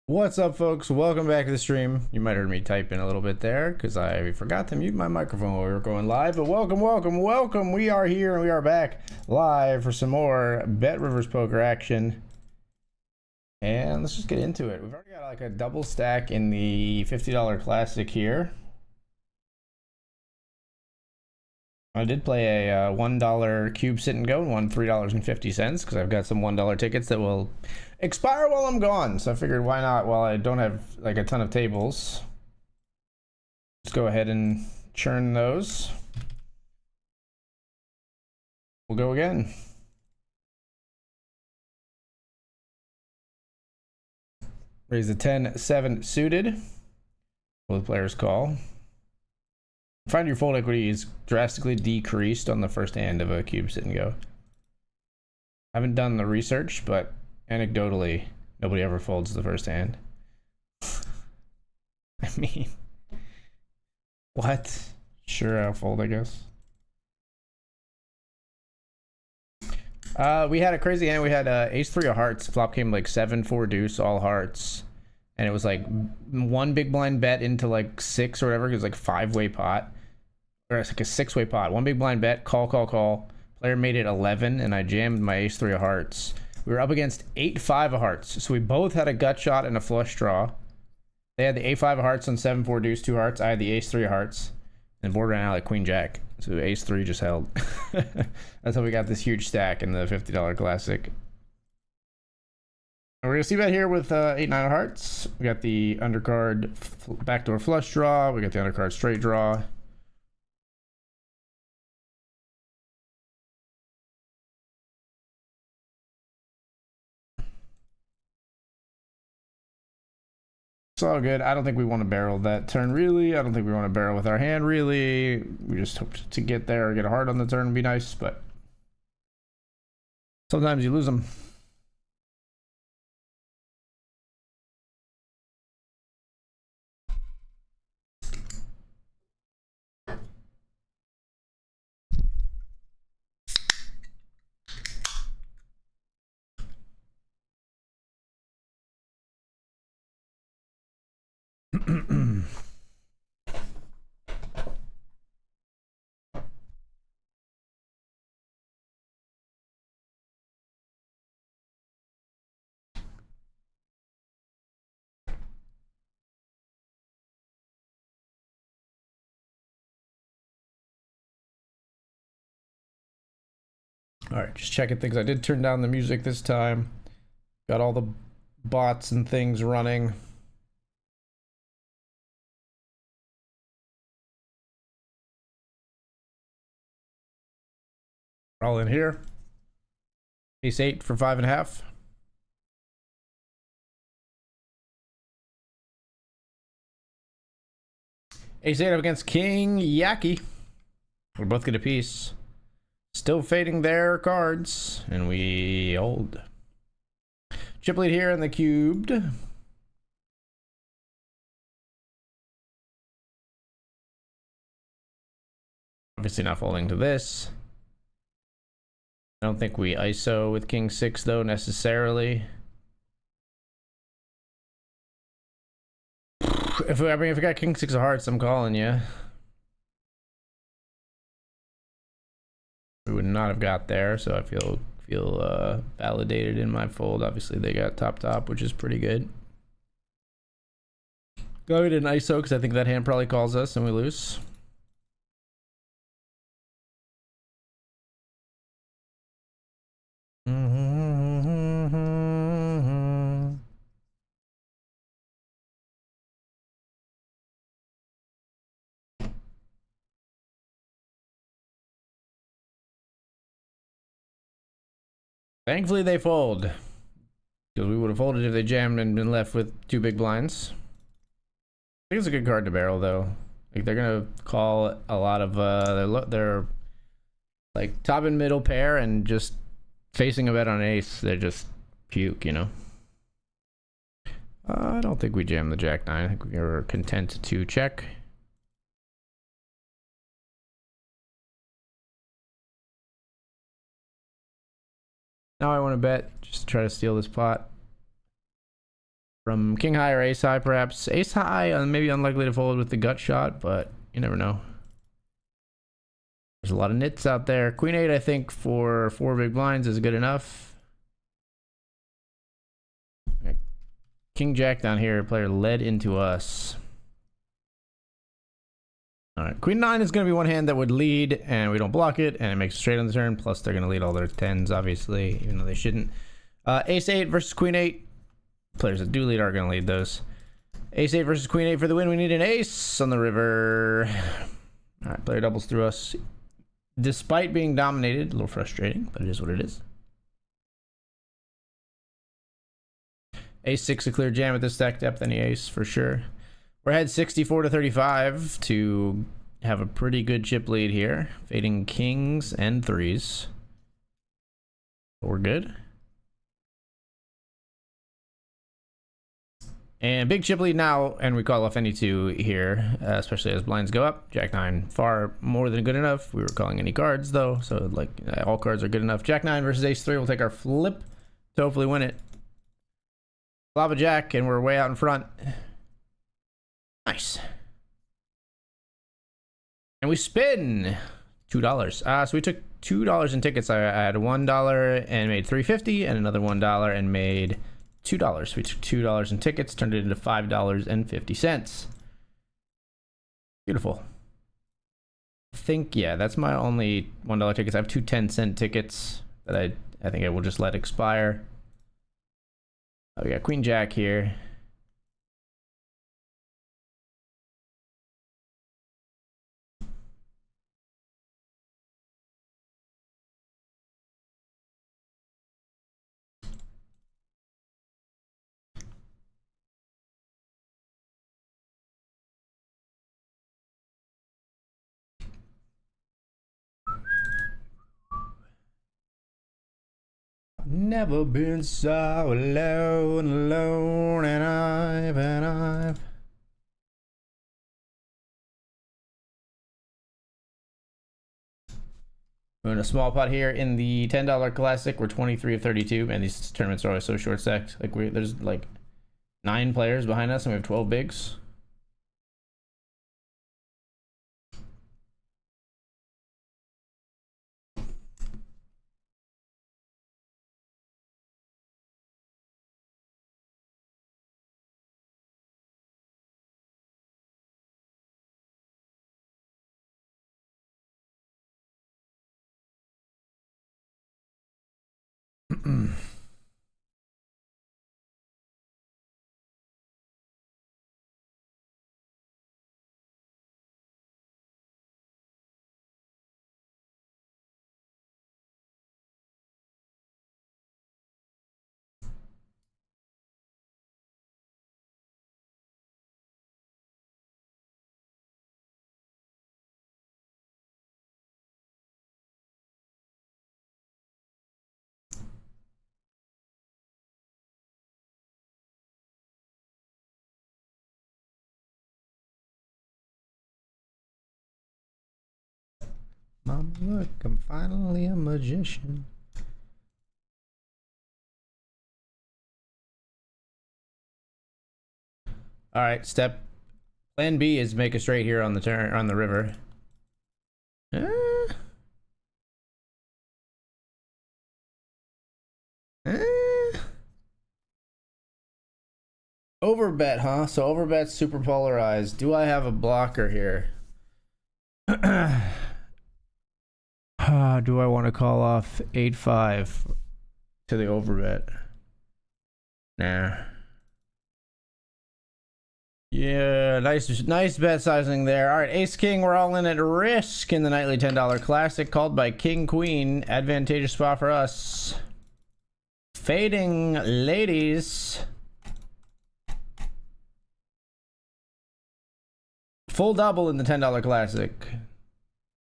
What's up, folks? Welcome back to the stream. You might have heard me type in a little bit there because I forgot to mute my microphone while we were going live. But welcome. We are here and we are back live for some more BetRivers Poker action. And let's just get into it. We've already got like a double stack in the $50 Classic here. I did play a $1 cube sit and go and won $3.50 because I've got some $1 tickets that will expire while I'm gone. So I figured why not, while I don't have like a ton of tables, let's go ahead and churn those. We'll go again. Raise the 10-7 suited. Will the players call? Find your fold equity is drastically decreased on the first hand of a cube sit and go. I haven't done the research, but anecdotally, nobody ever folds the first hand. I mean, what? Sure, I'll fold, I guess. We had a crazy hand. We had ace-3 of hearts. Flop came like 7-4 deuce, all hearts. And it was like one big blind bet into like 6 or whatever. It was like 5-way pot. Or it's like a 6-way pot. One big blind bet, call. Player made it 11, and I jammed my ace-3 of hearts. We were up against 8-5 of hearts. So we both had a gut shot and a flush draw. They had the a5 of hearts on 7-4 deuce, 2 hearts. I had the ace-3 of hearts. And board ran out like queen jack. So ace-3 just held. That's how we got this huge stack in the $50 Classic. And we're going to see that here with 8-9 of hearts. We got the undercard backdoor flush draw. We got the undercard straight draw. It's all good. I don't think we want to barrel that turn, really. I don't think we want to barrel with our hand, really. We just hope to get there or get a heart on the turn would be nice, but sometimes you lose them. All right, just checking things. I did turn down the music this time. Got all the bots and things running. We're all in here. Ace-8 for 5.5. Ace-8 up against King Yaki. We're both get a piece. Still fading their cards, and we hold. Chip lead here in the cubed. Obviously not folding to this. I don't think we ISO with King 6 though necessarily. If we got King 6 of hearts, I'm calling you. We would not have got there, so I feel validated in my fold. Obviously they got top, which is pretty good. Go ahead and ISO because I think that hand probably calls us and we lose. Thankfully they fold, because we would have folded if they jammed and been left with 2 big blinds. I think it's a good card to barrel though. Like they're gonna call a lot of their like top and middle pair, and just facing a bet on ace, they're just puke, you know. I don't think we jammed the jack 9. I think we were content to check. Now I want to bet just to try to steal this pot. From king high or ace high, perhaps. Ace high, maybe unlikely to fold with the gut shot, but you never know. There's a lot of nits out there. Queen 8, I think, for 4 big blinds is good enough. King Jack down here, player led into us. Alright, Queen 9 is going to be one hand that would lead, and we don't block it, and it makes it straight on the turn. Plus, they're going to lead all their 10s, obviously, even though they shouldn't. Ace 8 versus Queen 8. Players that do lead are going to lead those. Ace 8 versus Queen 8 for the win. We need an ace on the river. Alright, player doubles through us. Despite being dominated, a little frustrating, but it is what it is. Ace 6 a clear jam at this stack depth, any ace for sure. We're ahead 64 to 35 to have a pretty good chip lead here. Fading kings and 3s. But we're good. And big chip lead now, and we call off any 2 here, especially as blinds go up. Jack 9 far more than good enough. We were calling any cards though, so like all cards are good enough. Jack 9 versus ace 3. We'll take our flip to hopefully win it. Lava Jack, and we're way out in front. Nice. And we spin $2. So we took $2 in tickets. I had $1 and made $3.50, and another $1 and made $2. We took $2 in tickets, turned it into $5.50. Beautiful. I think, yeah, that's my only $1 tickets. I have 2 10-cent tickets that I think I will just let expire. Oh, we got Queen Jack here. Never been so alone, and I've we're in a small pot here in the $10 classic. We're 23 of 32, and these tournaments are always so short stacked. Like there's like 9 players behind us, and we have 12 bigs. Mama, look, I'm finally a magician. All right, plan B is make a straight here on the turn on the river. Overbet, huh? So overbet's super polarized. Do I have a blocker here? Do I want to call off 8-5 to the overbet? Nah. Yeah, nice bet sizing there. All right, ace king, we're all in at risk in the nightly $10 classic, called by king queen. Advantageous spot for us. Fading ladies. Full double in the $10 classic.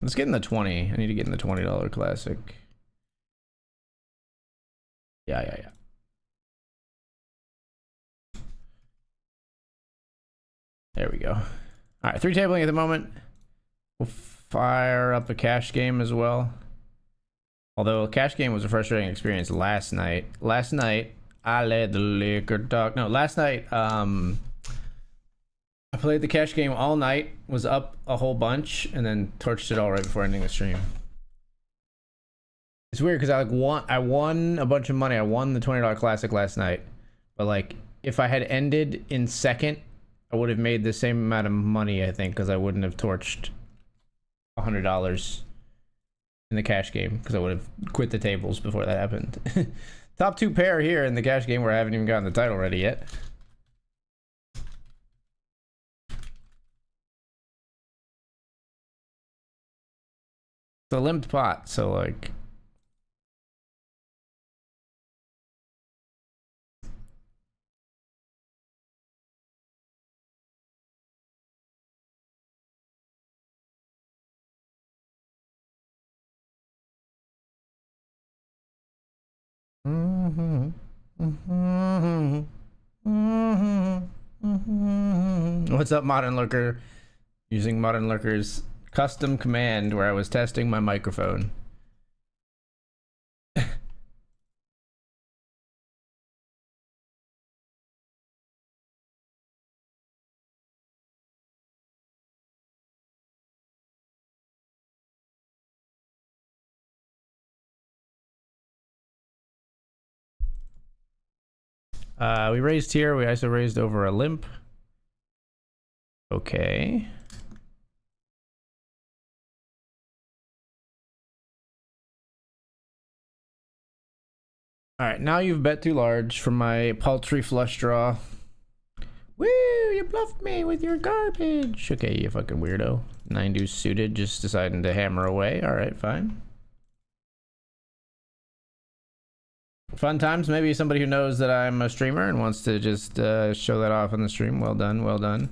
Let's get in the 20. I need to get in the $20 classic. Yeah. There we go. All right, 3 tabling at the moment. We'll fire up a cash game as well. Although a cash game was a frustrating experience last night. Last night, I let the liquor talk. No, last night, I played the cash game all night, was up a whole bunch, and then torched it all right before ending the stream. It's weird because I won a bunch of money. I won the $20 classic last night, but like if I had ended in second, I would have made the same amount of money, I think, because I wouldn't have torched $100 in the cash game because I would have quit the tables before that happened. Top 2 pair here in the cash game where I haven't even gotten the title ready yet. The limped pot, so like. What's up, Modern Lurker? Using Modern Lurker's custom command where I was testing my microphone. We raised here. We also raised over a limp. Okay. All right, now you've bet too large for my paltry flush draw. Woo, you bluffed me with your garbage. Okay, you fucking weirdo. 9 deuce suited, just deciding to hammer away. All right, fine. Fun times. Maybe somebody who knows that I'm a streamer and wants to just show that off on the stream. Well done, well done.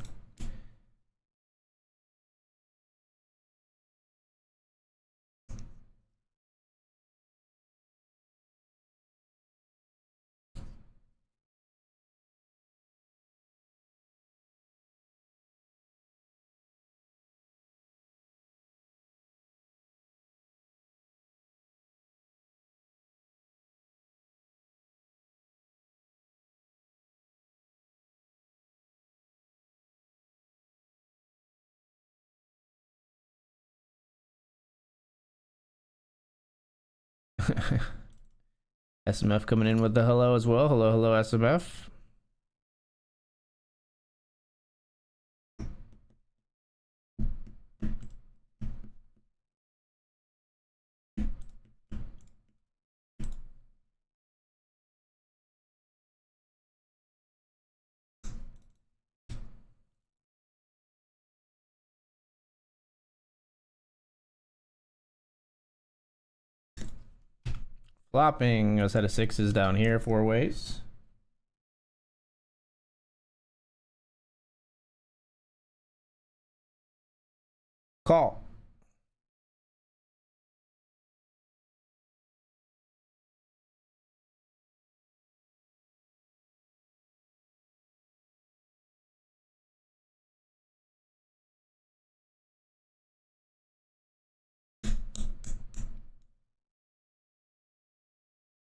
SMF coming in with the hello as well. Hello, hello, SMF. Flopping a set of 6s down here 4 ways. Call.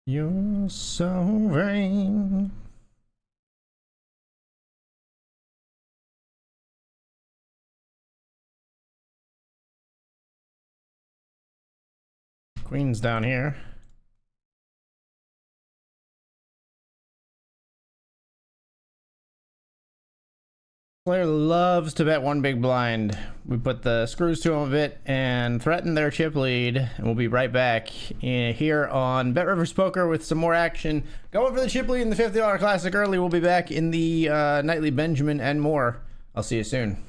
You're so vain. Queen's down here. Player loves to bet 1 big blind. We put the screws to him a bit and threaten their chip lead. And we'll be right back here on BetRivers Poker with some more action. Going for the chip lead in the $50 Classic early. We'll be back in the Nightly Benjamin and more. I'll see you soon.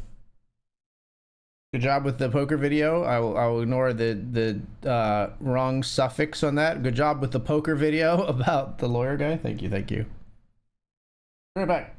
Good job with the poker video. I'll ignore the wrong suffix on that. Good job with the poker video about the lawyer guy. Thank you, thank you. Right back.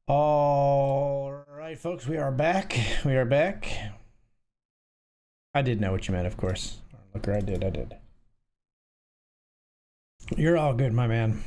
All right, folks, we are back. We are back. I did know what you meant, of course. Looker, I did. You're all good, my man.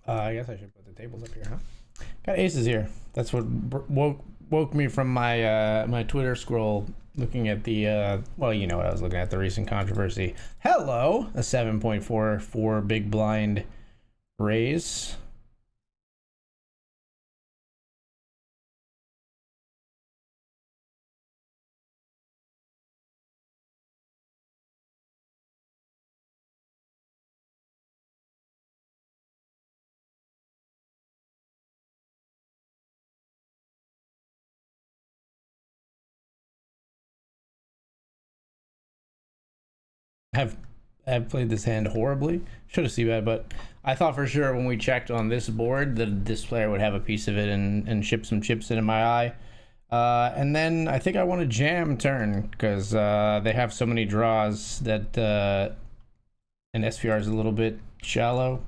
I guess I should put the tables up here, huh? Got aces here. That's what woke me from my my Twitter scroll, looking at the well, you know what I was looking at, the recent controversy. Hello, a 7.44 big blind raise. have have played this hand horribly. Should have seen that, but I thought for sure when we checked on this board that this player would have a piece of it and ship some chips into my eye. And then I think I want to jam turn because they have so many draws that and SPR is a little bit shallow.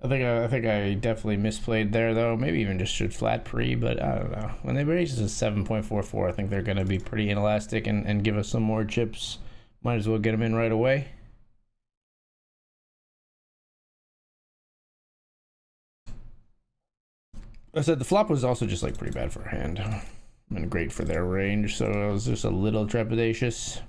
I think I definitely misplayed there though. Maybe even just should flat pre, but I don't know. When they raise to 7.44, I think they're gonna be pretty inelastic and give us some more chips. Might as well get them in right away. I said the flop was also just like pretty bad for a hand and great for their range, so I was just a little trepidatious.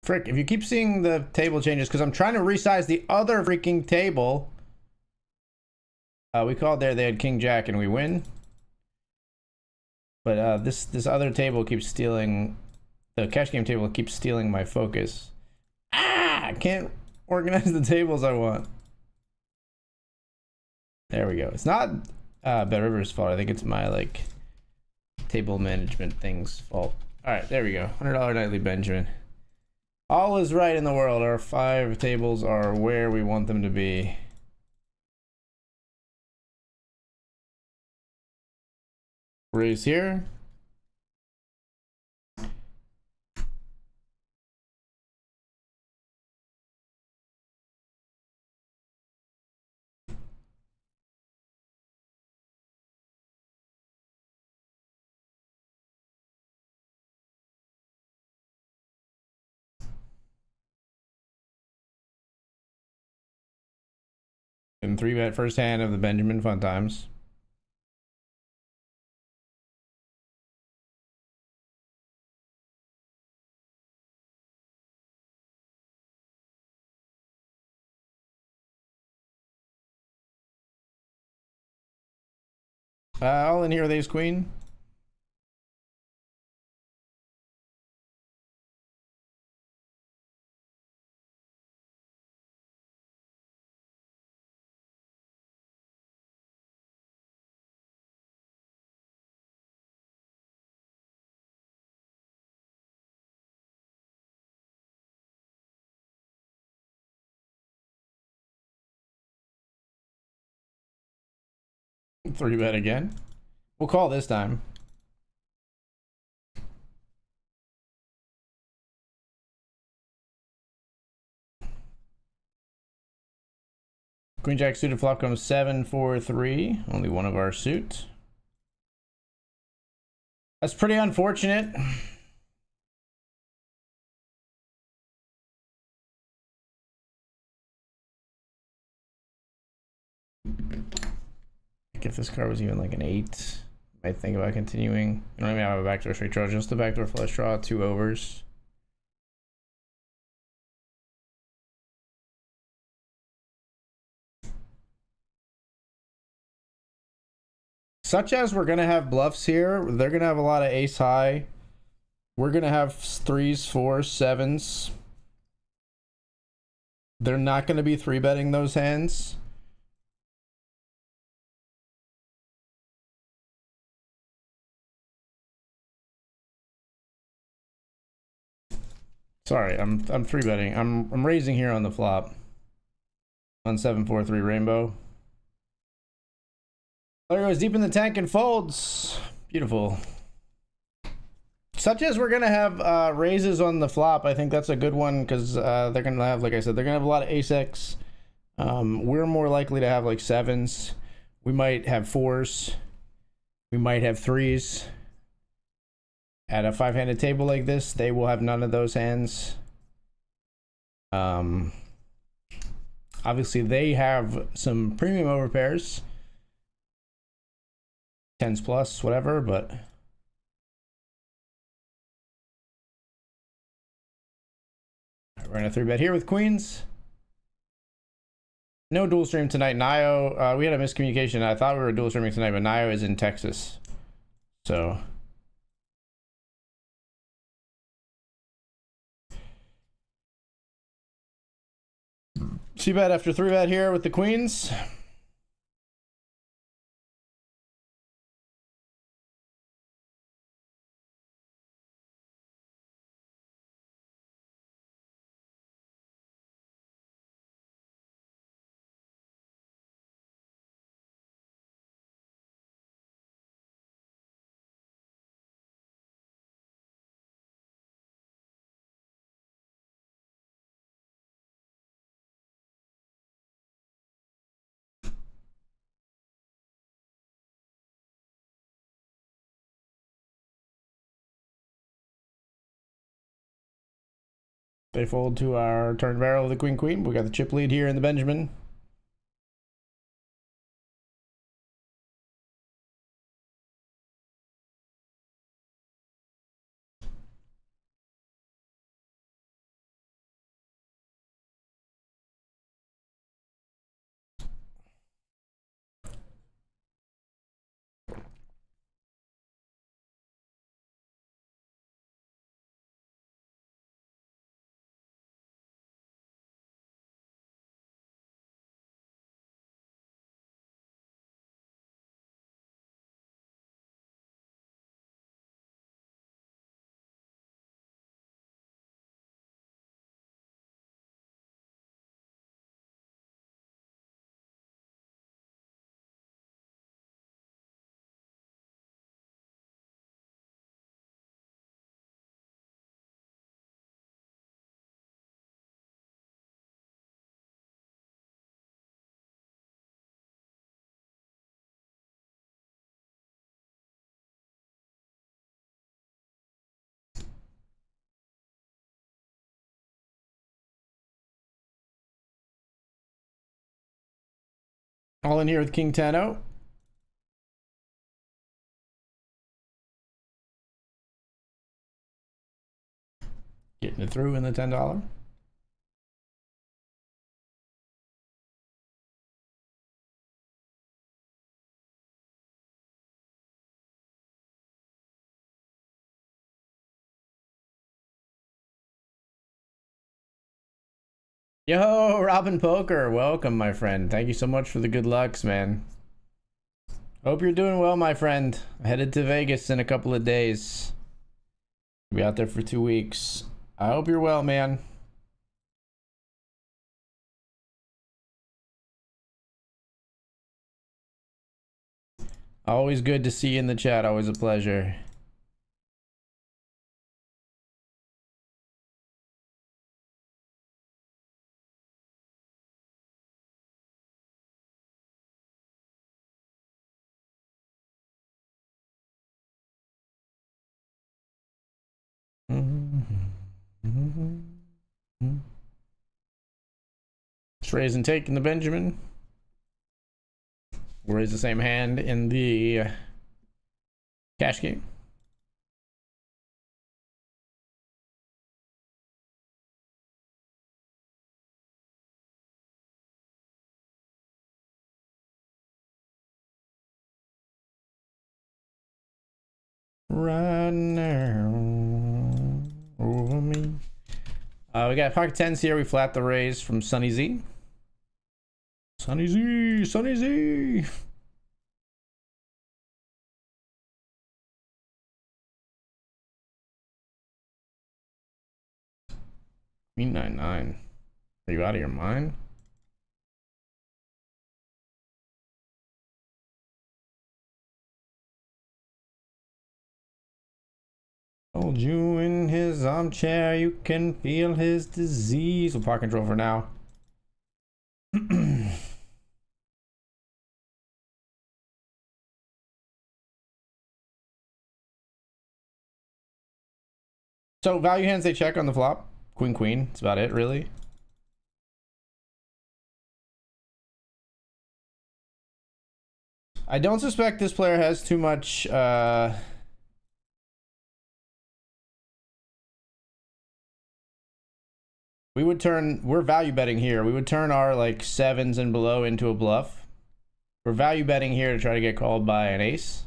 Frick, if you keep seeing the table changes, because I'm trying to resize the other freaking table. We called there, they had King Jack, and we win. But this other table keeps stealing, the cash game table keeps stealing my focus. I can't organize the tables I want. There we go. It's not BetRivers' fault. I think it's my like table management thing's fault. All right, there we go. $100 nightly Benjamin. All is right in the world. Our 5 tables are where we want them to be. Raise here. Benjamin. 3-bet first hand of the Benjamin fun times. All in here with ace queen. Three bet again. We'll call this time. Queen jack suited flop comes 7-4-3. Only one of our suit. That's pretty unfortunate. If this card was even like an 8, I might think about continuing. I don't even have a backdoor straight draw, just a backdoor flush draw, 2 overs. Such as we're gonna have bluffs here, they're gonna have a lot of ace high. We're gonna have 3s, 4s, 7s. They're not gonna be 3-betting those hands. Sorry, I'm 3-betting. I'm raising here on the flop. On 7-4-3 rainbow. There goes deep in the tank and folds. Beautiful. Such as we're gonna have raises on the flop. I think that's a good one because they're gonna have, like I said, they're gonna have a lot of ace X. We're more likely to have like 7s. We might have 4s. We might have 3s. At a 5-handed table like this, they will have none of those hands. Obviously, they have some premium overpairs. 10s plus, whatever, but... We're in a 3-bet here with queens. No dual stream tonight. Nio, we had a miscommunication. I thought we were dual streaming tonight, but Nio is in Texas. So... C-bet after 3-bet here with the queens. They fold to our turn barrel of the queen queen. We got the chip lead here in the Benjamin. All in here with King 10-0. Getting it through in the $10. Yo, Robin Poker, welcome, my friend. Thank you so much for the good lucks, man. Hope you're doing well, my friend. Headed to Vegas in a couple of days. Be out there for 2 weeks. I hope you're well, man. Always good to see you in the chat. Always a pleasure. Just raise and take in the Benjamin. We'll raise the same hand in the cash game. Right now, over me. We got pocket tens here. We flat the raise from Sunny Z. Sunny Z, Sunny Z. Queen 9-9. Are you out of your mind? Hold you in his armchair, you can feel his disease. We'll pocket control for now. So value hands they check on the flop. Queen, queen. That's about it, really. I don't suspect this player has too much we would turn, we're value betting here. We would turn our like sevens and below into a bluff. We're value betting here to try to get called by an ace.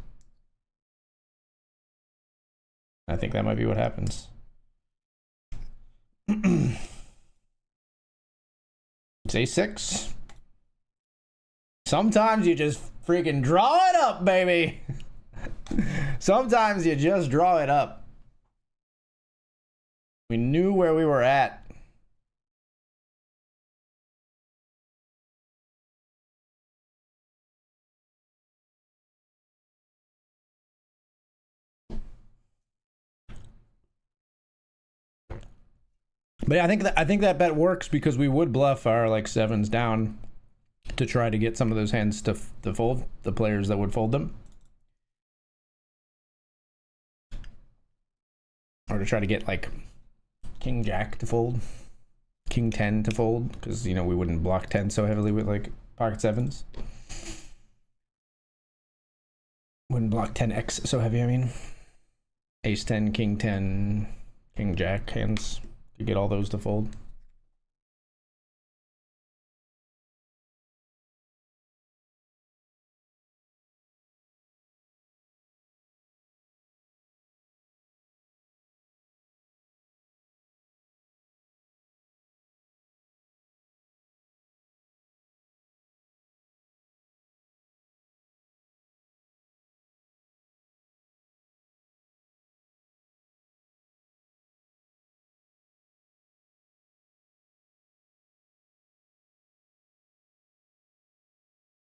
I think that might be what happens. It's a6. Sometimes you just freaking draw it up, baby. Sometimes you just draw it up. We knew where we were at. But yeah, I think that bet works because we would bluff our like sevens down to try to get some of those hands to fold, the players that would fold them. Or to try to get like King Jack to fold, King 10 to fold, because you know we wouldn't block 10 so heavily with like pocket sevens. Wouldn't block 10x so heavy, I mean. Ace 10, King 10, King Jack hands to get all those to fold.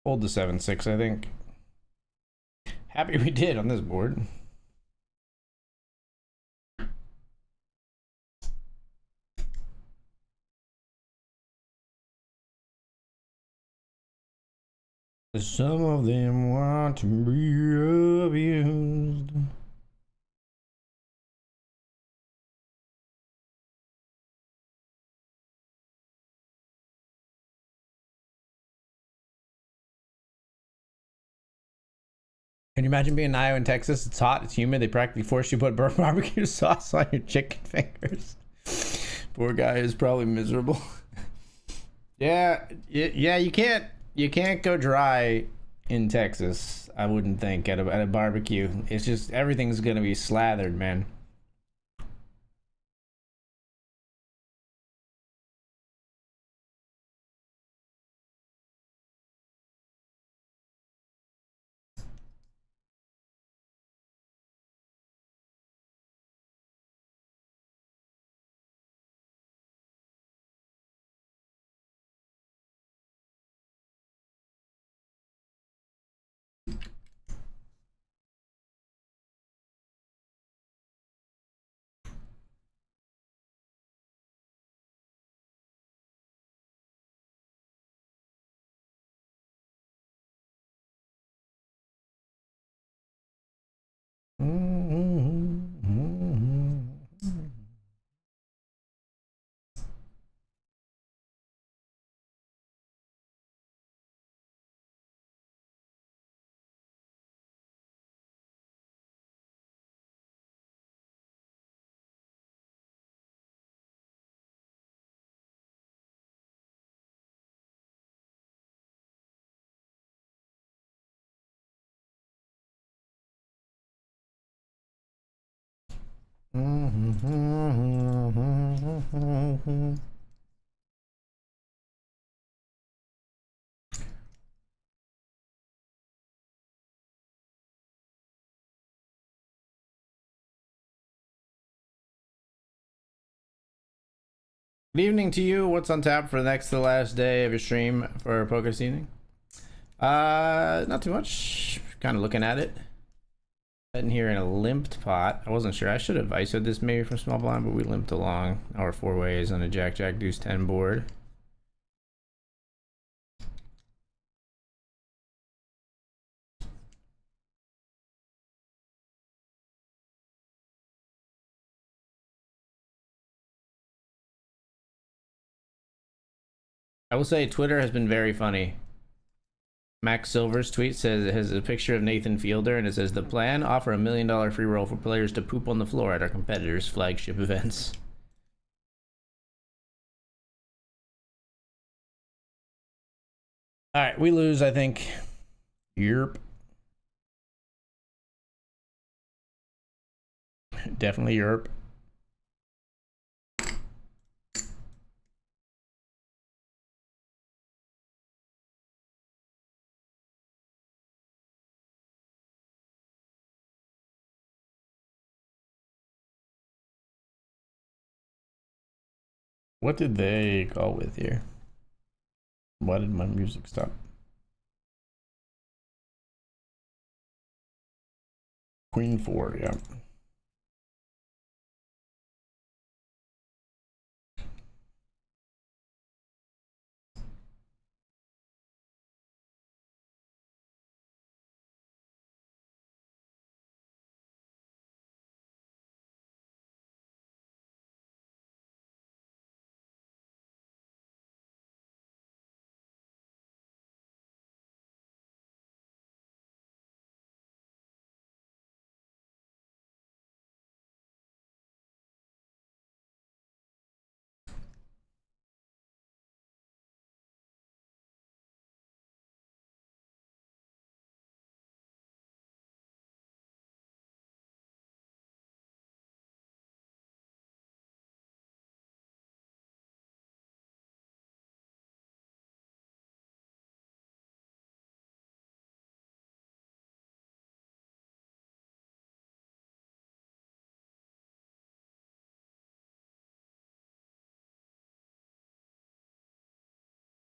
Fold the 7-6, I think. Happy we did on this board. Some of them want to be abused. Can you imagine being in Iowa and Texas? It's hot, it's humid. They practically force you to put barbecue sauce on your chicken fingers. Poor guy is probably miserable. Yeah, you can't go dry in Texas. I wouldn't think at a barbecue. It's just everything's gonna be slathered, man. Good evening to you. What's on tap for the next to the last day of your stream for poker this evening? Not too much. Kind of looking at it. Sitting here in a limped pot. I wasn't sure. I should have ISO'd this maybe from small blind, but we limped along our 4 ways on a Jack Jack Deuce 10 board. I will say Twitter has been very funny. Max Silver's tweet says it has a picture of Nathan Fielder and it says the plan: offer $1 million free roll for players to poop on the floor at our competitors' flagship events. All right, we lose, I think. Yerp. Definitely yerp. What did they call with here? Why did my music stop? Queen 4, yeah.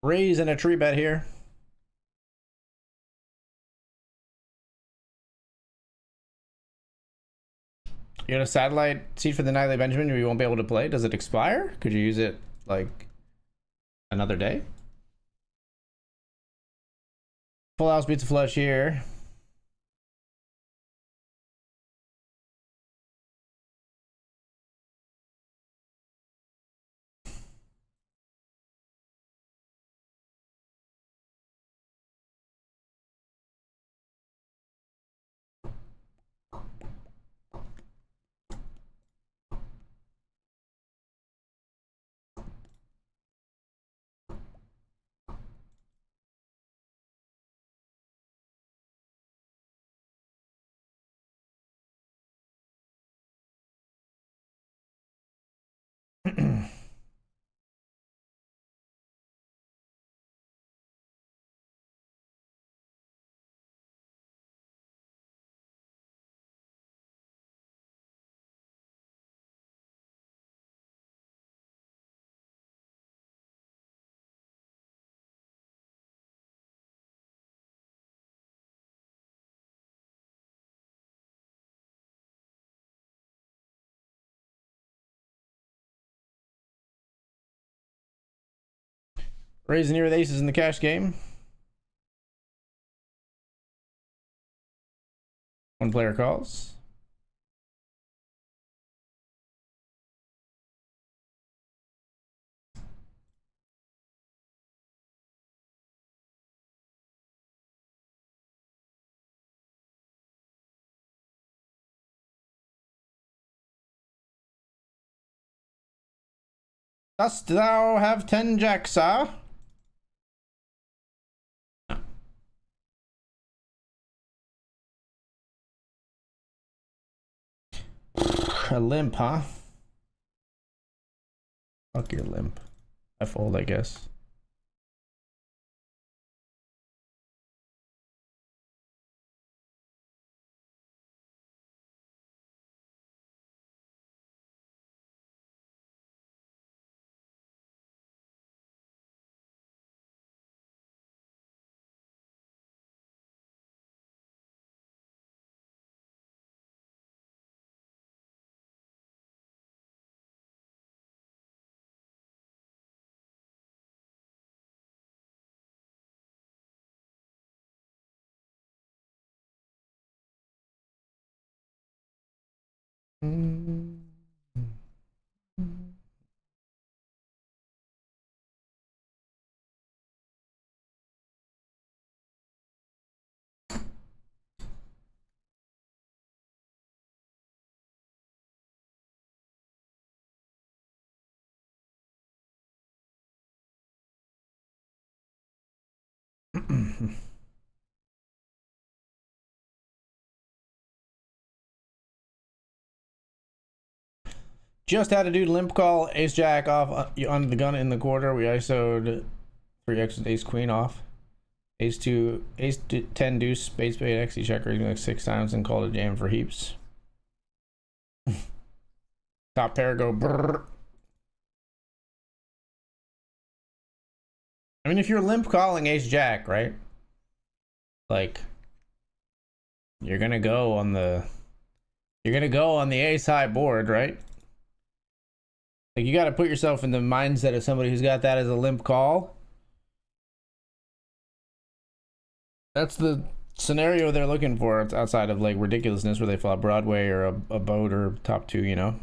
Raising a tree bet here. You got a satellite seat for the Nightly Benjamin you won't be able to play? Does it expire? Could you use it like another day? Full house beats a flush here. Raising here with aces in the cash game. One player calls. Dost thou have 10 jacks, sir? A limp, huh? Fuck your limp. I fold, I guess. Just had a dude limp call ace jack off on the gun in the quarter. We ISO'd 3x with ace queen off. Ace 2, ace 10 deuce, spade spade X. He check raising like 6 times and called a jam for heaps. Top pair go brrr. I mean, if you're limp calling ace jack, right? Like, you're gonna go on the ace high board, right? Like, you got to put yourself in the mindset of somebody who's got that as a limp call. That's the scenario they're looking for. It's outside of like ridiculousness where they flop Broadway or a boat or top 2, you know?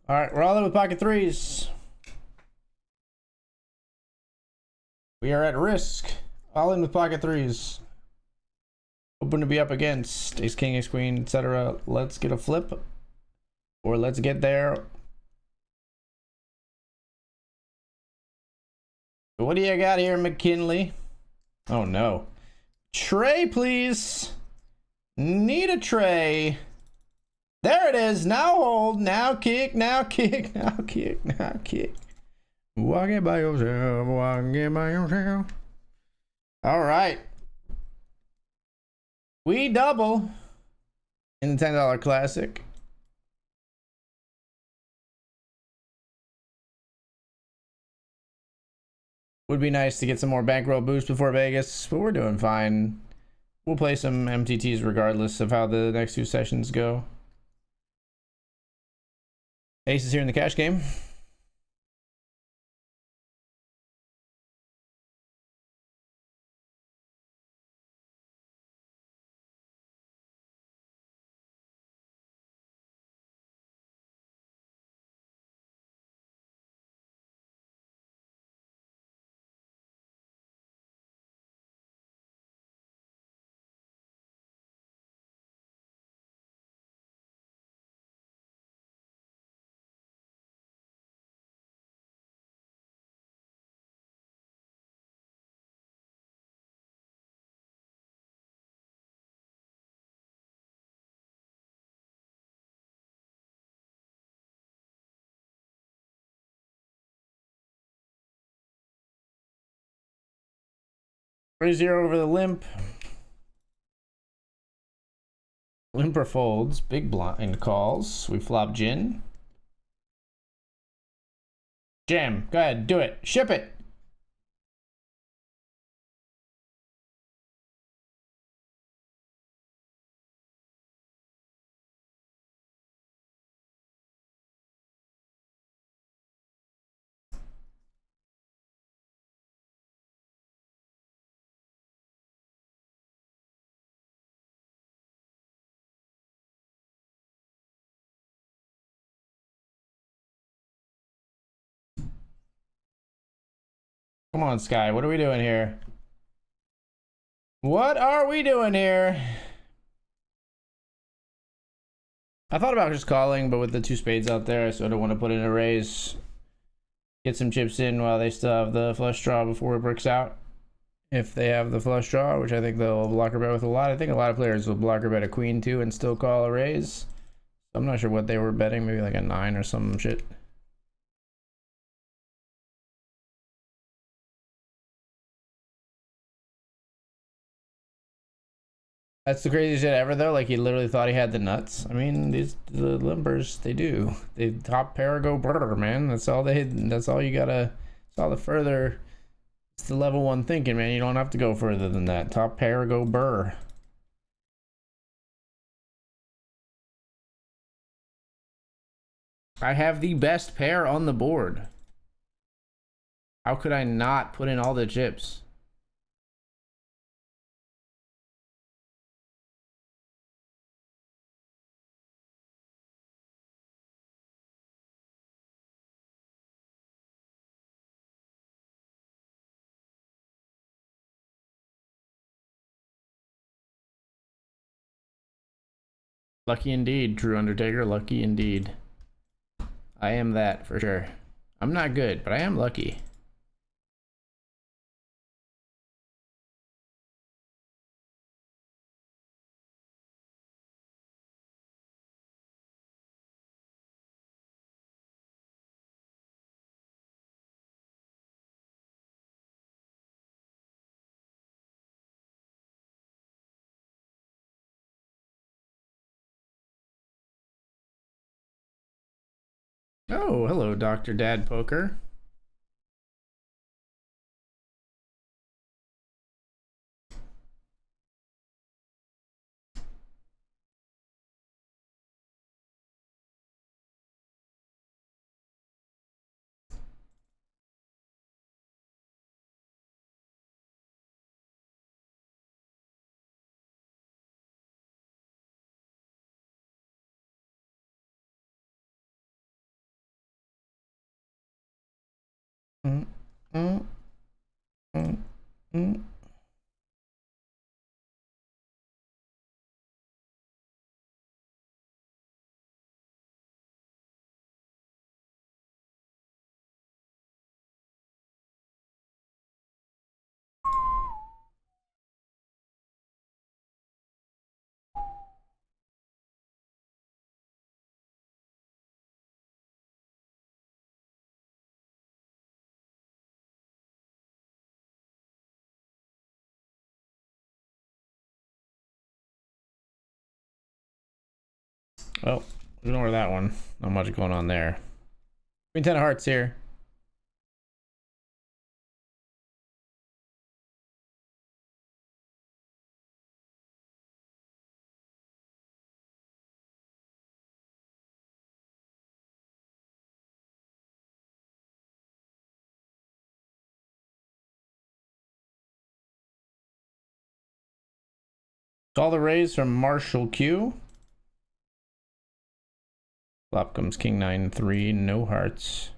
All right, we're all in with pocket threes. We are at risk. All in with pocket threes. Open to be up against ace king, ace queen, etc. Let's get a flip, or let's get there. What do you got here, McKinley? Oh no. Tray, please. Need a tray. There it is. Now hold. Now kick. Now kick. Now kick. Now kick. Walk it by yourself. Walk it by yourself. All right. We double in the $10 classic. Would be nice to get some more bankroll boost before Vegas, but we're doing fine. We'll play some MTTs regardless of how the next 2 sessions go. Ace is here in the cash game. 3-0 over the limp. Limper folds. Big blind calls. We flop gin. Jam. Go ahead. Do it. Ship it. Come on, Sky. What are we doing here? What are we doing here? I thought about just calling, but with the 2 spades out there, I sort of want to put in a raise. Get some chips in while they still have the flush draw before it breaks out. If they have the flush draw, which I think they'll blocker bet with a lot. I think a lot of players will blocker bet a queen too and still call a raise. I'm not sure what they were betting, maybe like a 9 or some shit. That's the craziest shit ever though. Like he literally thought he had the nuts. I mean, the limbers, they do. They top pair go brr, man. That's all you gotta, it's all the further, it's the level 1 thinking, man. You don't have to go further than that. Top pair go burr. I have the best pair on the board. How could I not put in all the chips? Lucky indeed, True Undertaker. Lucky indeed. I am that for sure. I'm not good, but I am lucky. Oh, hello, Dr. Dad Poker. Mm, mm, mm, mm. Well, ignore that one. Not much going on there. Queen 10 of hearts here. All the raise from Marshall Q. Flop comes King 9-3, no hearts.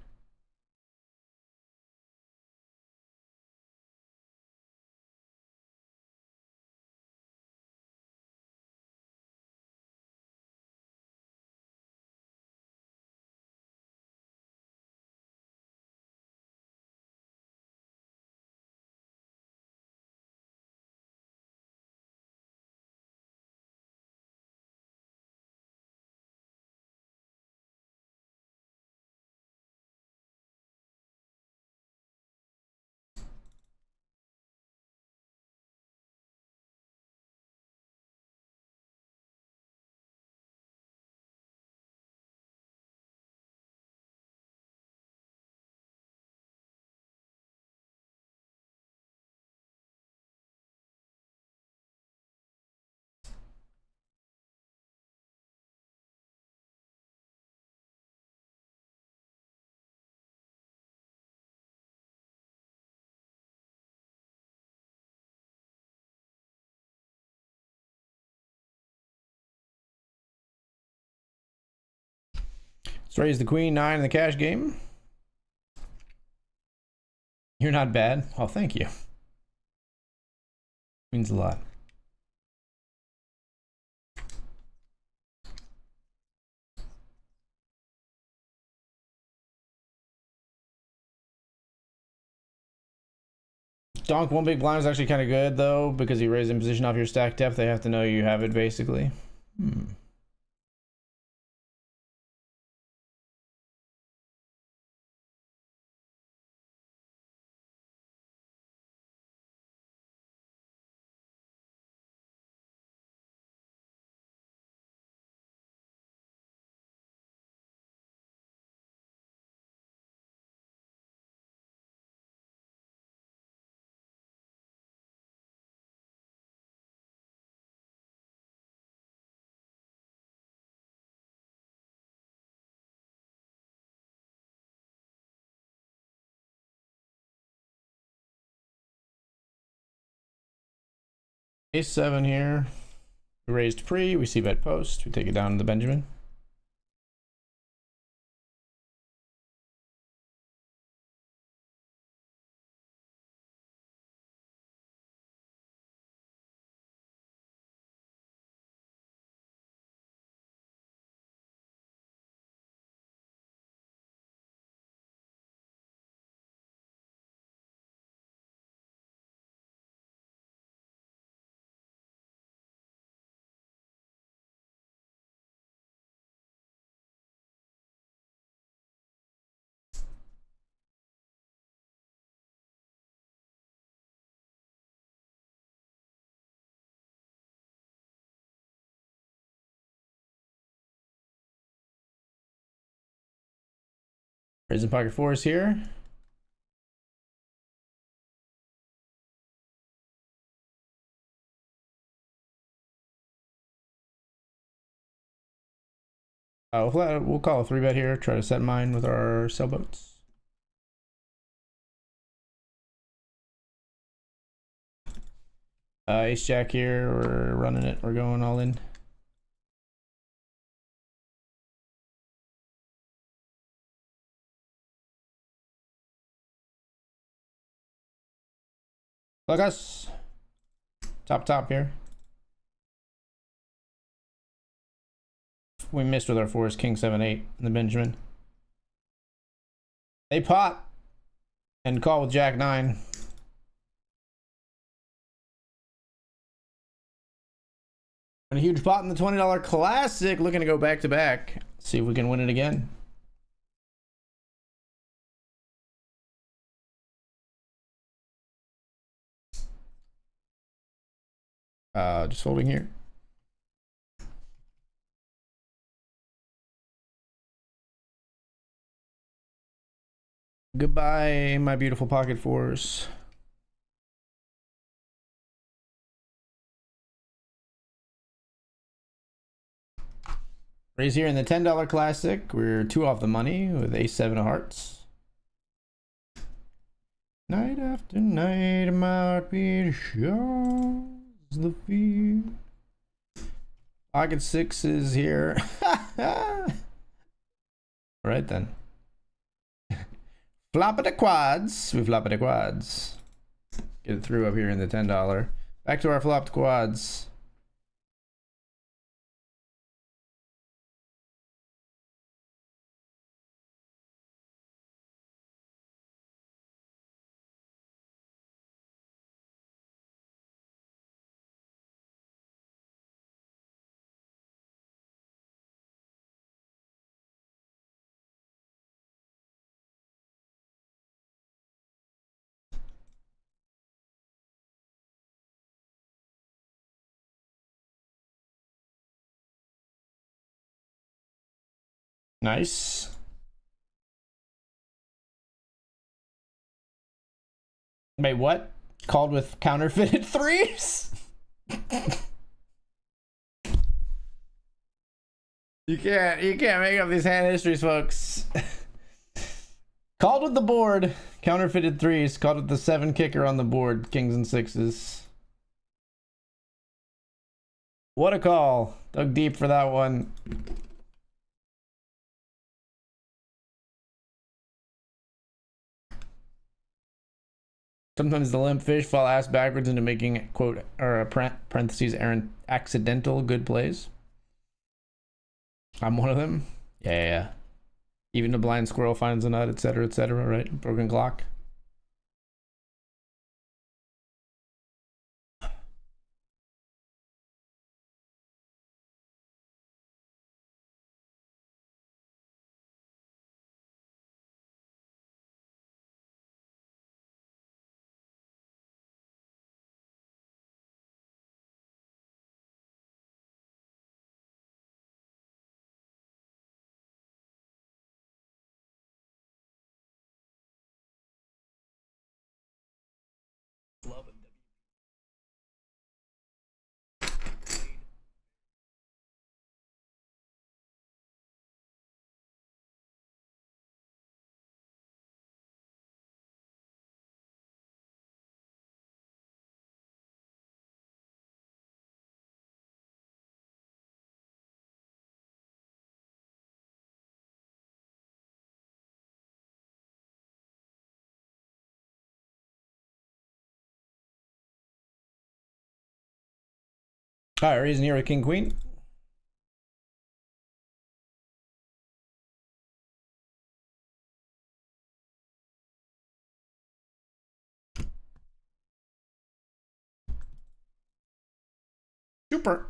Let's raise the queen 9 in the cash game. You're not bad. Oh, thank you. Means a lot. Donk one big blind is actually kind of good though, because you raise in position off your stack depth. They have to know you have it basically. Ace 7 here. We raised pre, we see bet post, we take it down to the Benjamin. Raising pocket fours here. We'll call a 3-bet here. Try to set mine with our sailboats. Ace jack here. We're running it. We're going all in. Look us. Top here. We missed with our fours, king 7 8 in the Benjamin. They pot and call with jack 9. And a huge pot in the $20 classic. Looking to go back to back. See if we can win it again. Just folding here. Goodbye, my beautiful pocket fours. Raise here in the $10 classic. We're 2 off the money with ace 7 of hearts. Night after night, my heartbeat shows the fear. Pocket 6s here. All right then. Flop of the quads. We flop of the quads. Get it through up here in the $10. Back to our flopped quads. Nice. Wait, what? Called with counterfeited 3s? You can't make up these hand histories, folks. Called with the board, counterfeited 3s, called with the 7 kicker on the board, kings and 6s. What a call. Dug deep for that one. Sometimes the limp fish fall ass backwards into making, quote, or parentheses, accidental good plays. I'm one of them. Yeah. Even a blind squirrel finds a nut, etc., right? Broken clock. All right, raising here with king queen. Super.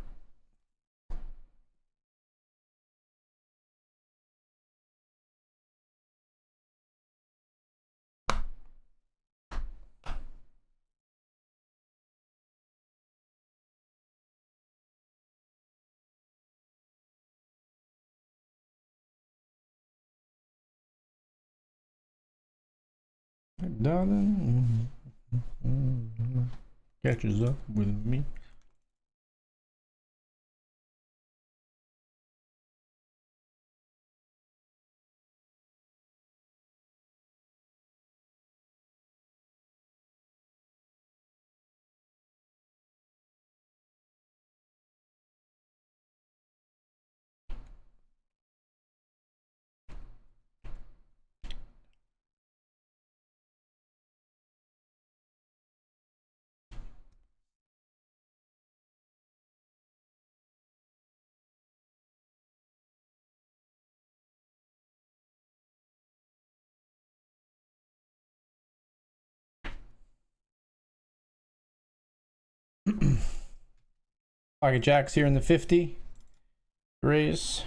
Darling, catches up with me. Pocket jacks here in the 50. Raise.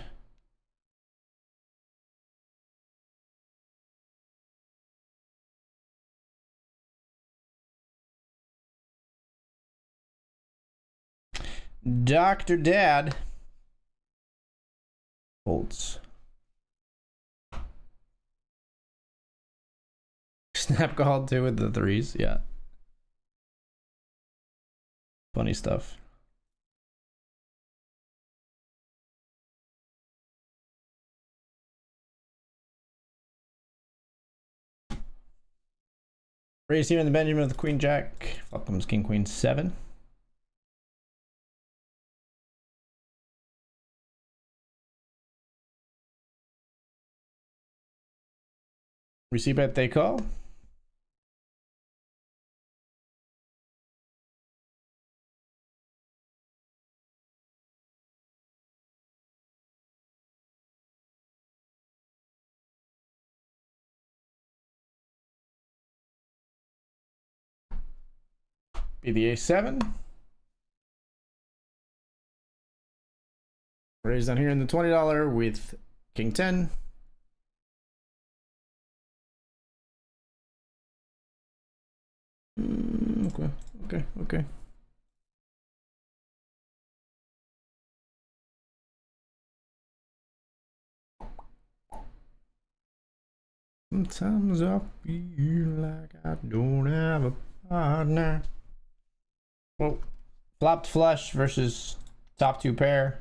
Dr. Dad. Folds. Snap called too with the threes. Yeah. Funny stuff. Raise here in the Benjamin with the queen jack. Flop comes king queen 7. Receive bet they call. Be the a7. Raise down here in the $20 with king 10. Okay. Sometimes I feel like I don't have a partner. Well, flopped flush versus top two pair.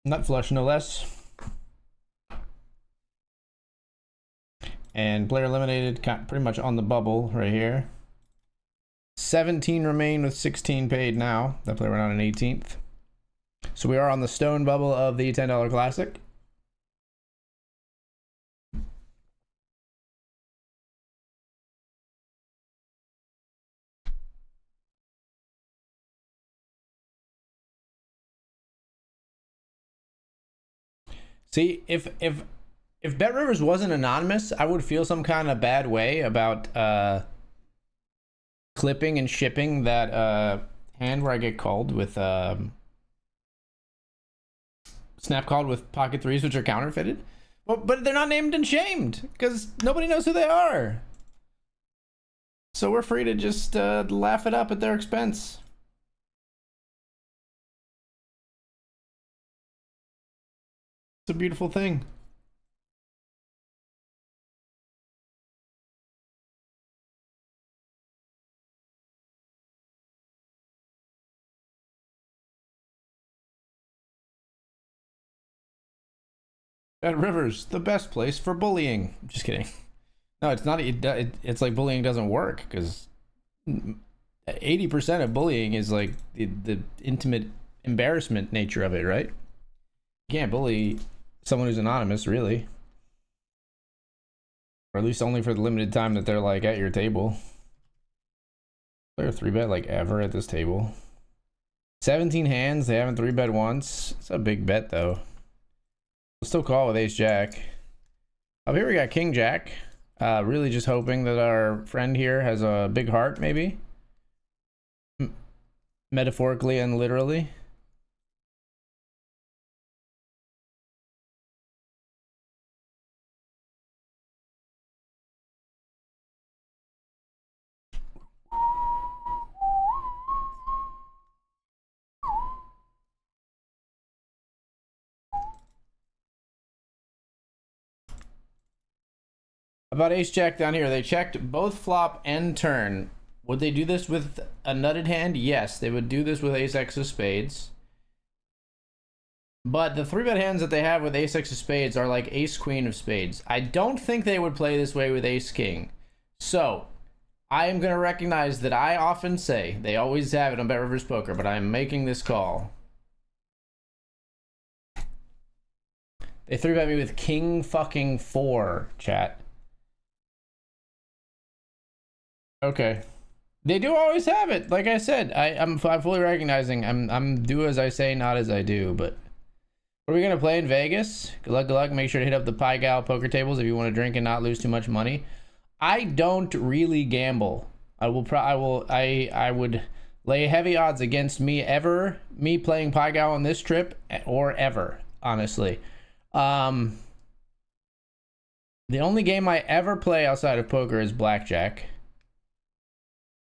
Nut flush, no less. And player eliminated, pretty much on the bubble right here. 17 remain with 16 paid now. That player went on an 18th. So we are on the stone bubble of the $10 Classic. See, if BetRivers wasn't anonymous, I would feel some kind of bad way about clipping and shipping that hand where I get called with snap called with pocket threes, which are counterfeited. But they're not named and shamed because nobody knows who they are. So we're free to just laugh it up at their expense. It's a beautiful thing. BetRivers, the best place for bullying. Just kidding. No, it's not. It's like bullying doesn't work because 80% of bullying is like the intimate embarrassment nature of it, right? You can't bully someone who's anonymous, really. Or at least only for the limited time that they're like at your table. They're 3-bet like ever at this table. 17 hands, they haven't 3-bet once. It's a big bet though. We'll still call with ace jack. Up here we got king jack. Really just hoping that our friend here has a big heart, maybe. Metaphorically and literally. About ace jack down here, they checked both flop and turn. Would they do this with a nutted hand? Yes, they would do this with ace x of spades. But the 3-bet hands that they have with ace x of spades are like ace queen of spades. I don't think they would play this way with ace king. So I am going to recognize that I often say, they always have it on BetRivers Poker, but I'm making this call. They 3-bet me with king fucking 4, chat. Okay. They do always have it. Like I said, I'm fully recognizing I'm do as I say, not as I do. But what are we gonna play in Vegas? Good luck, good luck. Make sure to hit up the Pi Gal poker tables if you want to drink and not lose too much money. I don't really gamble. I would lay heavy odds against me playing Pi Gal on this trip or ever, honestly. The only game I ever play outside of poker is blackjack.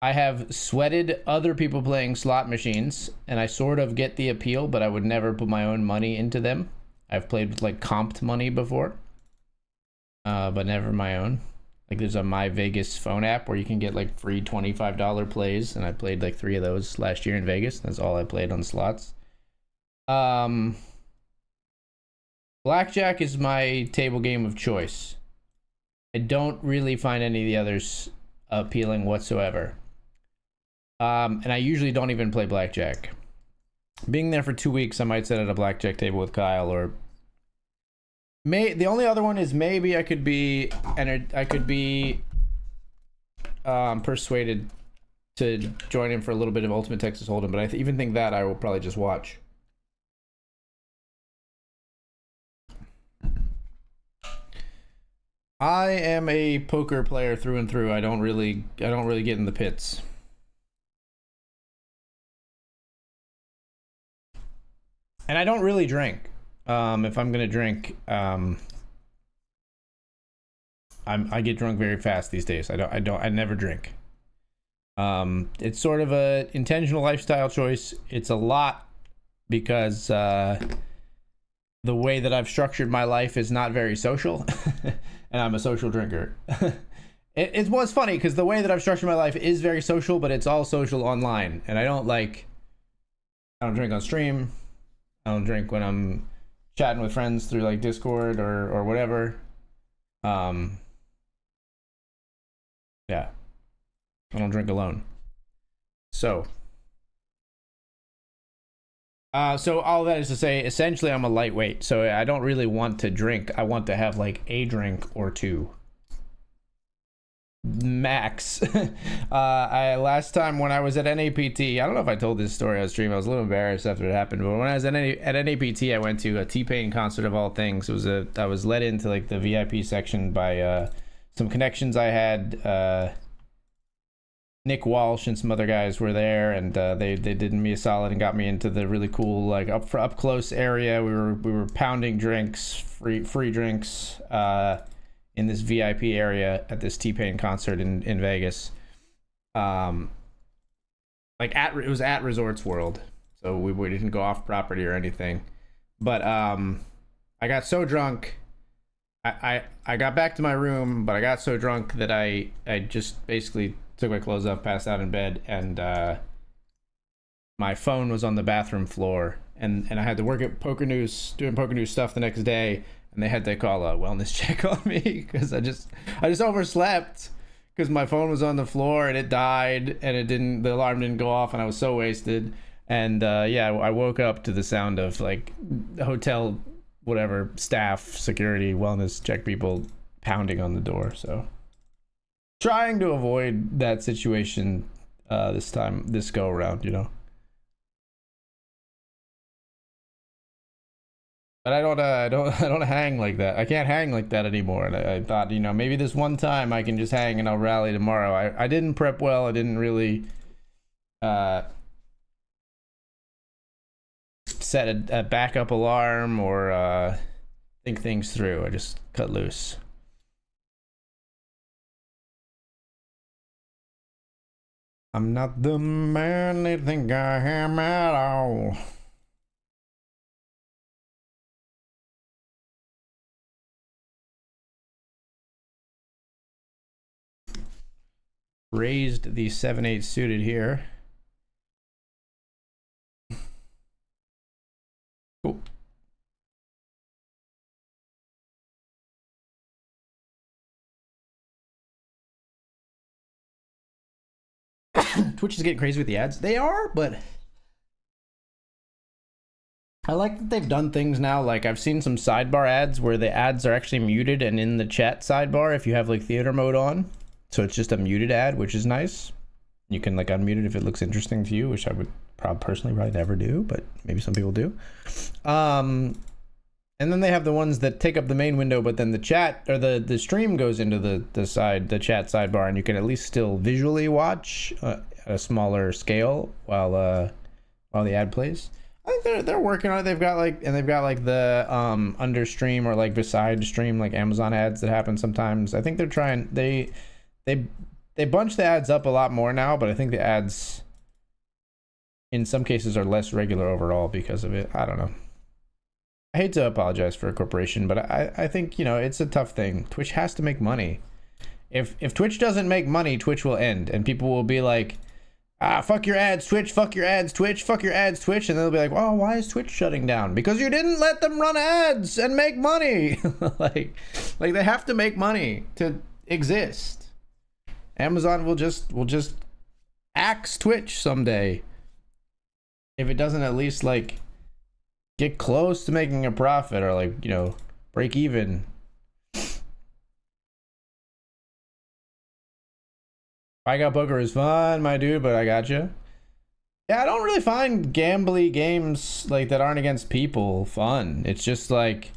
I have sweated other people playing slot machines, and I sort of get the appeal, but I would never put my own money into them. I've played with like comped money before, but never my own. Like there's a My Vegas phone app where you can get like free $25 plays, and I played like 3 of those last year in Vegas. That's all I played on slots. Blackjack is my table game of choice. I don't really find any of the others appealing whatsoever. And I usually don't even play blackjack. Being there for 2 weeks, I might sit at a blackjack table with Kyle, or the only other one is maybe I could be persuaded to join him for a little bit of Ultimate Texas Hold'em, but I even think that I will probably just watch. I am a poker player through and through. I don't really get in the pits. And I don't really drink. If I'm gonna drink, I get drunk very fast these days. I never drink. It's sort of a intentional lifestyle choice. It's a lot because the way that I've structured my life is not very social, and I'm a social drinker. It was funny because the way that I've structured my life is very social, but it's all social online, and I don't drink on stream. I don't drink when I'm chatting with friends through like Discord or whatever. Yeah. I don't drink alone. So all that is to say, essentially I'm a lightweight, so I don't really want to drink. I want to have like a drink or two. max. I last time when I was at NAPT, I don't know if I told this story on stream. I was a little embarrassed after it happened, but when I was at NAPT, I went to a T-Pain concert of all things. I was let into like the VIP section by some connections I had. Nick Walsh and some other guys were there, and they did me a solid and got me into the really cool like up close area. We were pounding drinks, free drinks, in this VIP area at this T-Pain concert in Vegas. Like it was at Resorts World, so we didn't go off property or anything. But I got so drunk. I got back to my room, but I got so drunk that I just basically took my clothes off, passed out in bed, and my phone was on the bathroom floor, and I had to work at Poker News, doing Poker News stuff the next day, and they had to call a wellness check on me because I just overslept because my phone was on the floor and it died, and the alarm didn't go off, and I was so wasted. And yeah, I woke up to the sound of like hotel whatever staff, security, wellness check people pounding on the door. So trying to avoid that situation this go around, you know. But I don't hang like that. I can't hang like that anymore. And I thought, you know, maybe this one time I can just hang and I'll rally tomorrow. I didn't prep well. I didn't really set a backup alarm or think things through. I just cut loose. I'm not the man they think I am at all. Raised the 7-8 suited here. Cool. Twitch is getting crazy with the ads. They are, but I like that they've done things now. Like I've seen some sidebar ads where the ads are actually muted and in the chat sidebar if you have like theater mode on. So it's just a muted ad, which is nice. You can like unmute it if it looks interesting to you, which I would personally never do, but maybe some people do. And then they have the ones that take up the main window, but then the chat or the stream goes into the chat sidebar, and you can at least still visually watch at a smaller scale while the ad plays. I think they're working on it. They've got like the under stream or like beside stream like Amazon ads that happen sometimes. I think they're trying they bunch the ads up a lot more now, but I think the ads in some cases are less regular overall because of it. I don't know. I hate to apologize for a corporation, but I think, you know, it's a tough thing. Twitch has to make money. If Twitch doesn't make money, Twitch will end, and people will be like, fuck your ads, Twitch, fuck your ads, Twitch, fuck your ads, Twitch, and they'll be like, well, why is Twitch shutting down? Because you didn't let them run ads and make money. like they have to make money to exist. Amazon will just axe Twitch someday if it doesn't at least like get close to making a profit or like, you know, break even. I got poker is fun, my dude, but I got you. Yeah, I don't really find gambly games like that aren't against people fun. It's just like,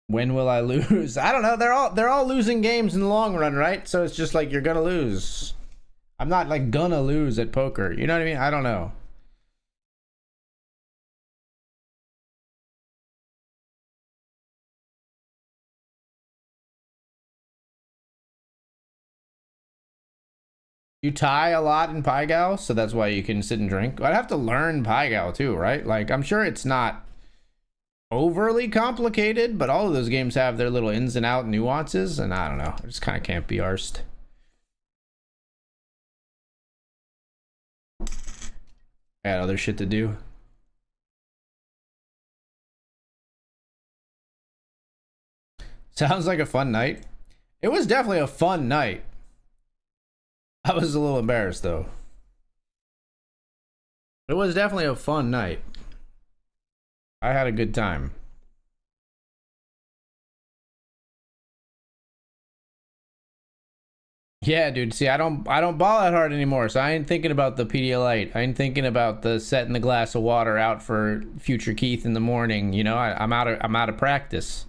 when will I lose? I don't know. They're all losing games in the long run, right? So it's just like you're gonna lose. I'm not like gonna lose at poker. You know what I mean? I don't know. You tie a lot in Pai Gow, so that's why you can sit and drink. I'd have to learn Pai Gow too, right? Like, I'm sure it's not overly complicated, but all of those games have their little ins and out nuances, and I don't know. I just kind of can't be arsed. I got other shit to do. Sounds like a fun night. It was definitely a fun night. I was a little embarrassed though. It was definitely a fun night. I had a good time. Yeah, dude. See, I don't ball that hard anymore, so I ain't thinking about the Pedialyte. I ain't thinking about the setting the glass of water out for future Keith in the morning. You know, I'm out of practice,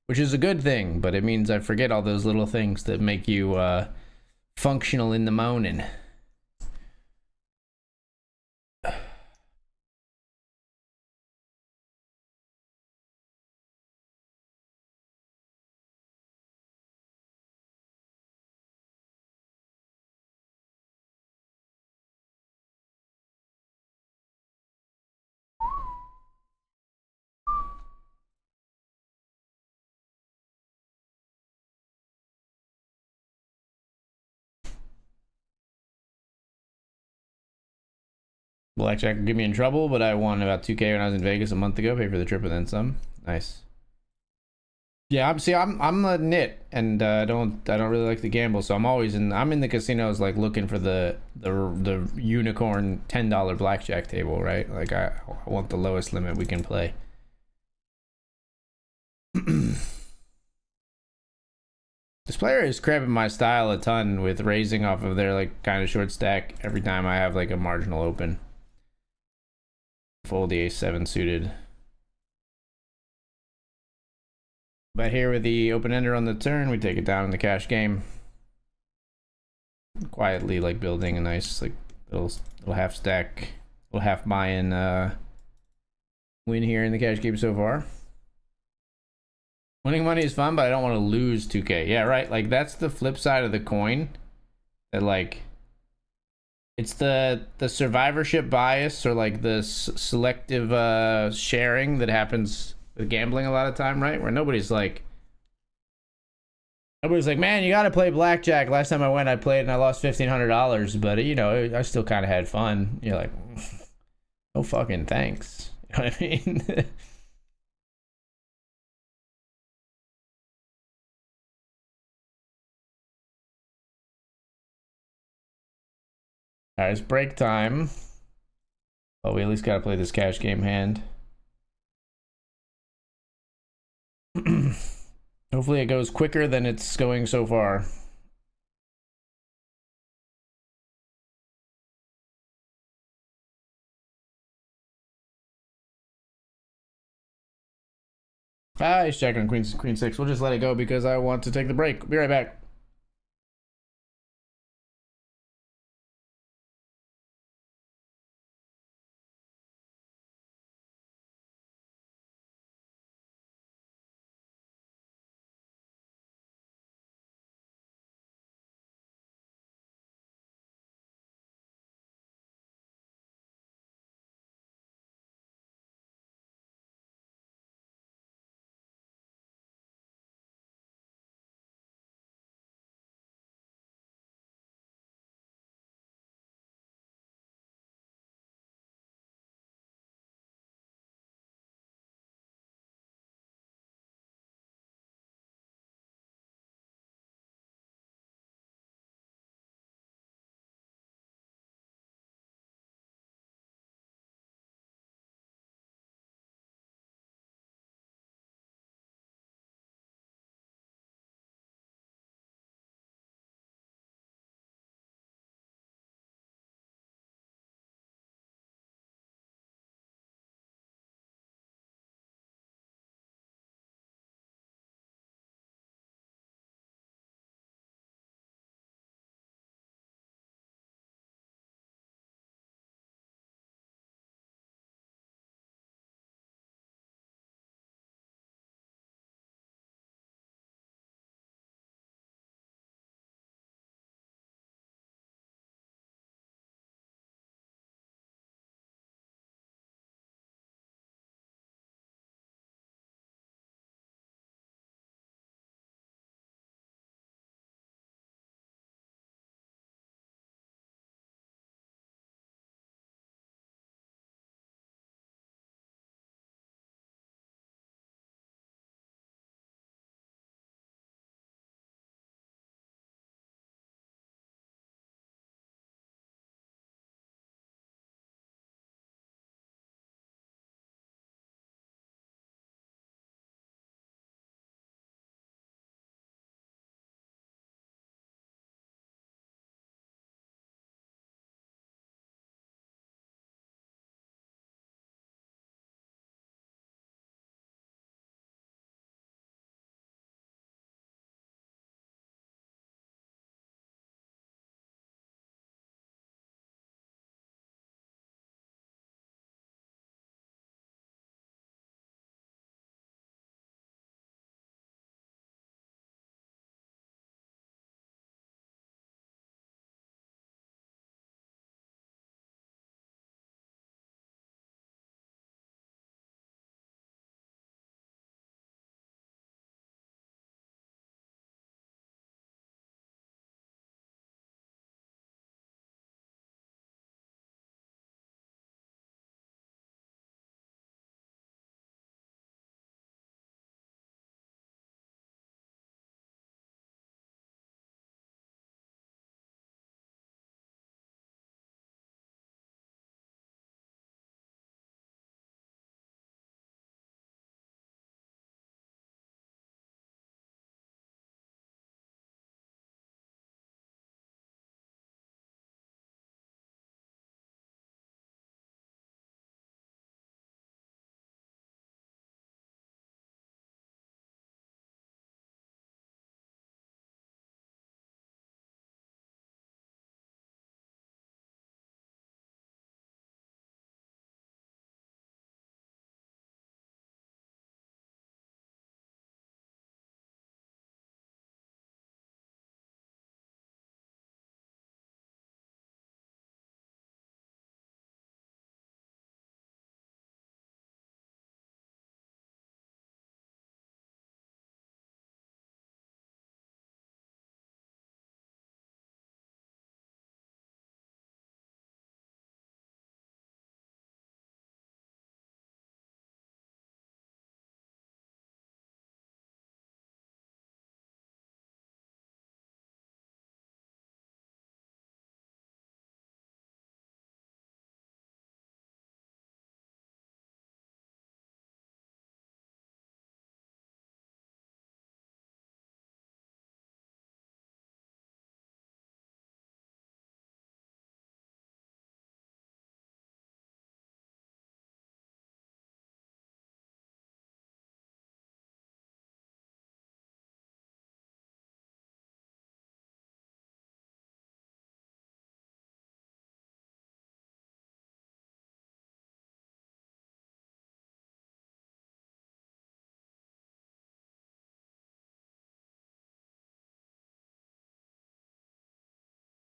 which is a good thing, but it means I forget all those little things that make you functional in the morning. Blackjack will get me in trouble, but I won about 2K when I was in Vegas a month ago. Paid for the trip and then some. Nice. Yeah, I'm a nit, and I don't really like to gamble, so I'm in the casinos like looking for the unicorn $10 blackjack table, right? Like I want the lowest limit we can play. This player is cramping my style a ton with raising off of their like kind of short stack every time I have like a marginal open. Fold the ace-7 suited. But here with the open ender on the turn, we take it down in the cash game. Quietly like building a nice like little half stack, little half buy-in win here in the cash game so far. Winning money is fun, but I don't want to lose 2K. Yeah, right. Like that's the flip side of the coin. That like it's the survivorship bias or like the selective sharing that happens with gambling a lot of time, right? Where nobody's like, man, you got to play blackjack. Last time I went, I played and I lost $1,500, but you know, I still kind of had fun. You're like, no fucking thanks. You know what I mean? All right, it's break time. Oh, we at least got to play this cash game hand. Hopefully it goes quicker than it's going so far. Ah, he's checking queen 6. We'll just let it go because I want to take the break. Be right back.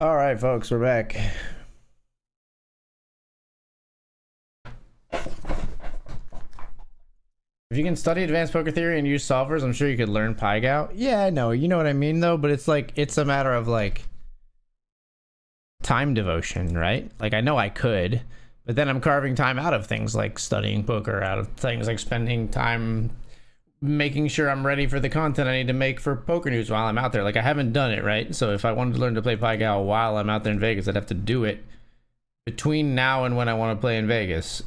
All right, folks, we're back. If you can study advanced poker theory and use solvers, I'm sure you could learn PyGao. Yeah, I know. You know what I mean, though. But it's like, it's a matter of like time devotion, right? Like, I know I could, but then I'm carving time out of things like studying poker, out of things like spending time making sure I'm ready for the content I need to make for poker news while I'm out there. Like, I haven't done it, right? So if I wanted to learn to play PyGao while I'm out there in Vegas, I'd have to do it between now and when I want to play in Vegas.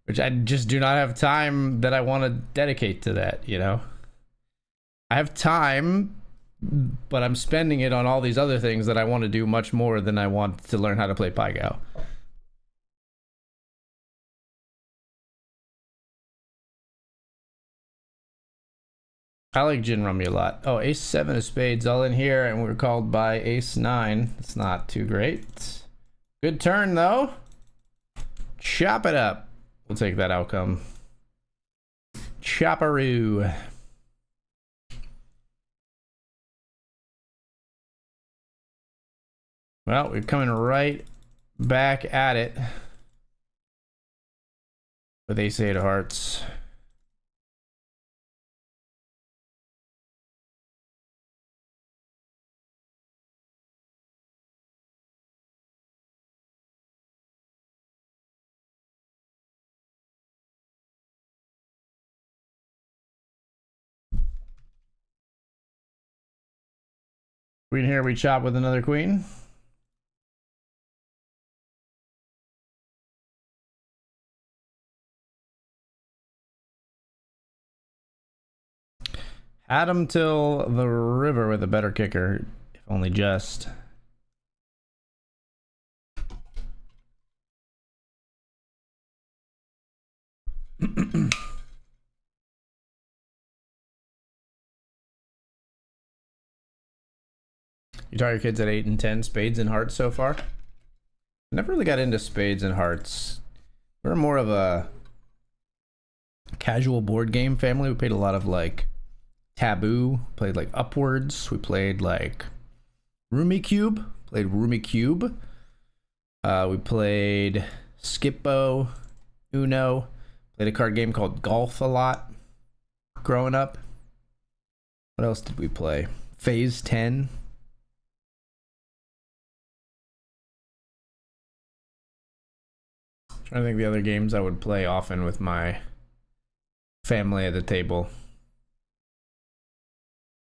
Which I just do not have time that I want to dedicate to that, you know? I have time, but I'm spending it on all these other things that I want to do much more than I want to learn how to play PyGao. I like gin rummy a lot. Oh, ace 7 of spades all in here, and we're called by ace 9. It's not too great. Good turn, though. Chop it up. We'll take that outcome. Chopperoo. Well, we're coming right back at it with ace 8 of hearts. Queen here, we chop with another queen. Had him till the river with a better kicker, if only just. You taught your kids at 8 and 10 spades and hearts so far? Never really got into spades and hearts. We're more of a casual board game family. We played a lot of like Taboo, played like Upwards. We played like Rummikub, we played Skippo, Uno, played a card game called Golf a lot growing up. What else did we play? Phase 10. Trying to think of the other games I would play often with my family at the table.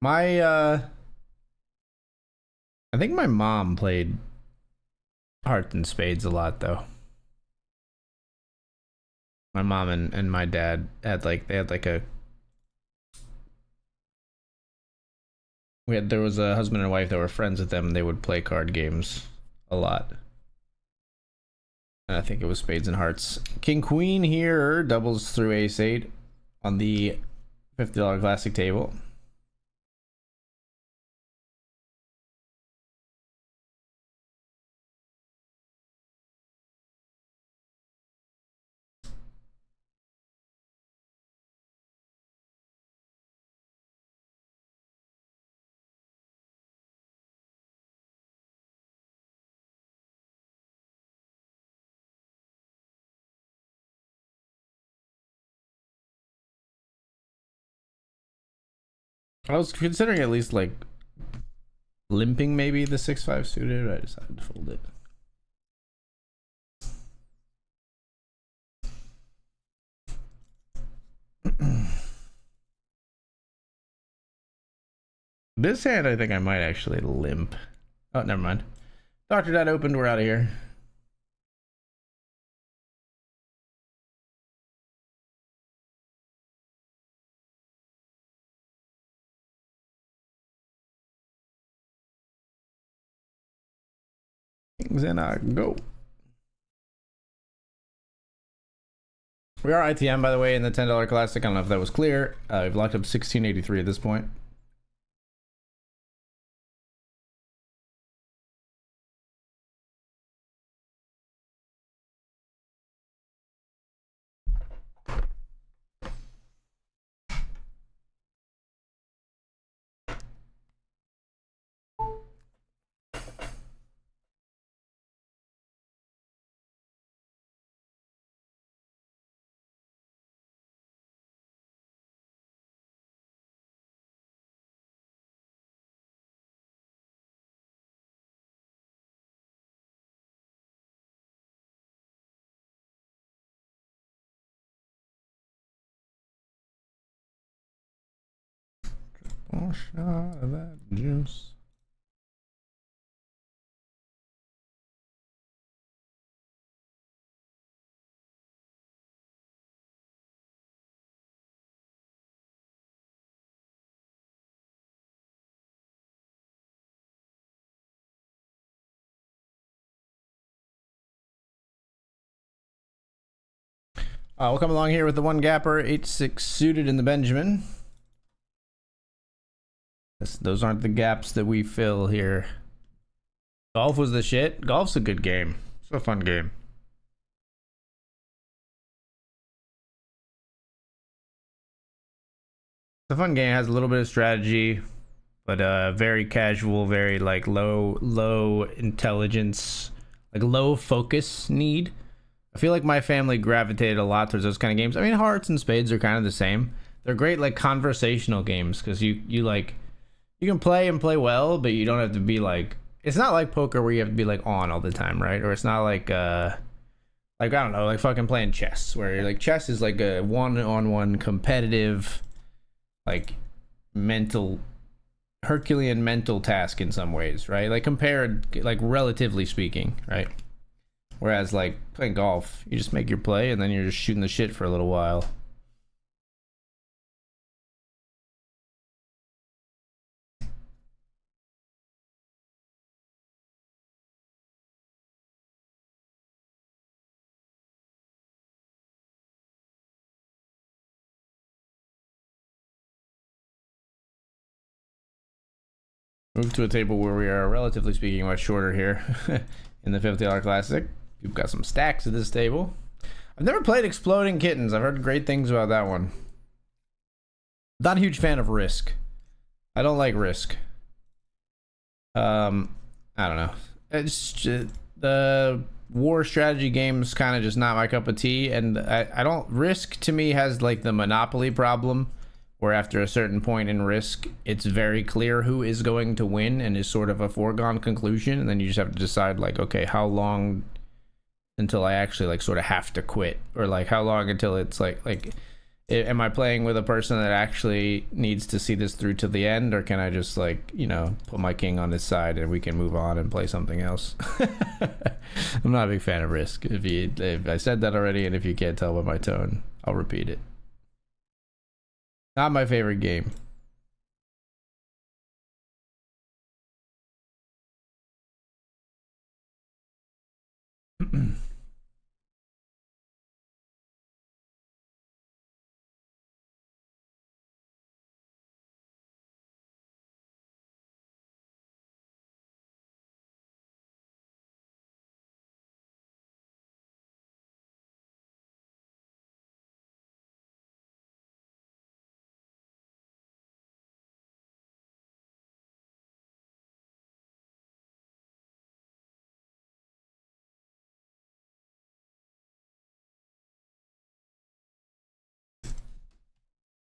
I think my mom played hearts and spades a lot, though. My mom and my dad had like, there was a husband and wife that were friends with them. They would play card games a lot. And I think it was spades and hearts. King Queen here doubles through ace 8 on the $50 classic table. I was considering at least like limping maybe the 6-5 suited. I decided to fold it. This hand, I think I might actually limp. Oh, never mind. Dr. Dad opened. We're out of here. Kings and I go. We are ITM, by the way, in the $10 classic. I don't know if that was clear. We've locked up 1683 at this point. More shot of that juice. We'll come along here with the one gapper, 8-6 suited in the Benjamin. Those aren't the gaps that we fill here. Golf was the shit. Golf's a good game. It's a fun game. It's a fun game. It has a little bit of strategy, but very casual, very like low intelligence, like low focus need. I feel like my family gravitated a lot towards those kind of games. I mean, hearts and spades are kind of the same. They're great like conversational games because you like you can play and play well, but you don't have to be like, it's not like poker where you have to be like on all the time, right? Or it's not like I don't know, like fucking playing chess where you're like, chess is like a one-on-one competitive, like mental Herculean mental task in some ways, right? Like compared, like relatively speaking, right? Whereas like playing golf, you just make your play and then you're just shooting the shit for a little while. Move to a table where we are, relatively speaking, much shorter here in the $50 Classic. We've got some stacks at this table. I've never played Exploding Kittens. I've heard great things about that one. Not a huge fan of Risk. I don't like Risk. I don't know. It's just, the war strategy games kind of just not my cup of tea, and I don't. Risk to me has like the Monopoly problem, where after a certain point in Risk, it's very clear who is going to win and is sort of a foregone conclusion, and then you just have to decide like, okay, how long until I actually like sort of have to quit, or like how long until it's like am I playing with a person that actually needs to see this through to the end, or can I just like, you know, put my king on his side and we can move on and play something else? I'm not a big fan of Risk. If I said that already, and if you can't tell by my tone, I'll repeat it. Not my favorite game.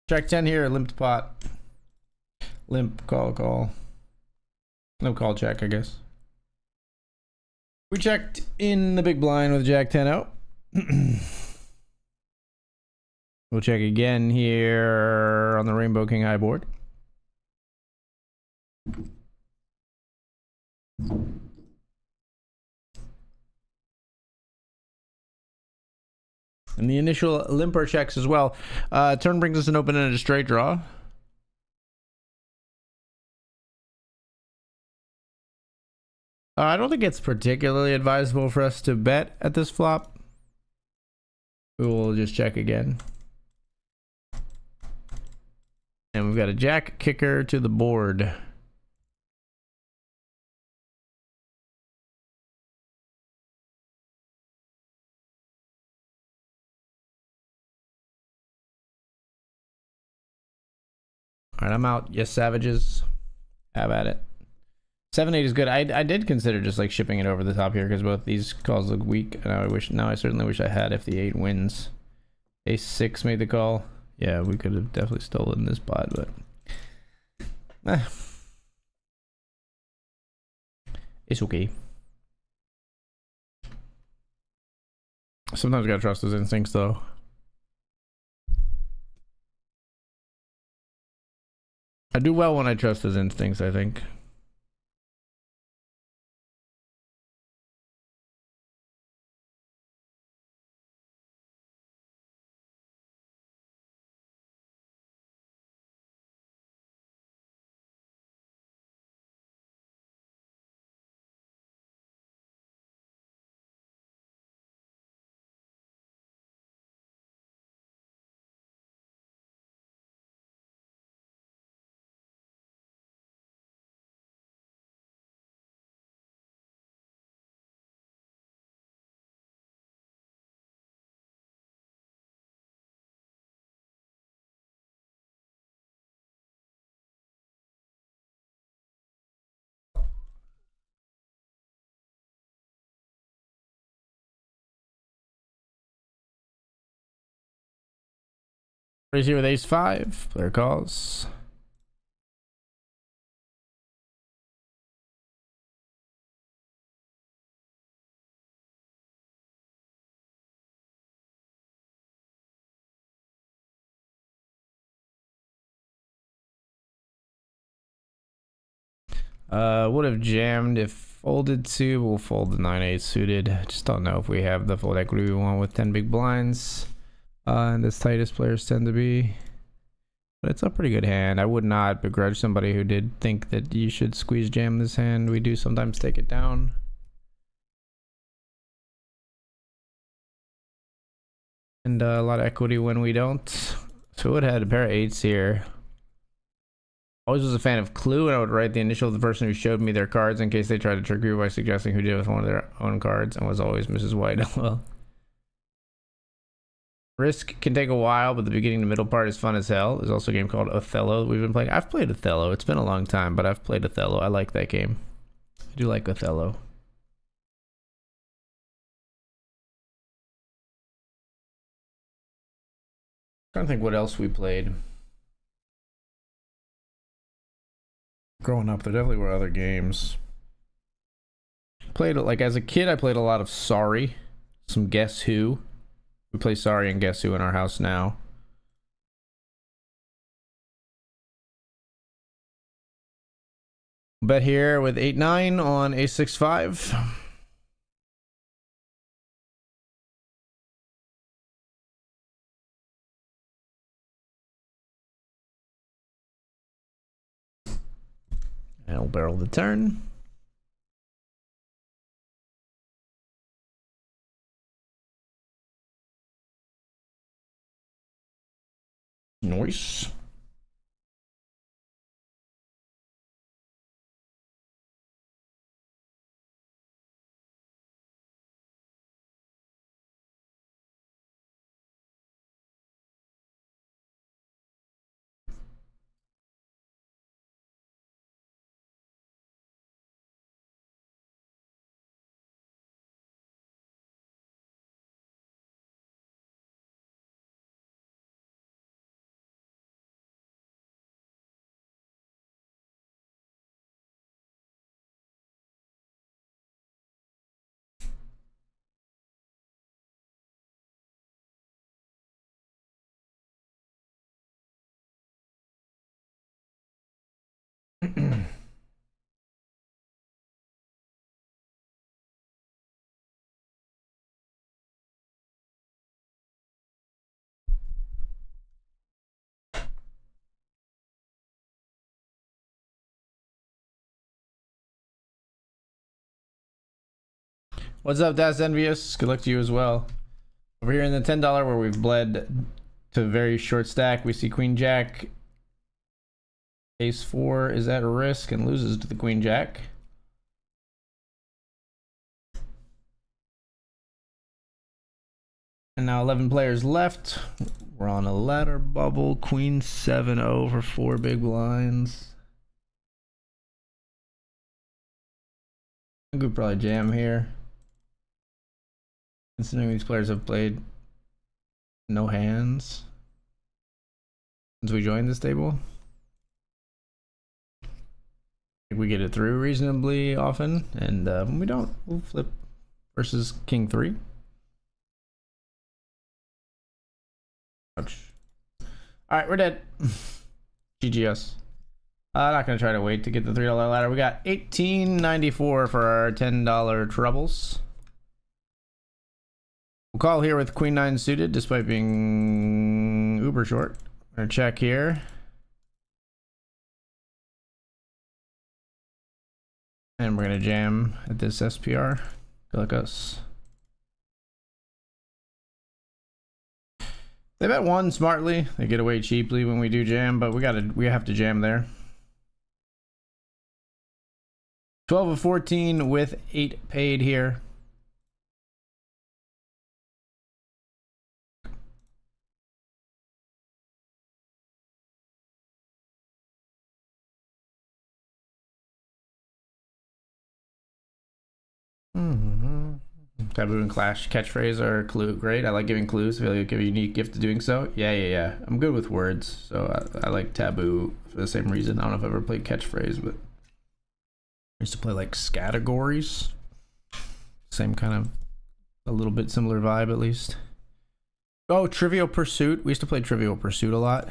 Check 10 here, limp pot. Limp call. Limp call check, I guess. We checked in the big blind with Jack 10 out. We'll check again here on the Rainbow King high board. And the initial limper checks as well. Turn brings us an open and a straight draw. I don't think it's particularly advisable for us to bet at this flop. We will just check again. And we've got a jack kicker to the board. All right, I'm out. Yes, savages. Have at it. 7-8 is good. I did consider just like shipping it over the top here because both these calls look weak, and I certainly wish I had if the 8 wins. Ace-6 made the call. Yeah, we could have definitely stolen this pot, but it's okay. Sometimes you gotta trust his instincts, though. I do well when I trust his instincts, I think. Raise here with ace 5. Player calls. Would have jammed if folded to. We'll fold the 9-8 suited. Just don't know if we have the fold equity we want with 10 big blinds. And as tight as players tend to be. But it's a pretty good hand. I would not begrudge somebody who did think that you should squeeze jam this hand. We do sometimes take it down. And a lot of equity when we don't. So it had a pair of 8s here. Always was a fan of Clue, and I would write the initial of the person who showed me their cards in case they tried to trick me by suggesting who did it with one of their own cards, and was always Mrs. White. Well, Risk can take a while, but the beginning and middle part is fun as hell. There's also a game called Othello we've been playing. I've played Othello. It's been a long time, but I've played Othello. I like that game. I do like Othello. I'm trying to think what else we played. Growing up, there definitely were other games. Played it like as a kid. I played a lot of Sorry, some Guess Who. We play Sorry and Guess Who in our house now. Bet here with 8-9 on ace 6-5. And we'll barrel the turn. Nice. What's up, Das Envious? Good luck to you as well. Over here in the $10 where we've bled to a very short stack, we see Queen Jack. Ace 4 is at risk and loses to the Queen Jack. And now 11 players left. We're on a ladder bubble. Queen 7-0 for 4 big blinds. I could probably jam here, considering these players have played no hands since we joined this table. I think we get it through reasonably often, and when we don't, we'll flip versus King 3. Ouch. Alright, we're dead. GGS. I'm not gonna try to wait to get the $3 ladder. We got $18.94 for our $10 troubles. We'll call here with Queen 9 suited, despite being uber short. We're gonna check here. And we're gonna jam at this SPR. Good luck us. They bet one smartly. They get away cheaply when we do jam, but we have to jam there. 12 of 14 with 8 paid here. Taboo and Clash catchphrase are clue great. I like giving clues. I feel like give a unique gift of doing so. Yeah. I'm good with words, so I like Taboo for the same reason. I don't know if I've ever played catchphrase, but I used to play like categories. Same kind of, a little bit similar vibe at least. Oh, Trivial Pursuit. We used to play Trivial Pursuit a lot.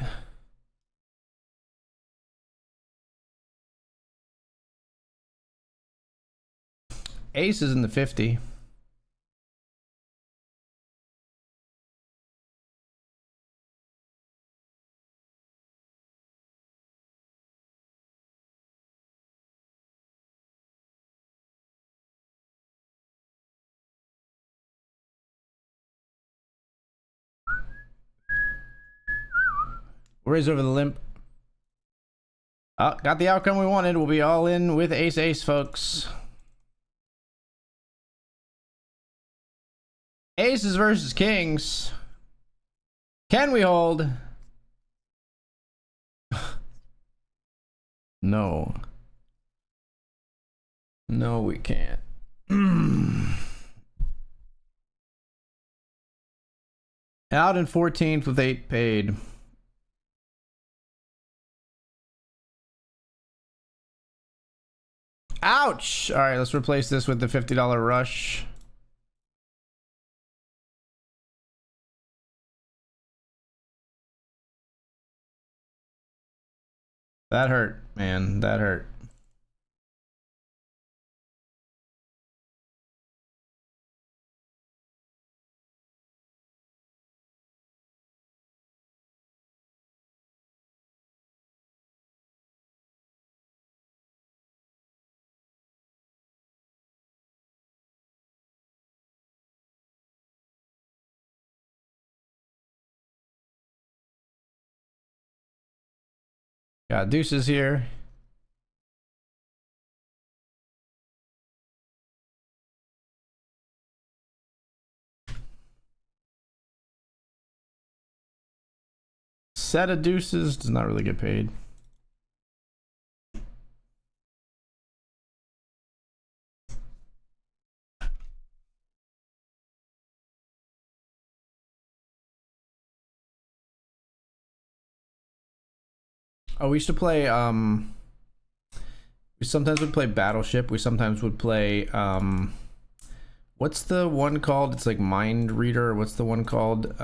Ace is in the 50. We'll raise over the limp. Oh, got the outcome we wanted. We'll be all in with ace, folks. Aces versus kings. Can we hold? No. No, we can't. Out in 14th with 8 paid. Ouch! All right, let's replace this with the $50 rush. That hurt, man. That hurt. Got deuces here. Set of deuces does not really get paid. Oh, we used to play we sometimes would play Battleship. We sometimes would play what's the one called? It's like Mind Reader. What's the one called?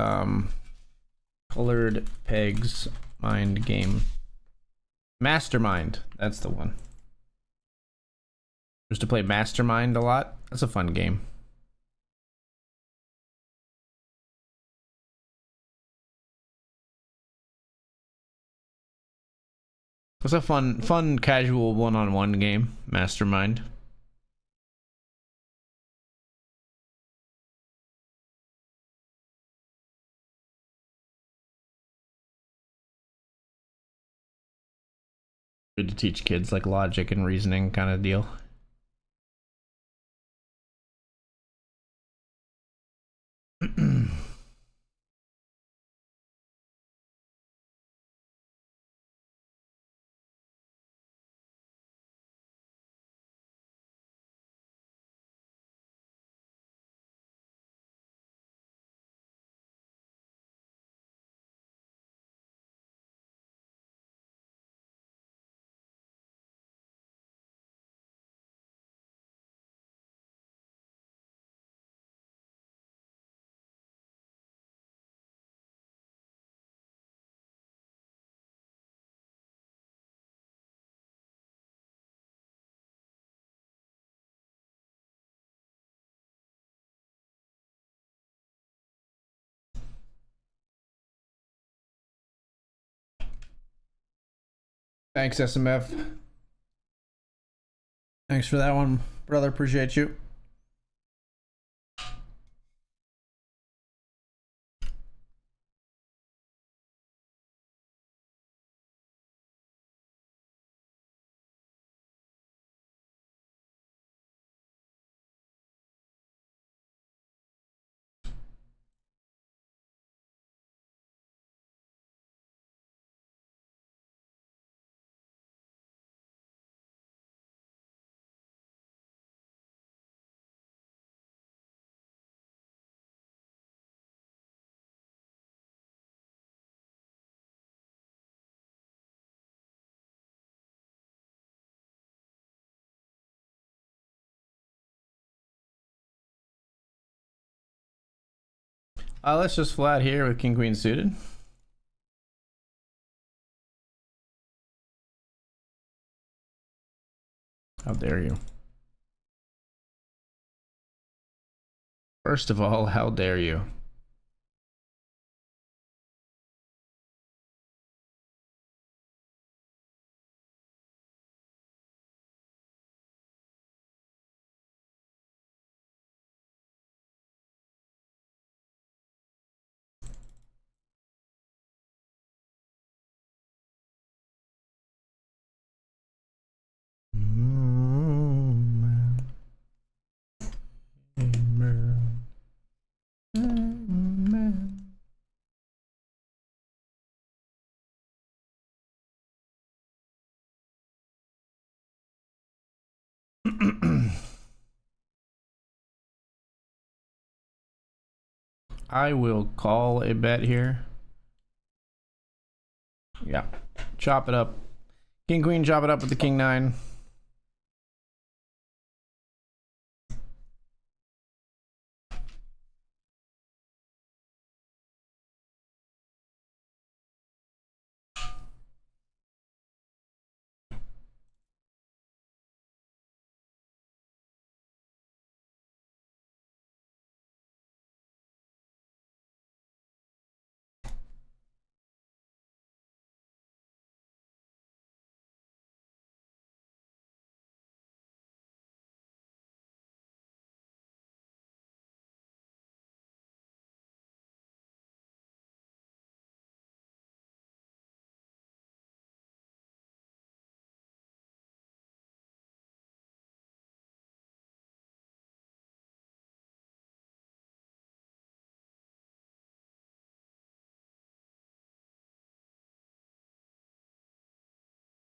Colored Pegs Mind Game. Mastermind. That's the one. Used to play Mastermind a lot. That's a fun game. It's a fun casual one-on-one game. Mastermind. Good to teach kids like logic and reasoning kind of deal. Thanks, SMF. Thanks for that one, brother. Appreciate you. Let's just flat here with King Queen suited. How dare you? First of all, how dare you? I will call a bet here. Yeah, chop it up. King Queen, chop it up with the King 9.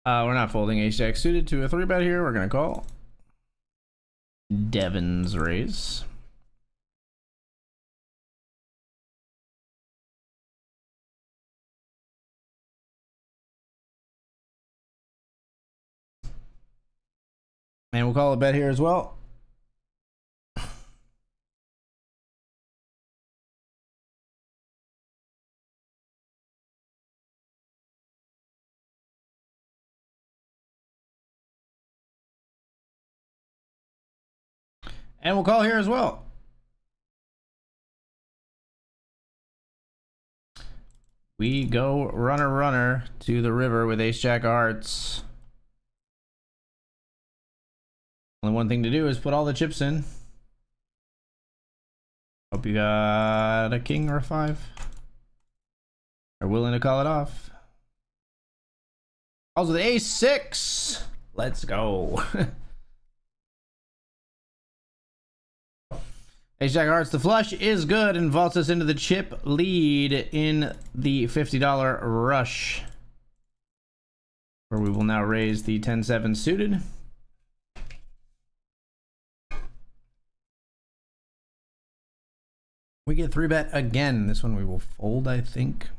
We're not folding ace jack suited to a 3-bet here. We're gonna call. Devon's raise. And we'll call a bet here as well. And we'll call here as well. We go runner runner to the river with ace jack hearts. Only one thing to do is put all the chips in. Hope you got a king or a 5. Are willing to call it off. Also the ace 6. Let's go. Ace jack hearts, the flush is good and vaults us into the chip lead in the $50 rush, where we will now raise the 10-7 suited. We get 3-bet again. This one we will fold, I think.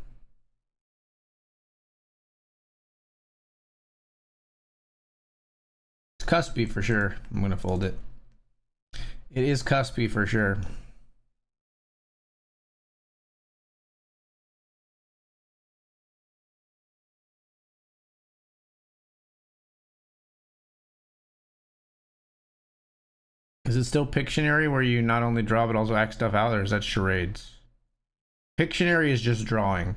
It's cuspy for sure. I'm gonna fold it. It is cuspy for sure. Is it still Pictionary where you not only draw but also act stuff out, or is that charades? Pictionary is just drawing.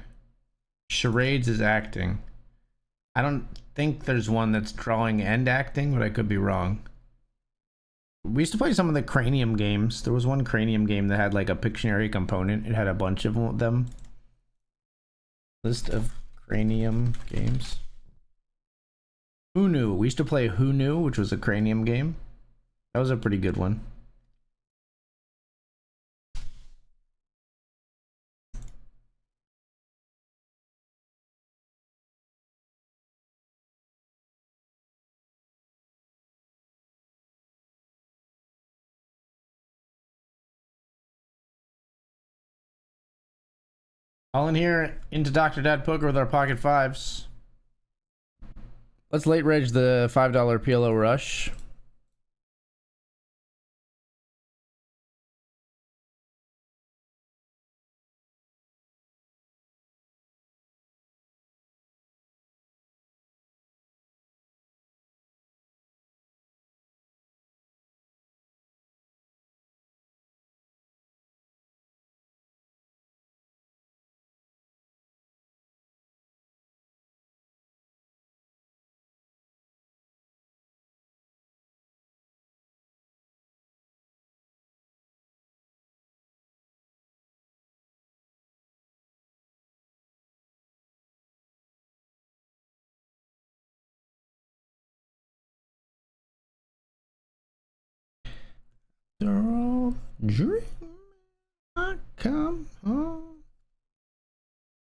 Charades is acting. I don't think there's one that's drawing and acting, but I could be wrong. We used to play some of the Cranium games. There was one Cranium game that had like a Pictionary component. It had a bunch of them. List of Cranium games. Who Knew? We used to play Who Knew, which was a Cranium game. That was a pretty good one. All in here into Dr. Dad Poker with our pocket fives. Let's late reg the $5 PLO rush. Dream, I come home.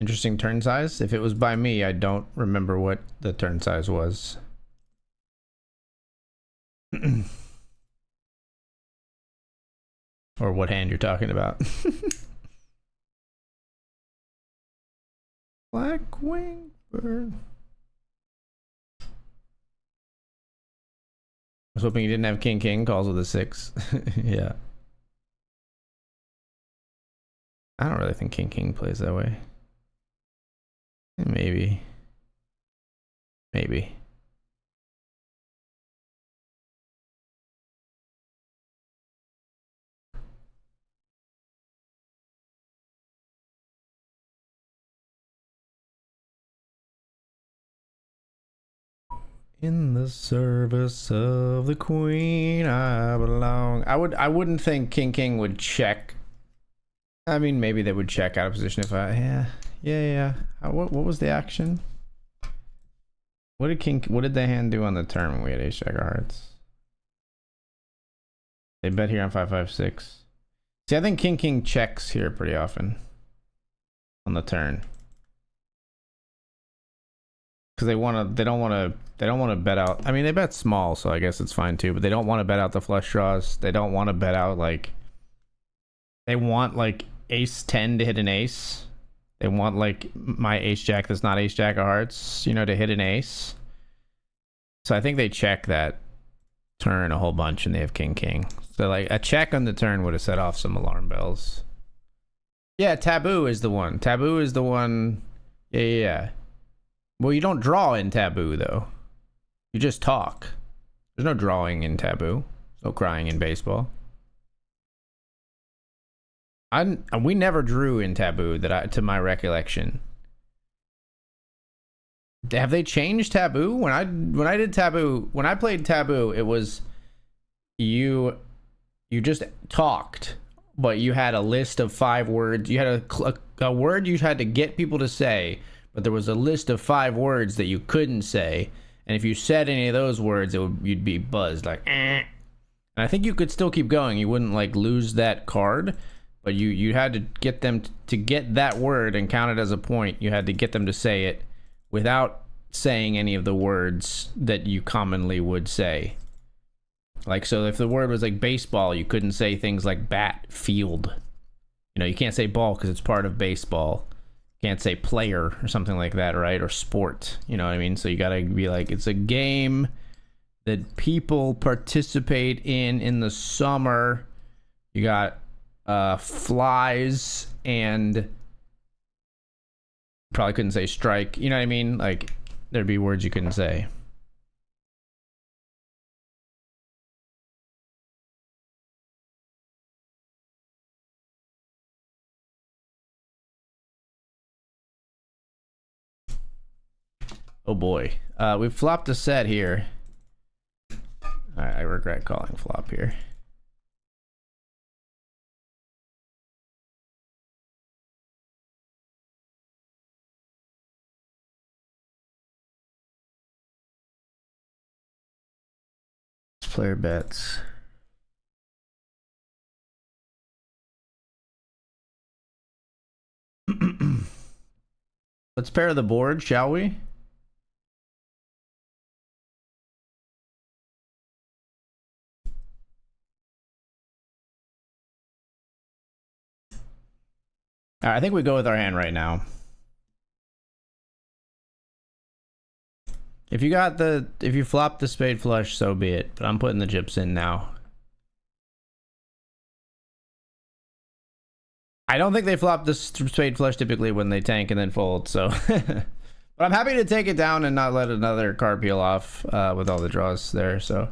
Interesting turn size. If it was by me, I don't remember what the turn size was. Or what hand you're talking about. Black wing bird. I was hoping you didn't have King King calls with a 6. Yeah. I don't really think King King plays that way. Maybe. Maybe. In the service of the queen I belong. I wouldn't think King King would check. I mean, maybe they would check out of position if I yeah. What was the action? What did the hand do on the turn when we had ace jack of hearts? They bet here on 5-5-6. See, I think King King checks here pretty often on the turn. Because they don't want to bet out. I mean, they bet small, so I guess it's fine too. But they don't want to bet out the flush draws. They don't want to bet out like. They want like ace 10 to hit an ace. They want like my ace jack that's not ace jack of hearts, you know, to hit an ace. So I think they check that turn a whole bunch, and they have King King. So like a check on the turn would have set off some alarm bells. Yeah, Taboo is the one. Taboo is the one. Yeah. Well, you don't draw in Taboo, though. You just talk. There's no drawing in Taboo. There's no crying in baseball. We never drew in Taboo, to my recollection. Have they changed Taboo? When I did Taboo, when I played Taboo, it was you just talked, but you had a list of 5 words. You had a word you had to get people to say. But there was a list of 5 words that you couldn't say, and if you said any of those words, you'd be buzzed like. And I think you could still keep going. You wouldn't like lose that card, but you had to get them to get that word and count it as a point. You had to get them to say it without saying any of the words that you commonly would say. Like, so if the word was like baseball, you couldn't say things like bat, field. You know, you can't say ball because it's part of baseball. Can't say player or something like that, right? Or sport, you know what I mean? So you gotta be like, it's a game that people participate in the summer. You got flies, and probably couldn't say strike, you know what I mean? Like, there'd be words you couldn't say. Oh boy. We flopped a set here. I regret calling flop here. Player bets. Let's pair the board, shall we? All right, I think we go with our hand right now. If you flop the spade flush, so be it. But I'm putting the chips in now. I don't think they flop the spade flush typically when they tank and then fold, so. But I'm happy to take it down and not let another card peel off with all the draws there, so.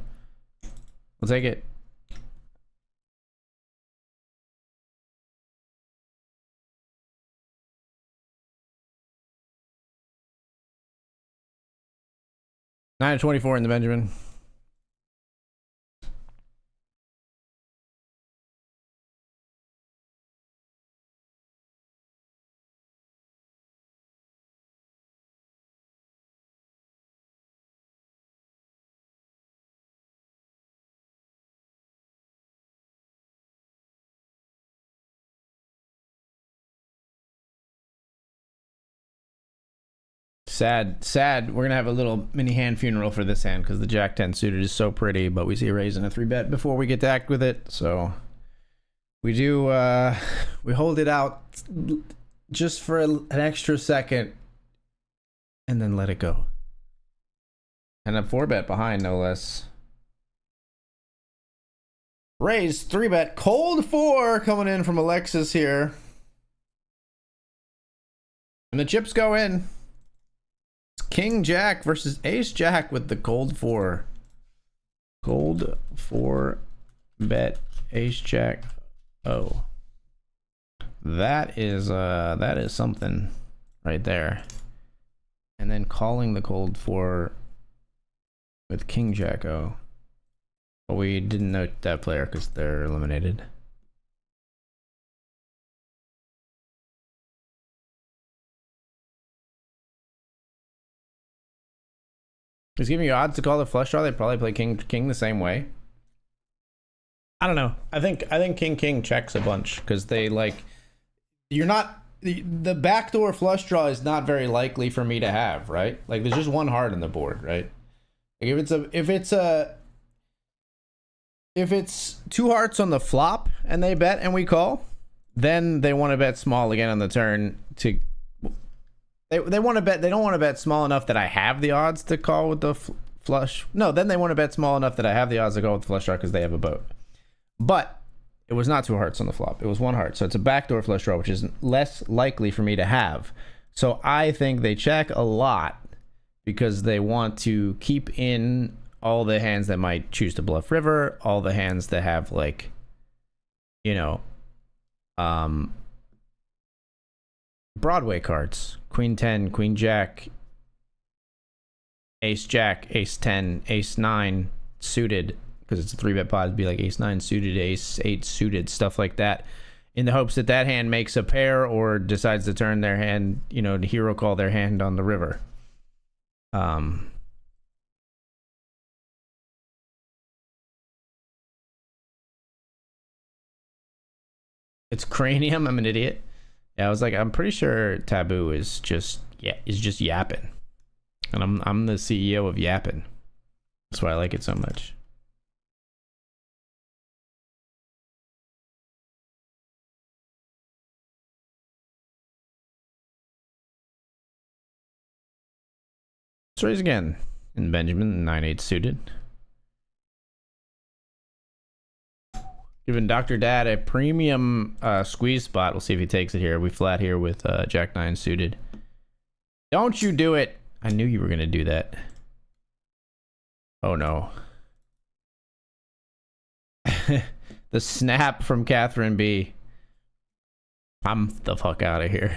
We'll take it. Nine to 24 in the Benjamin. Sad. We're gonna have a little mini hand funeral for this hand because the Jack 10 suited is so pretty, but we see a raise and a 3-bet before we get to act with it. So we do we hold it out just for an extra second and then let it go. And a 4-bet behind, no less. Raise 3-bet, cold 4 coming in from Alexis here, and the chips go in. King Jack versus Ace Jack with the cold 4. Cold 4 bet Ace Jack. Oh. That is something right there. And then calling the cold 4 with King Jack. Oh. But we didn't note that player because they're eliminated. He's giving you odds to call the flush draw. They probably play king the same way. I don't know. I think king checks a bunch because they like, you're not, the backdoor flush draw is not very likely for me to have, right? Like there's just one heart on the board, right? Like if it's 2 hearts on the flop and they bet and we call, then they want to bet small again on the turn to. They want to bet. They don't want to bet small enough that I have the odds to call with the flush. No, then they want to bet small enough that I have the odds to call with the flush draw because they have a boat. But it was not 2 hearts on the flop. It was 1 heart. So it's a backdoor flush draw, which is less likely for me to have. So I think they check a lot because they want to keep in all the hands that might choose to bluff river, all the hands that have like, you know, Broadway cards. Queen 10, Queen Jack, Ace Jack, Ace 10, Ace 9 suited, because it's a 3-bet pot. It'd be like Ace 9 suited, Ace 8 suited, stuff like that, in the hopes that that hand makes a pair or decides to turn their hand, you know, to hero call their hand on the river. It's cranium. I'm an idiot. Yeah, I was like, I'm pretty sure Taboo is just yapping, and I'm the CEO of yapping. That's why I like it so much. Let's raise again in Benjamin, 9-8 suited. Giving Dr. Dad a premium squeeze spot. We'll see if he takes it here. We flat here with Jack 9 suited. Don't you do it. I knew you were going to do that. Oh, no. The snap from Catherine B. I'm the fuck out of here.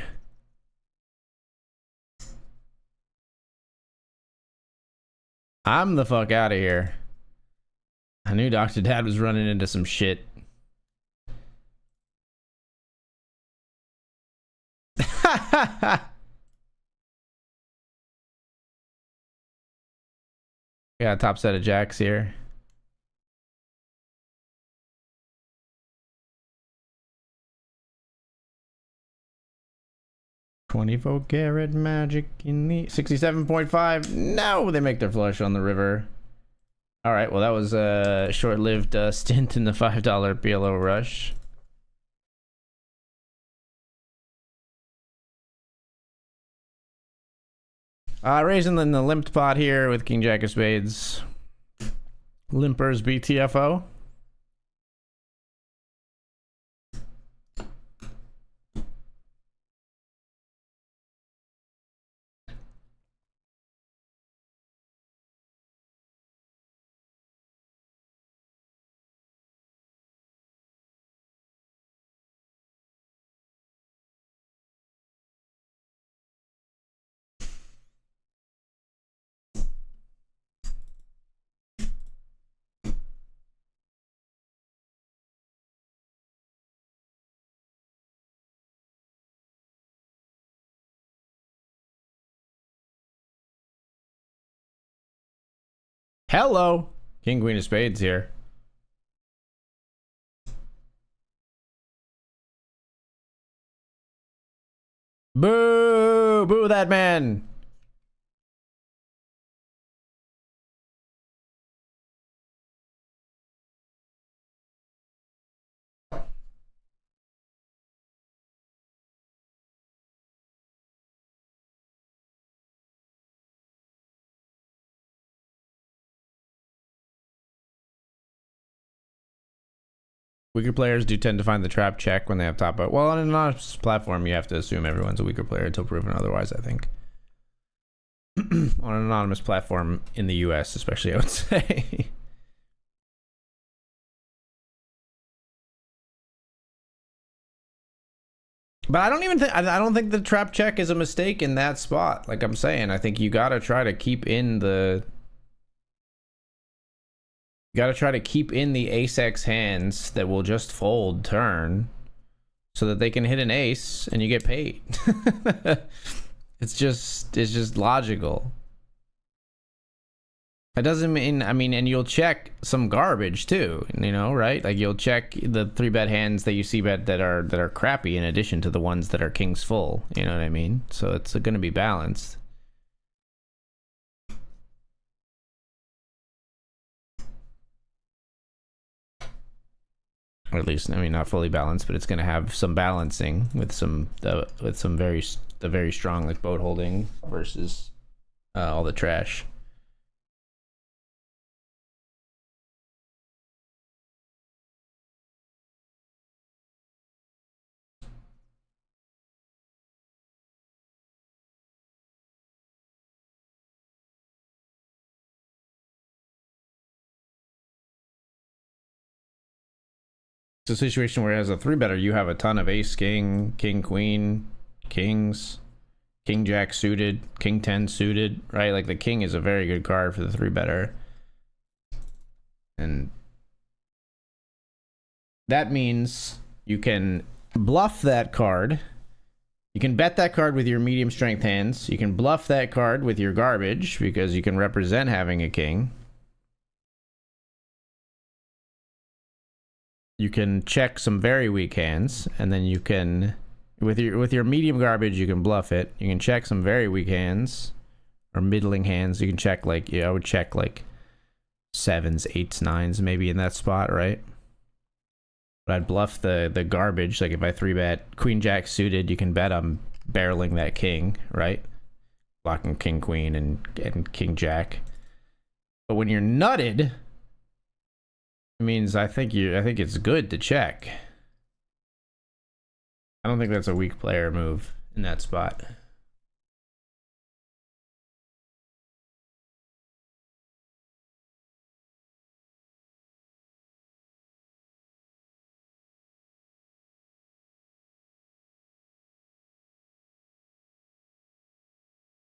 I'm the fuck out of here. I knew Dr. Dad was running into some shit. Got a top set of jacks here. $24 karat magic in the 67.5. No, they make their flush on the river. All right, well, that was a short-lived stint in the $5 PLO rush. Raising in the limped pot here with King Jack of Spades. Limpers BTFO. Hello. King Queen of Spades here. Boo! Boo that man! Weaker players do tend to find the trap check when they have top out. Well, on an anonymous platform, you have to assume everyone's a weaker player until proven otherwise, I think. On an anonymous platform in the US, especially, I would say. But I don't think the trap check is a mistake in that spot. Like I'm saying, I think you gotta try to keep in the ace-x hands that will just fold turn so that they can hit an ace and you get paid. It's just logical. That doesn't mean, and you'll check some garbage too, you know, right? Like you'll check the 3-bet hands that you see bet that are crappy in addition to the ones that are kings full, you know what I mean? So it's going to be balanced. Or at least, not fully balanced, but it's going to have some balancing with some very strong like boat holding versus all the trash. It's a situation where as a 3-better, you have a ton of ace, king, king, queen, kings, king, jack suited, king 10 suited, right? Like the king is a very good card for the 3-better. And that means you can bluff that card. You can bet that card with your medium strength hands. You can bluff that card with your garbage because you can represent having a king. You can check some very weak hands, and then you can, with your medium garbage, you can bluff it. You can check some very weak hands or middling hands. You can check like, I would check like 7s, 8s, 9s maybe in that spot, right? But I'd bluff the garbage. Like if I 3-bet queen jack suited, you can bet I'm barreling that king, right? Blocking king queen and king jack. But when you're nutted, it means I think it's good to check. I don't think that's a weak player move in that spot.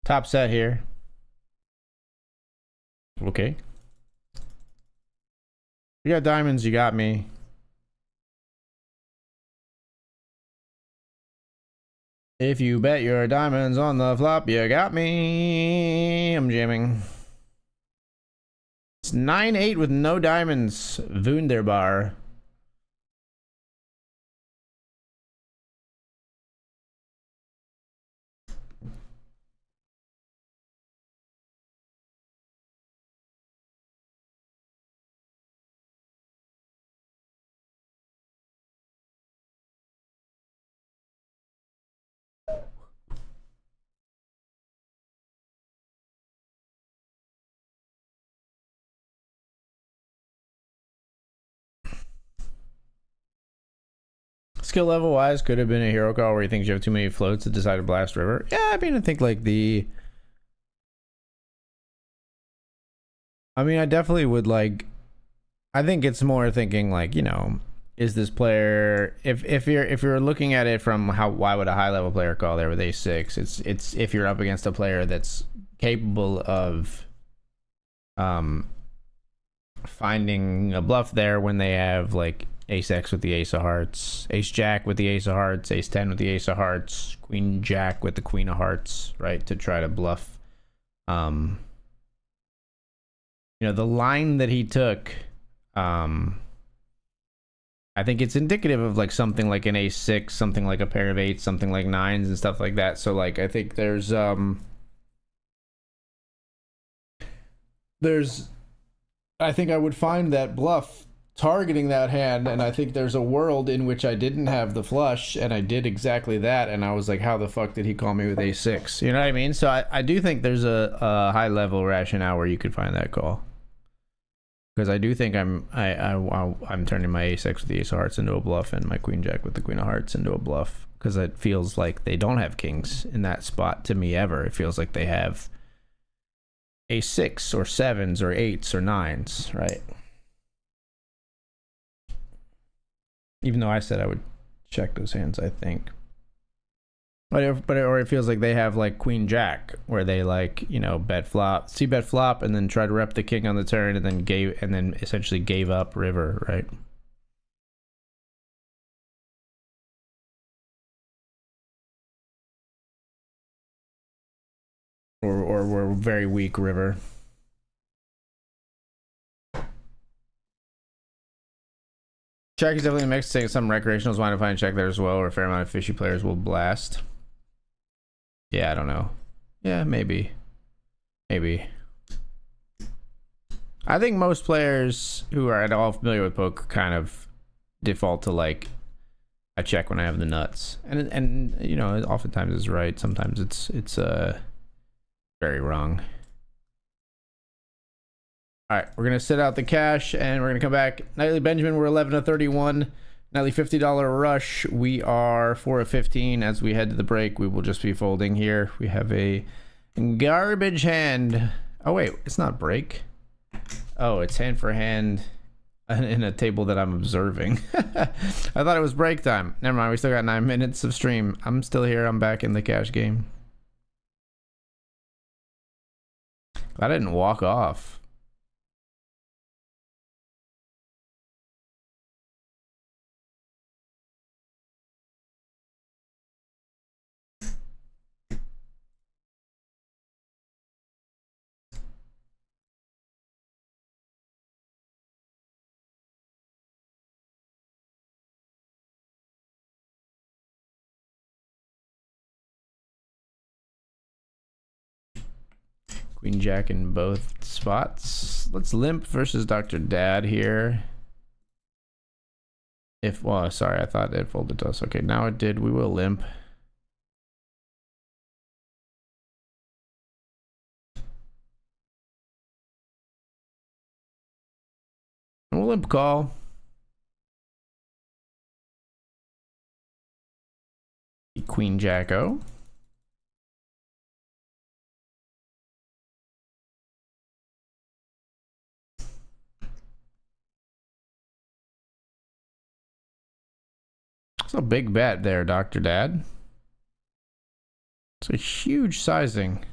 Top set here. Okay. You got diamonds, you got me. If you bet your diamonds on the flop, you got me. I'm jamming. It's 9-8 with no diamonds. Wunderbar. Skill level wise, could have been a hero call where he thinks you have too many floats to decide to blast river. Yeah, I mean, I think like I definitely would like. I think it's more thinking like, you know, is this player, if you're looking at it from why would a high level player call there with a6? It's if you're up against a player that's capable of finding a bluff there when they have like ace x with the ace of hearts, ace jack with the ace of hearts, ace 10 with the ace of hearts, queen jack with the queen of hearts, right, to try to bluff. You know, the line that he took, I think it's indicative of like something like an ace 6, something like a pair of eights, something like nines and stuff like that. So like I think there's I think I would find that bluff targeting that hand, and I think there's a world in which I didn't have the flush and I did exactly that, and I was like, how the fuck did he call me with a6? You know what I mean? So I do think there's a high level rationale where you could find that call, because I do think I'm turning my a6 with the ace of hearts into a bluff and my queen jack with the queen of hearts into a bluff, because it feels like they don't have kings in that spot to me ever. It feels like they have a6 or 7s or 8s or 9s, right? Even though I said I would check those hands, I think. But it feels like they have like queen jack, where they like, you know, bet flop, bet flop, and then try to rep the king on the turn, and then essentially gave up river, right? Or we're very weak river. Check is definitely mixed. Saying some recreationals want to find check there as well, or a fair amount of fishy players will blast. Yeah, I don't know. Yeah, maybe. I think most players who are at all familiar with poker kind of default to like, I check when I have the nuts, and you know, oftentimes it's right. Sometimes it's very wrong. All right, we're gonna sit out the cash and we're gonna come back. Nightly Benjamin, we're 11 of 31. Nightly $50 rush, we are 4 of 15. As we head to the break, we will just be folding here. We have a garbage hand. Oh wait, it's not break. Oh, it's hand for hand in a table that I'm observing. I thought it was break time. Never mind, we still got 9 minutes of stream. I'm still here, I'm back in the cash game. I didn't walk off. Queen jack in both spots. Let's limp versus Dr. Dad here. Well, sorry, I thought it folded to us. Okay, now it did. We will limp. We'll limp call. Queen jack-o. It's a big bet there, Dr. Dad. It's a huge sizing.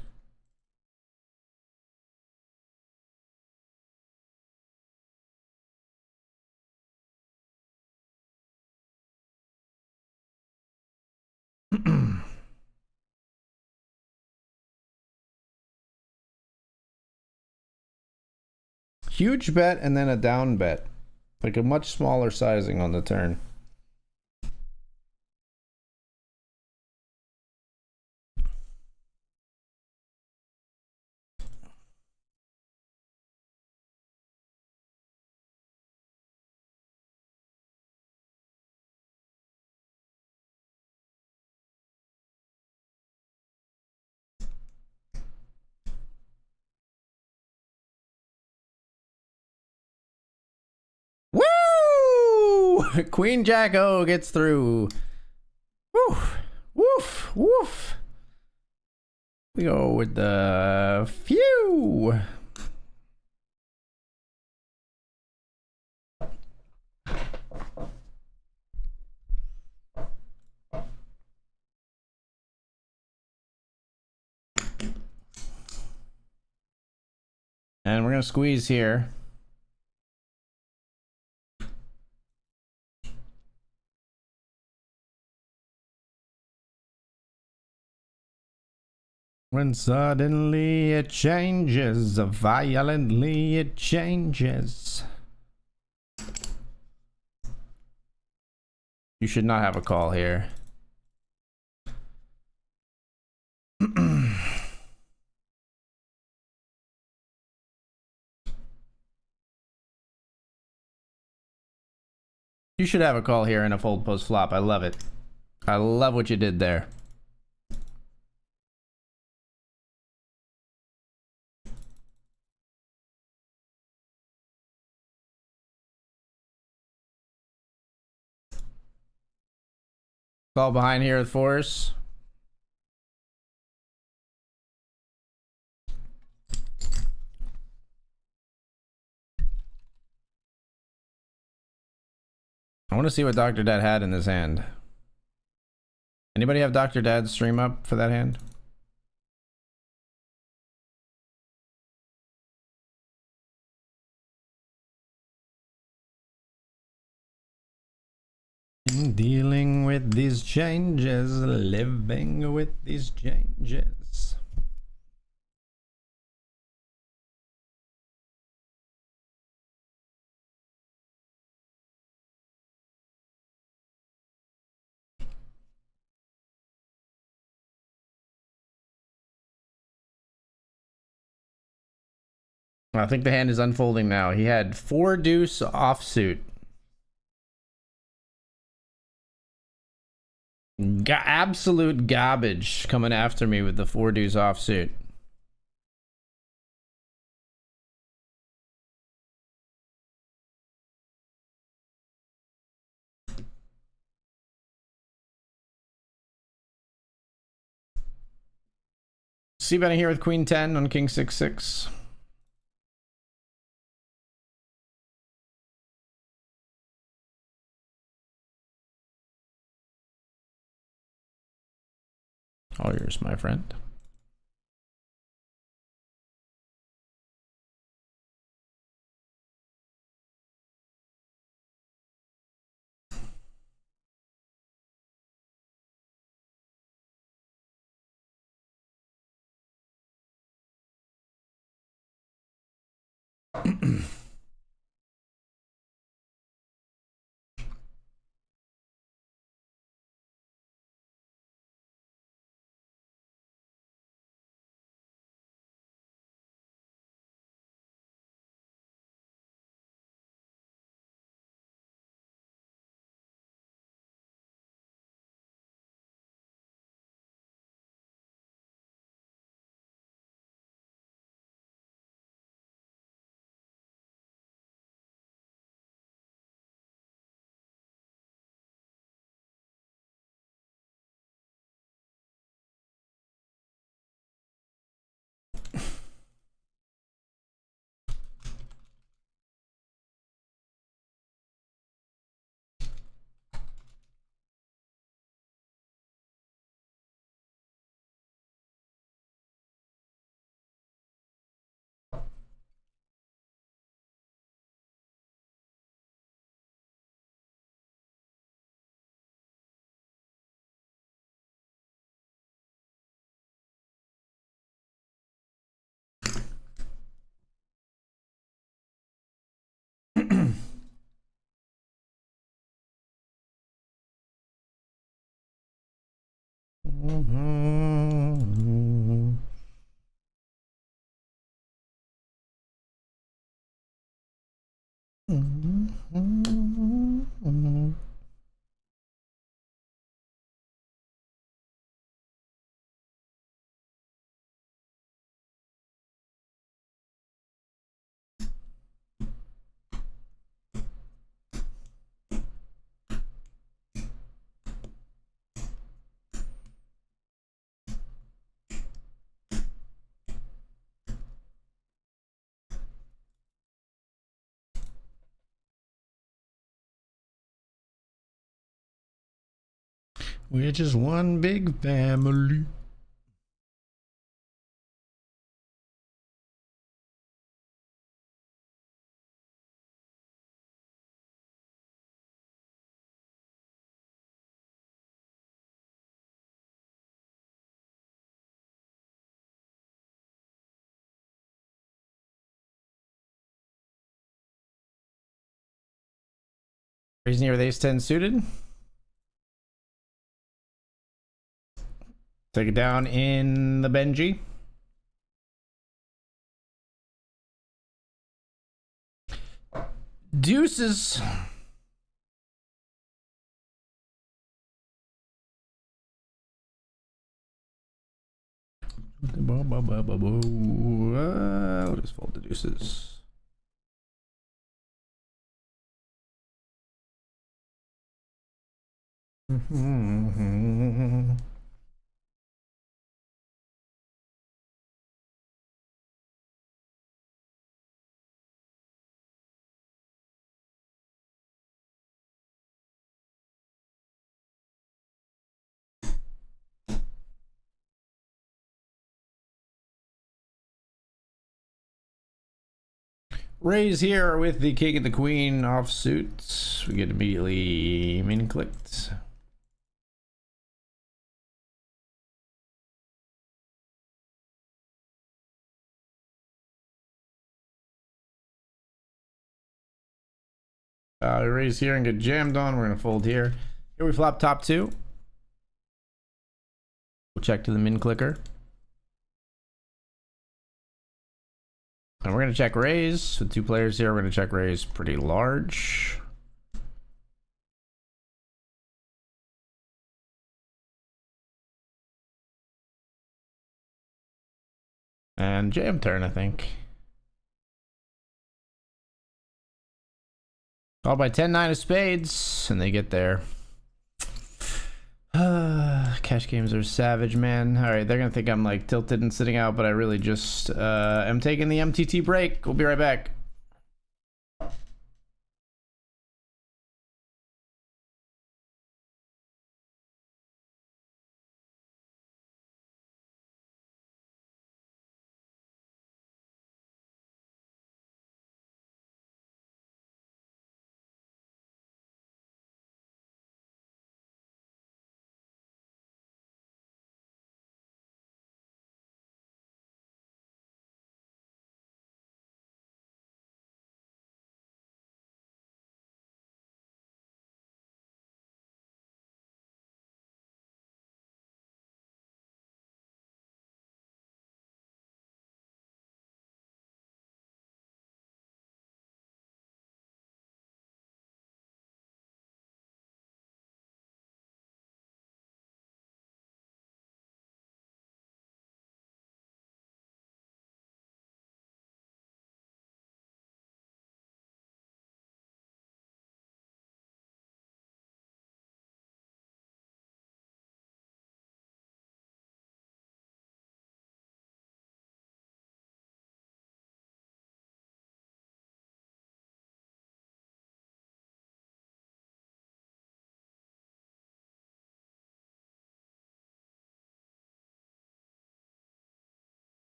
Huge bet and then a down bet. Like a much smaller sizing on the turn. Woo! Queen Jack O gets through. Woof, woof, woof. We go with the few. And we're gonna squeeze here. When suddenly it changes, violently it changes. You should not have a call here. You should have a call here in a fold post flop. I love it. I love what you did there. Call behind here with force. I want to see what Dr. Dad had in this hand. Anybody have Dr. Dad's stream up for that hand? Dealing with these changes, living with these changes. I think the hand is unfolding now. He had 4 deuce offsuit. Absolute garbage coming after me with the 4 deuce offsuit. C betting here with queen 10 on king 6-6. All yours, my friend. We're just one big family. Raising here with ace 10 suited. Take it down in the Benji. Deuces. I'll just fold the deuces. Raise here with the king and the queen offsuit. We get immediately min clicked. We raise here and get jammed on. We're gonna fold here. Here we flop top two. We'll check to the min clicker. And we're gonna check raise with two players here. We're gonna check raise pretty large. And jam turn, I think. Called by 10-9 of spades, and they get there. Cash games are savage, man. All right, they're gonna think I'm like tilted and sitting out, but I really just am taking the MTT break. We'll be right back.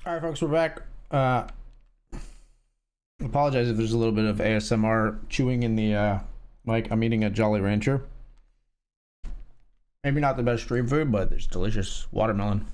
All right, folks, we're back. Apologize if there's a little bit of ASMR chewing in the mic. I'm eating a Jolly Rancher. Maybe not the best street food, but it's delicious watermelon.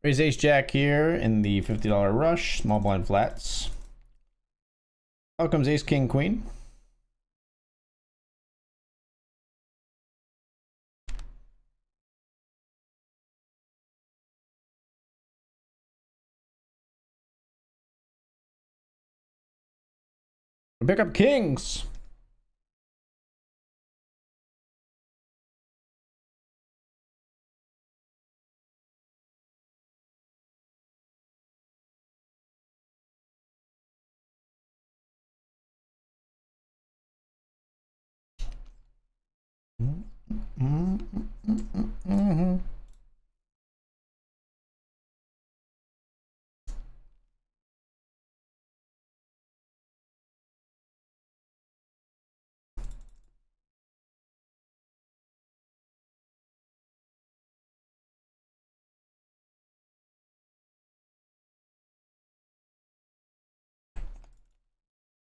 Raise ace jack here in the $50 rush, small blind flats. Out comes ace king queen. Pick up kings.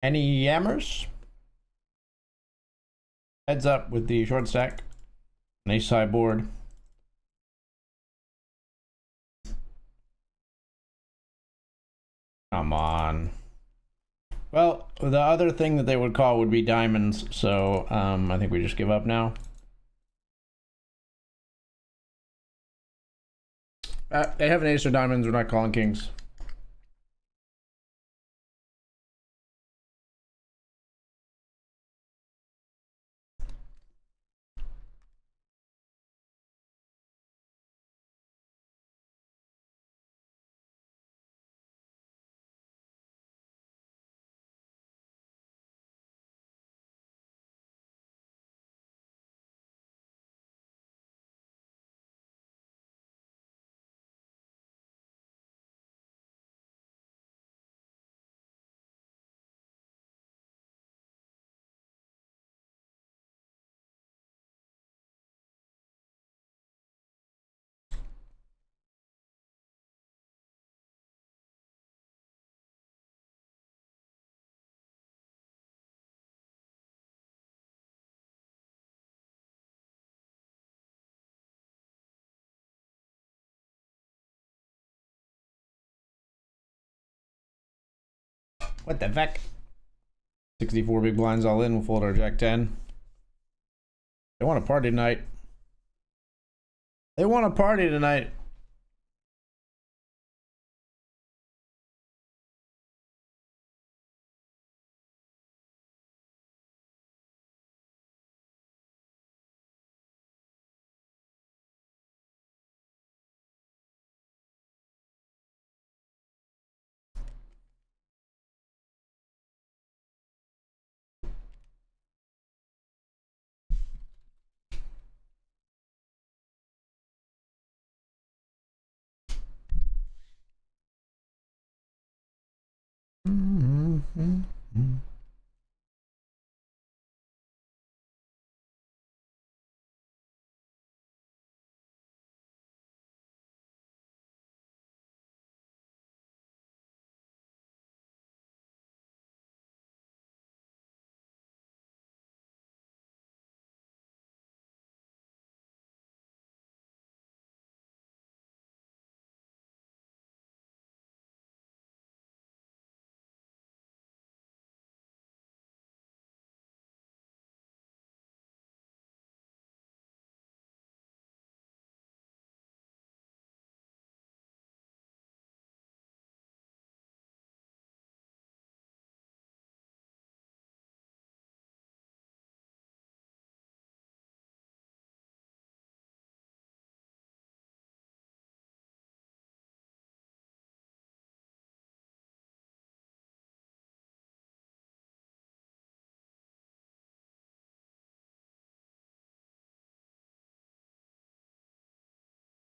Any yammers? Heads up with the short stack. An ace high board. Come on. Well, the other thing that they would call would be diamonds, so I think we just give up now. They have an ace or diamonds, we're not calling kings. What the heck? 64 big blinds all in, we'll fold our jack 10. They want a party tonight. They want a party tonight.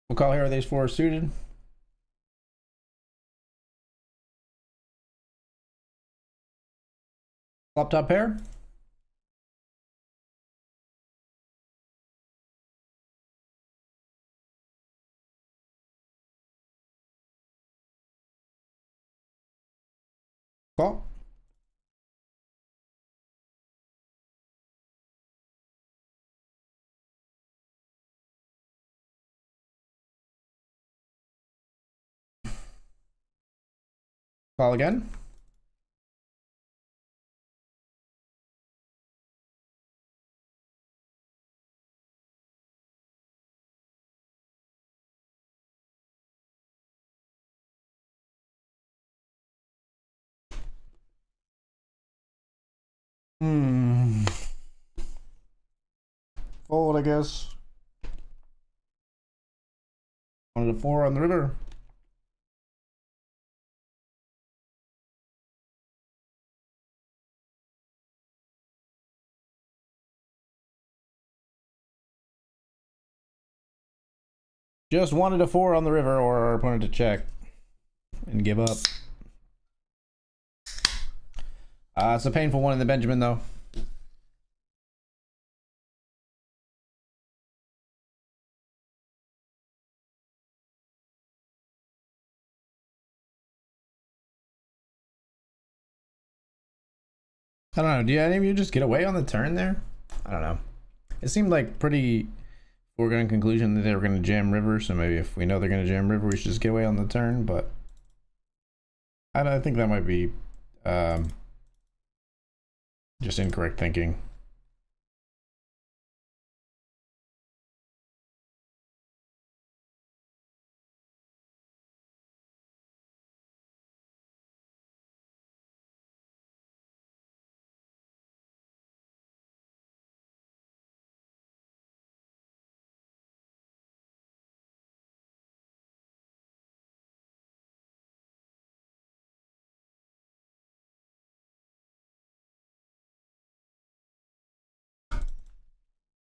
We'll call here with ace 4 suited. Flop top pair. Call. Call again. Fold, I guess. 1 to 4 on the river. Just 1 to 4 on the river, or our opponent to check and give up. It's a painful one in the Benjamin, though. I don't know. Do any of you just get away on the turn there? I don't know. It seemed like pretty foregone conclusion that they were going to jam river, so maybe if we know they're going to jam river, we should just get away on the turn, but I think that might be just incorrect thinking.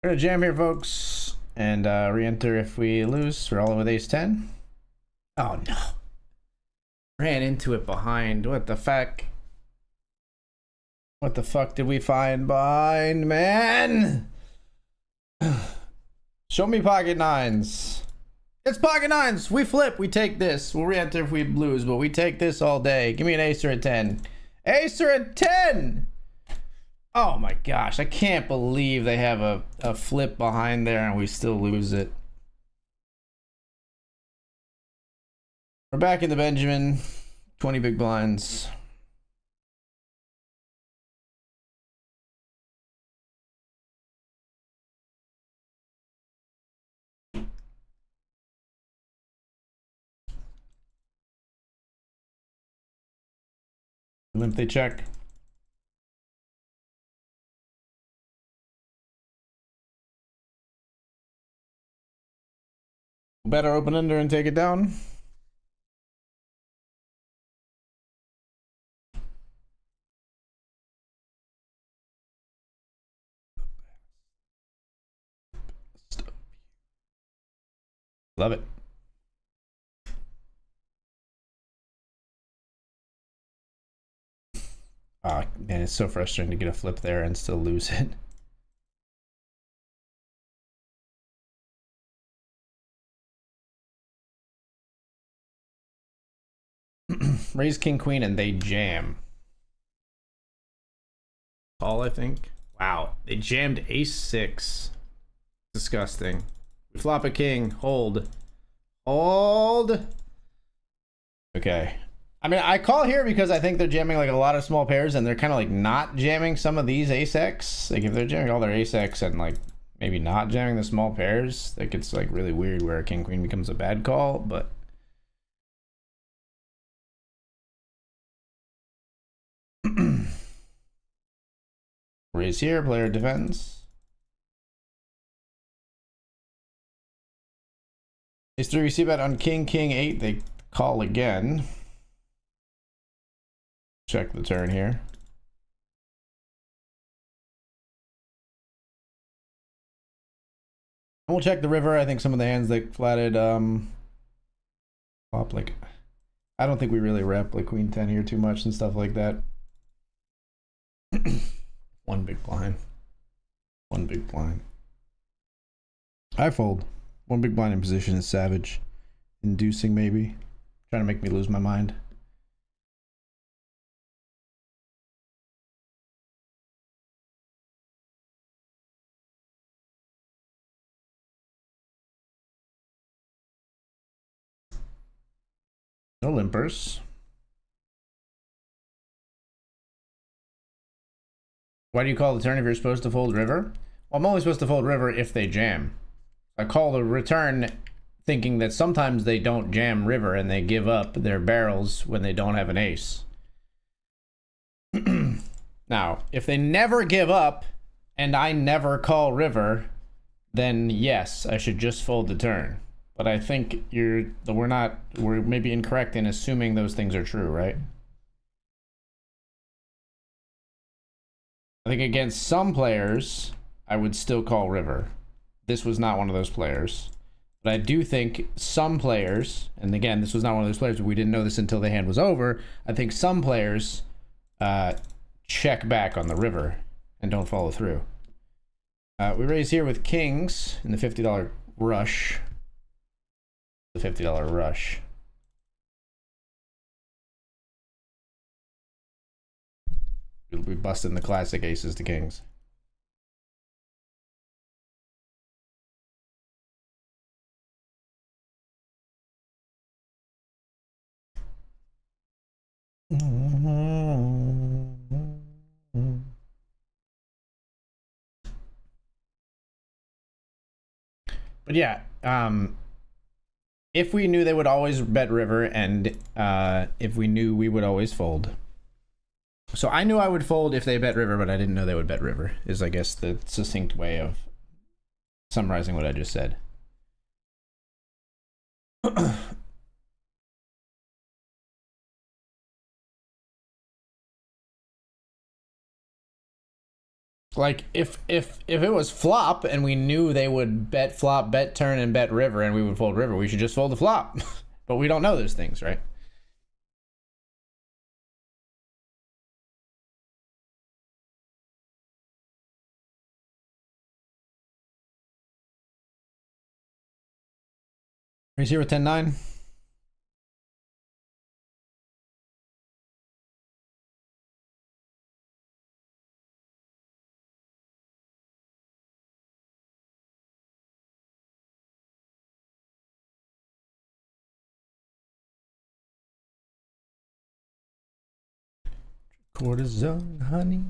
We're gonna jam here, folks, and re-enter if we lose. We're all in with ace 10. Oh no. Ran into it behind. What the fuck? What the fuck did we find behind, man? Show me pocket nines. It's pocket nines. We flip. We take this. We'll re-enter if we lose, but we take this all day. Give me an ace or a 10. Ace or a 10! Oh my gosh, I can't believe they have a flip behind there and we still lose it. We're back in the Benjamin. 20 big blinds. Limp they check. Better open under and take it down. Love it. Oh man, it's so frustrating to get a flip there and still lose it. Raise king queen and they jam. Call, I think. Wow, they jammed ace 6. Disgusting. We flop a king. Hold. Hold. Okay. I mean, I call here because I think they're jamming like a lot of small pairs and they're kind of like not jamming some of these ace X. Like if they're jamming all their ace X and like maybe not jamming the small pairs, that gets like really weird where a king queen becomes a bad call, but raise here, player defends. Ace 3 we see bet on king, king 8, they call again. Check the turn here. We'll check the river. I think some of the hands that flatted flop, like, I don't think we really rep like queen 10 here too much and stuff like that. One big blind. One big blind. I fold. One big blind in position is savage. Inducing, maybe. Trying to make me lose my mind. No limpers. Why do you call the turn if you're supposed to fold river? Well, I'm only supposed to fold river if they jam. I call the return thinking that sometimes they don't jam river and they give up their barrels when they don't have an ace. Now, if they never give up and I never call river, then yes, I should just fold the turn. But I think we're maybe incorrect in assuming those things are true, right? I think against some players, I would still call river. This was not one of those players. But I do think some players, and again, this was not one of those players, but we didn't know this until the hand was over. I think some players check back on the river and don't follow through. We raise here with kings in the $50 rush. The $50 rush. We'll be busting the classic aces to kings. But yeah, if we knew they would always bet river, and if we knew we would always fold. So I knew I would fold if they bet river, but I didn't know they would bet river, is I guess the succinct way of summarizing what I just said. Like if it was flop and we knew they would bet flop, bet turn, and bet river, and we would fold river, we should just fold the flop. But we don't know those things, right? Raise here with 10-9. Cortisone, honey.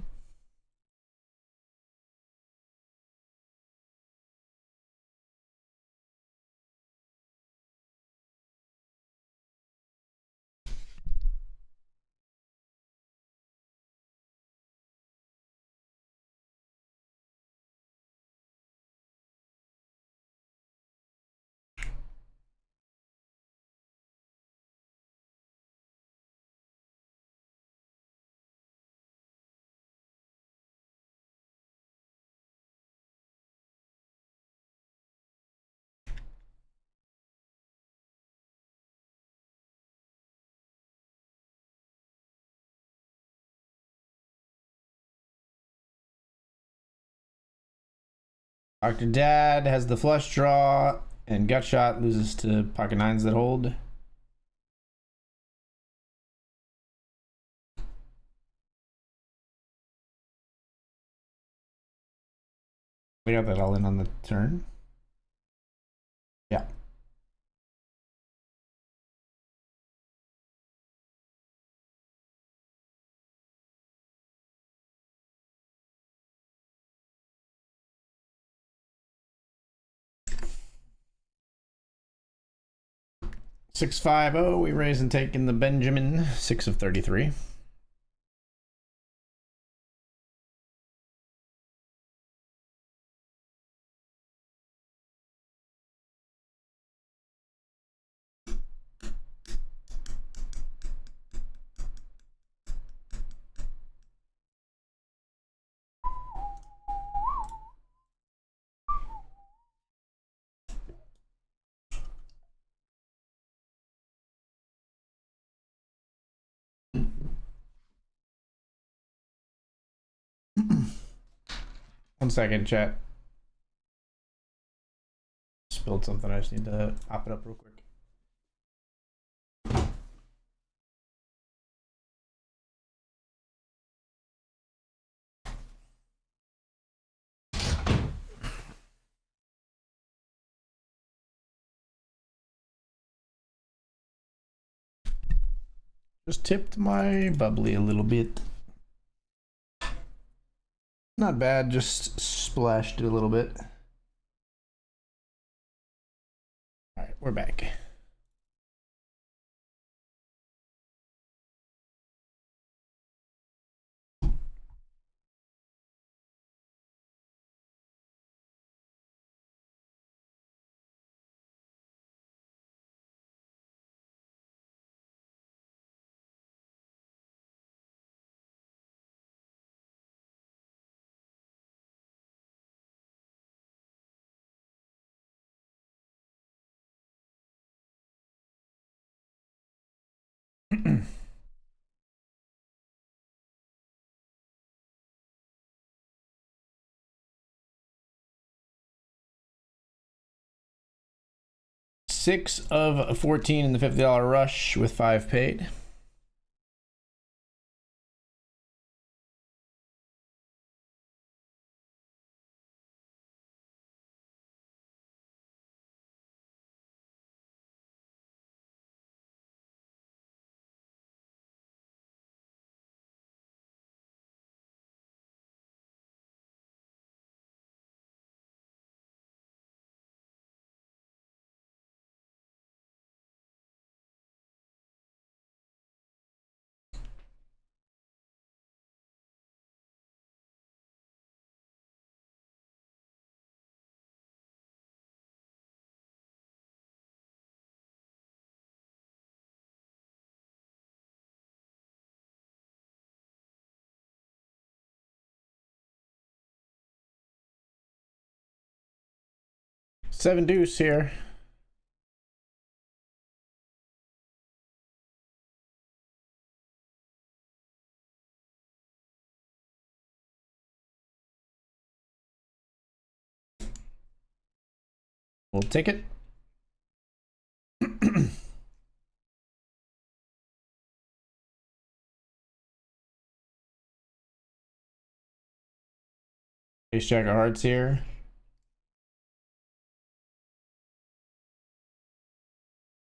Dr. Dad has the flush draw, and gut shot loses to pocket nines that hold. We got that all in on the turn. Yeah. Six, 5-0. We raise and take in the Benjamin. 6 of 33. 1 second, chat. Spilled something. I just need to pop it up real quick. Just tipped my bubbly a little bit. Not bad, just splashed it a little bit. All right, we're back. Six of 14 in the $50 rush with 5 paid. Seven deuce here. We'll take it. Ace jack of hearts here.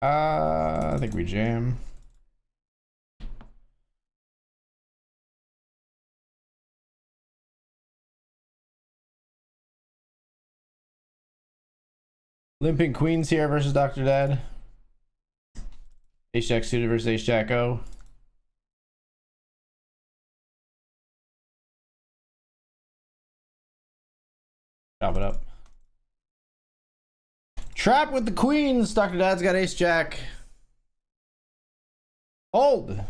I think we jam. Limping queens here versus Dr. Dad. Ace jack suited versus ace jack O. Chop it up. Trap with the queens. Dr. Dad's got ace jack. Hold.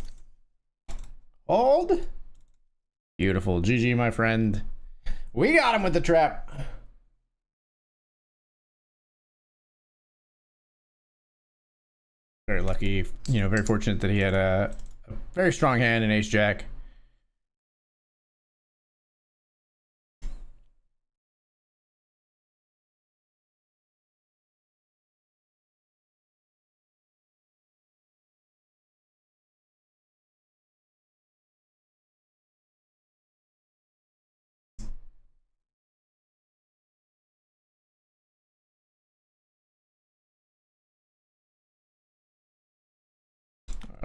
Hold. Beautiful. GG, my friend. We got him with the trap. Very lucky, you know, very fortunate that he had a very strong hand in ace jack.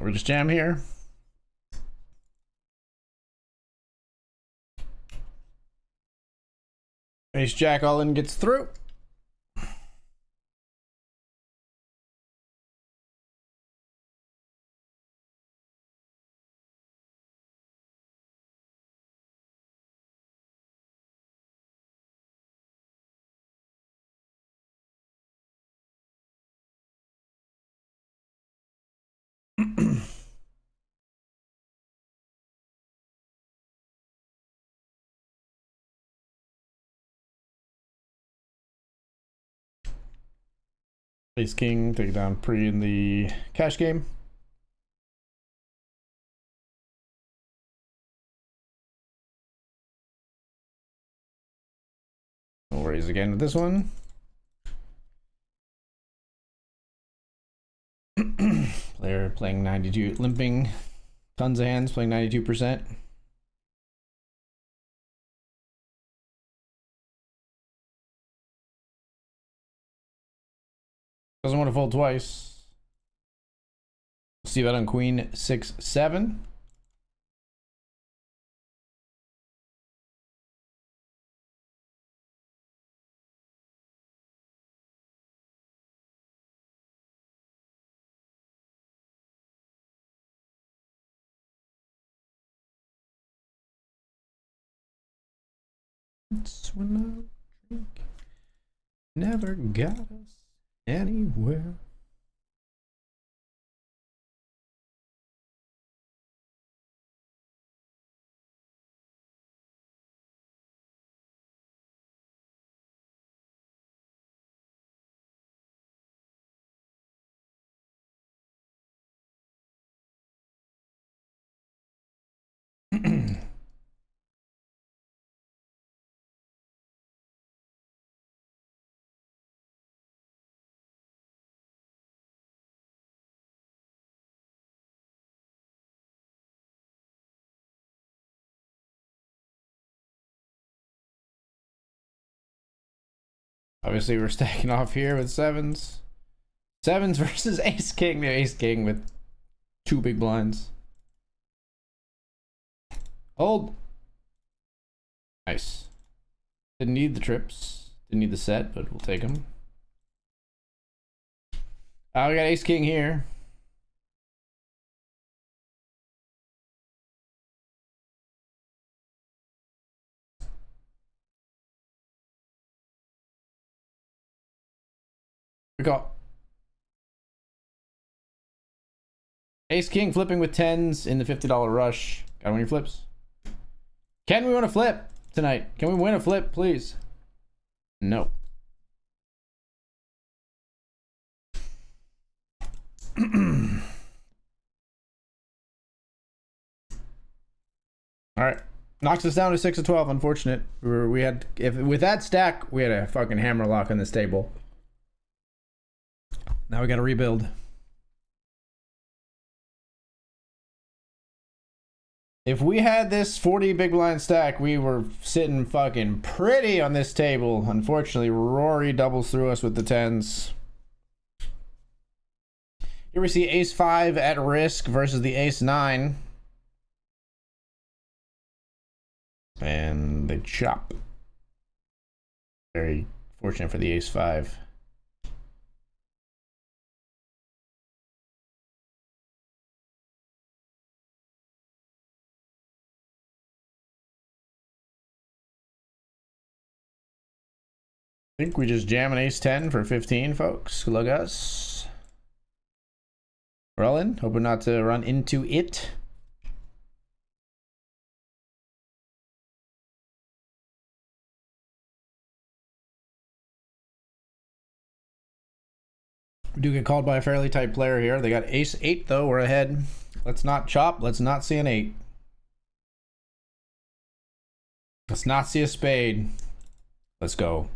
We're just jam here. Ace jack all in gets through. Ace king, take it down pre in the cash game. raise again with this one. Player playing 92, limping. Tons of hands, playing 92%. Doesn't want to fold twice. See that on queen 6-7. When I drink never got us anywhere. Obviously, we're stacking off here with sevens. Sevens versus ace king. The ace king with 2 big blinds. Hold. Nice. Didn't need the trips. Didn't need the set, but we'll take them. We got ace king here. We got ace king flipping with 10s in the $50 rush. Gotta win your flips. Can we win a flip tonight? Can we win a flip, please? No. All right, knocks us down to 6-12. Unfortunate. We had, if with that stack, we had a fucking hammer lock on this table. Now we got to rebuild. If we had this 40 big blind stack, we were sitting fucking pretty on this table. Unfortunately, Rory doubles through us with the 10s. Here we see ace 5 at risk versus the ace 9. And they chop. Very fortunate for the ace 5. I think we just jam an ace 10 for 15, folks. Good luck us. We're all in. Hoping not to run into it. We do get called by a fairly tight player here. They got ace 8 though. We're ahead. Let's not chop. Let's not see an 8. Let's not see a spade. Let's go.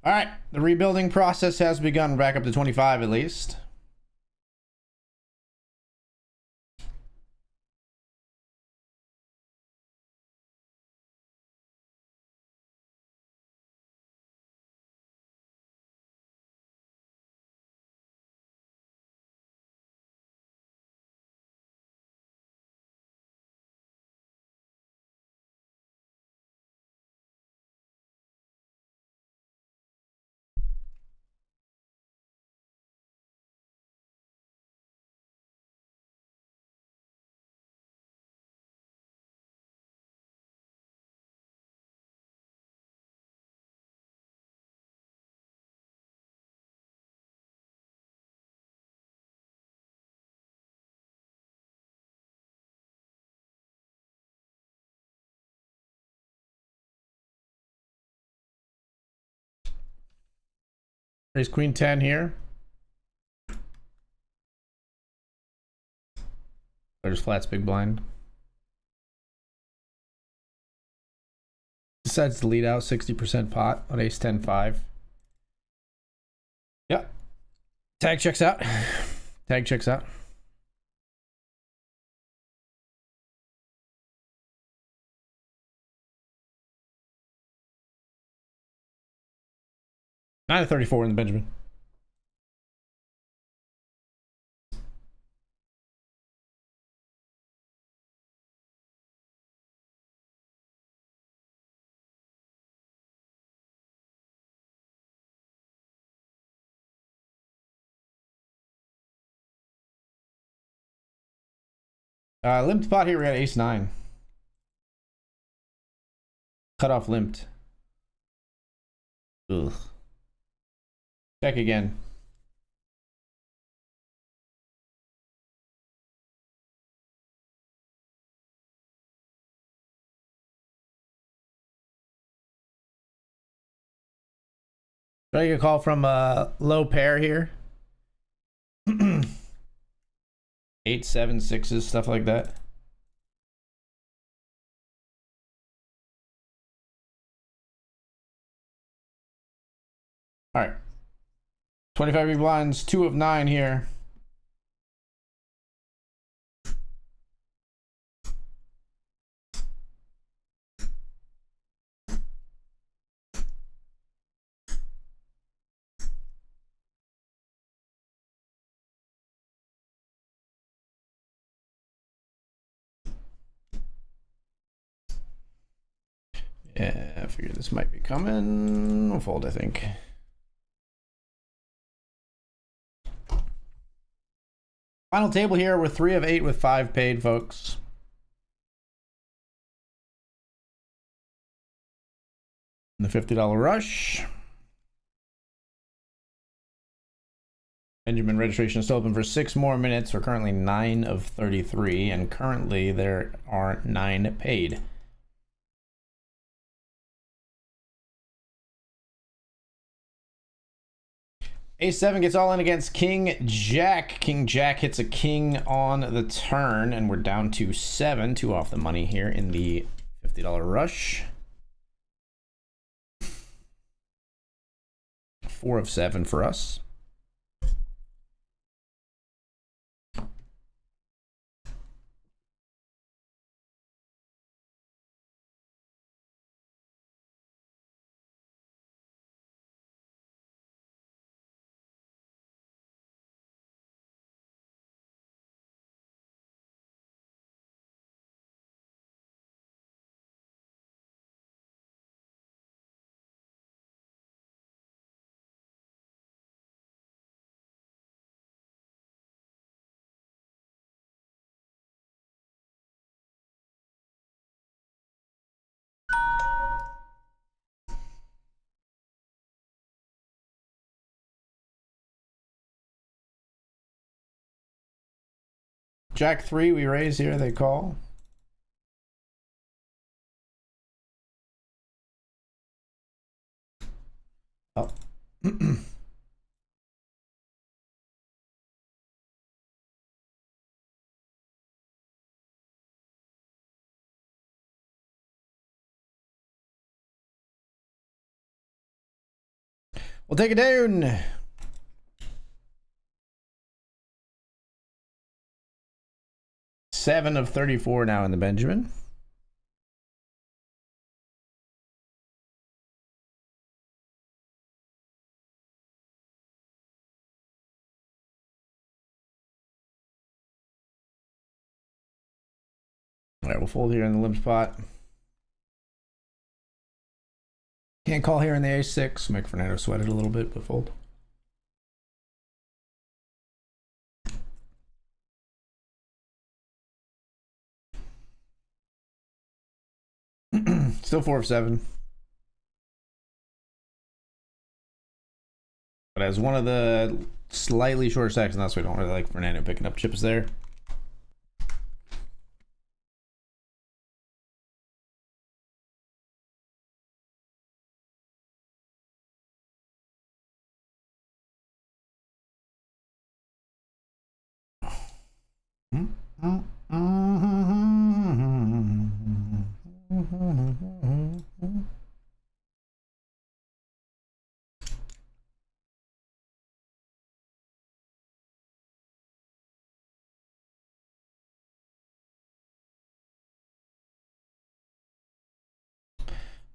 All right, the rebuilding process has begun. We're back up to 25 at least. There's queen 10 here. There's flats big blind. decides to lead out 60% pot on ace 10-5. Yeah. Tag checks out. Tag checks out. Nine to 34 in the Benjamin. Limped pot here, we got ace 9. Cut off limped. Ugh. Check again. Try to get a call from low pair here. 8, 7, 6s, stuff like that. All right. 25 big blinds, 2 of 9 here. Yeah, I figured this might be coming. We'll fold, I think. Final table here, we're 3 of 8 with 5 paid, folks. And the $50 rush. Benjamin registration is still open for 6 more minutes. We're currently 9 of 33, and currently there are 9 paid. Ace 7 gets all in against King Jack. King Jack hits a king on the turn, and we're down to 7, 2 off the money here in the $50 rush. 4 of 7 for us. Jack 3, we raise here, they call. Oh. We'll take it down. Seven of 34 now in the Benjamin. All right, we'll fold here in the limp spot. Can't call here in the ace-6. Make Fernando sweat it a little bit, but fold. Still 4 of 7. But as one of the slightly shorter stacks, and that's why we don't really like Fernando picking up chips there.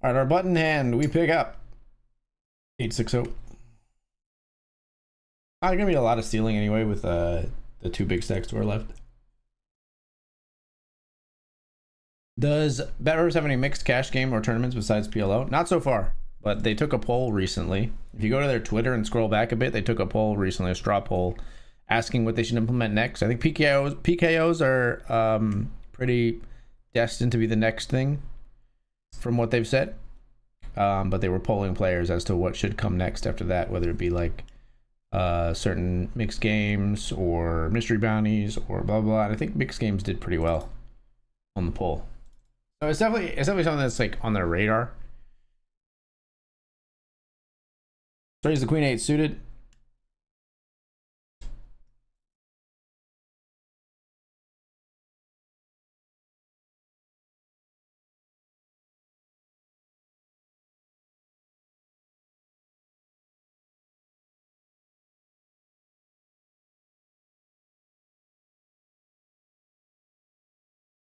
All right, our button hand, we pick up 860. Not gonna be a lot of stealing anyway with the two big stacks to our left. Does BetRivers have any mixed cash game or tournaments besides PLO? Not so far, but they took a poll recently. If you go to their Twitter and scroll back a bit, they took a poll recently, a straw poll, asking what they should implement next. I think PKOs are pretty destined to be the next thing from what they've said. But they were polling players as to what should come next after that, whether it be like certain mixed games or mystery bounties or blah blah. And I think mixed games did pretty well on the poll. So it's definitely something that's like on their radar. So he's the queen 8 suited.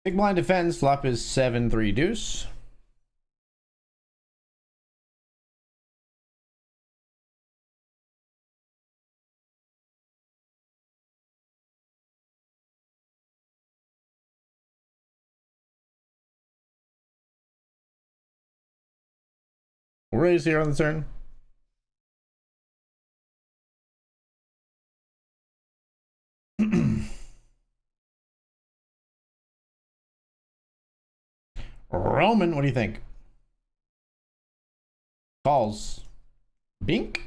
Big blind defends. Flop is 7-3 deuce. We'll raise here on the turn. Roman, what do you think? Calls. Bink.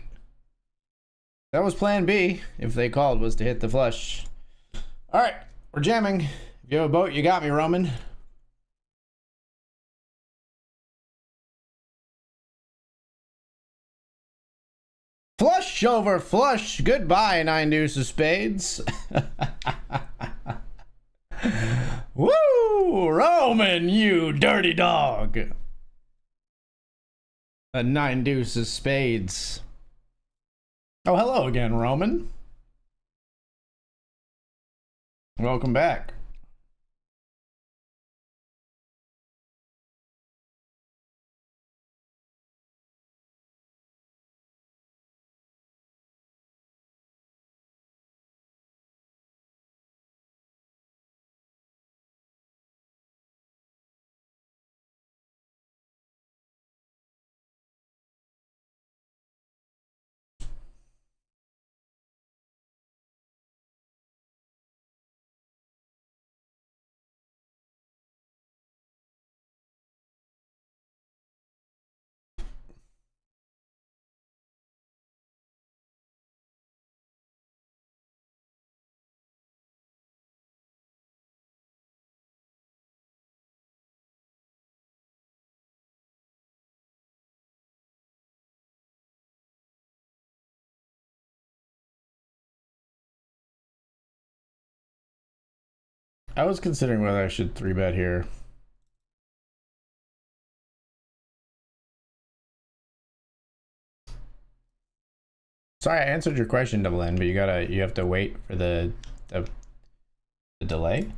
That was plan B, if they called, was to hit the flush. All right, we're jamming. If you have a boat, you got me, Roman. Flush over flush. Goodbye, 9 deuce of spades. Woo! Roman, you dirty dog. A 9 deuce of spades. Oh, hello again, Roman. Welcome back. I was considering whether I should 3-bet here. Sorry, I answered your question, Double N, but you have to wait for the delay.